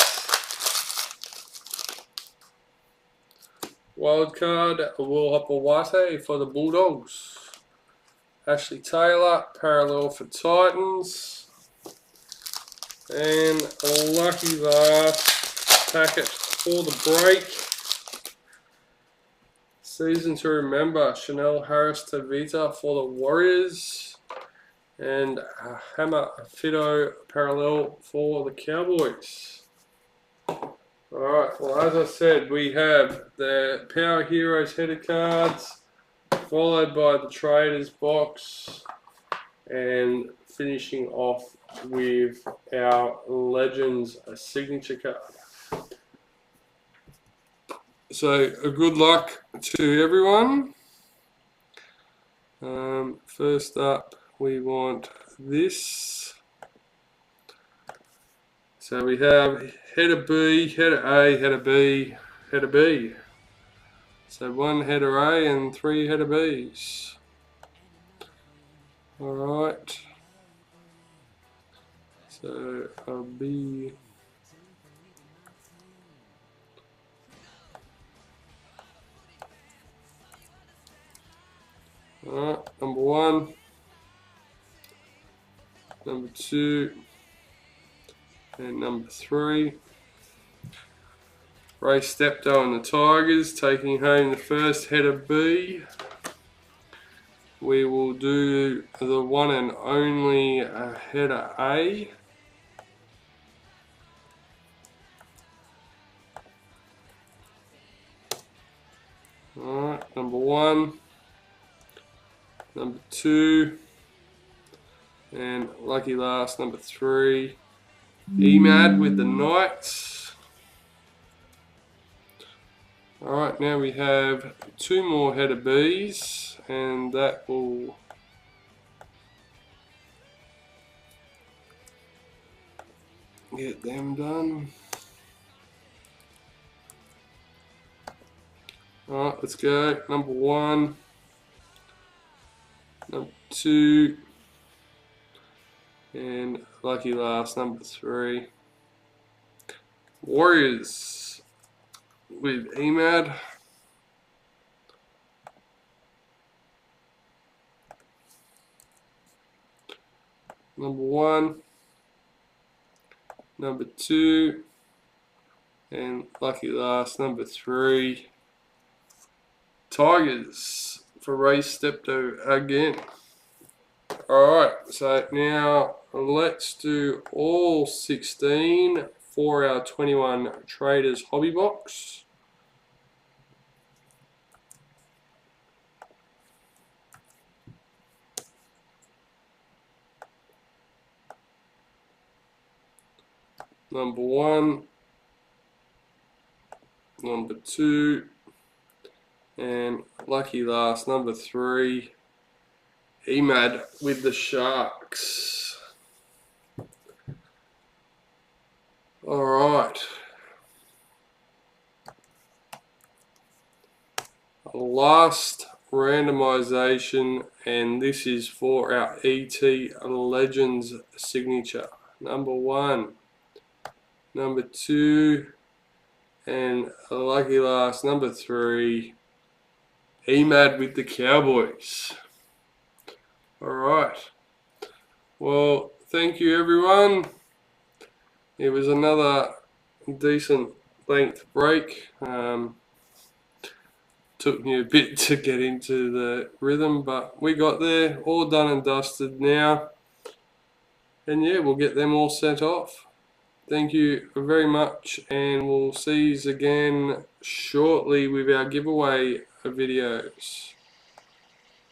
Wildcard, Will Hopawate for the Bulldogs. Ashley Taylor, Parallel for Titans. And a lucky last packet for the break. Season to remember, Chanel Harris Tavita for the Warriors. And Hammer Fido Parallel for the Cowboys. Alright, well, as I said, we have the Power Heroes header cards, followed by the Traders box, and finishing off with our Legends signature card. So, a good luck to everyone. First up, we want this. So we have header B, header A, header B, header B. So 1 header A and 3 header Bs. Alright. So a B. Alright, number 1. Number 2. And number 3. Ray Steptoe and the Tigers taking home the first header B. We will do the one and only header A. Alright, number 1. Number 2. And lucky last, number 3. Emad with the Knights. Alright, now we have 2 more header Bs, and that will get them done. Alright, let's go. Number 1, number 2, and lucky last, number 3. Warriors with Emad. Number 1, number 2, and lucky last, number 3. Tigers for Ray Steptoe again. Alright, so now let's do all 16 for our 21 Traders Hobby Box. Number 1, number 2, and lucky last, number 3, Emad with the Sharks. Alright. Last randomization, and this is for our ET Legends signature. Number 1, number 2, and a lucky last, number 3, Emad with the Cowboys. Alright. Well, thank you everyone. It was another decent length break. Took me a bit to get into the rhythm, but we got there. All done and dusted now. And yeah, we'll get them all sent off. Thank you very much, and we'll see you again shortly with our giveaway videos.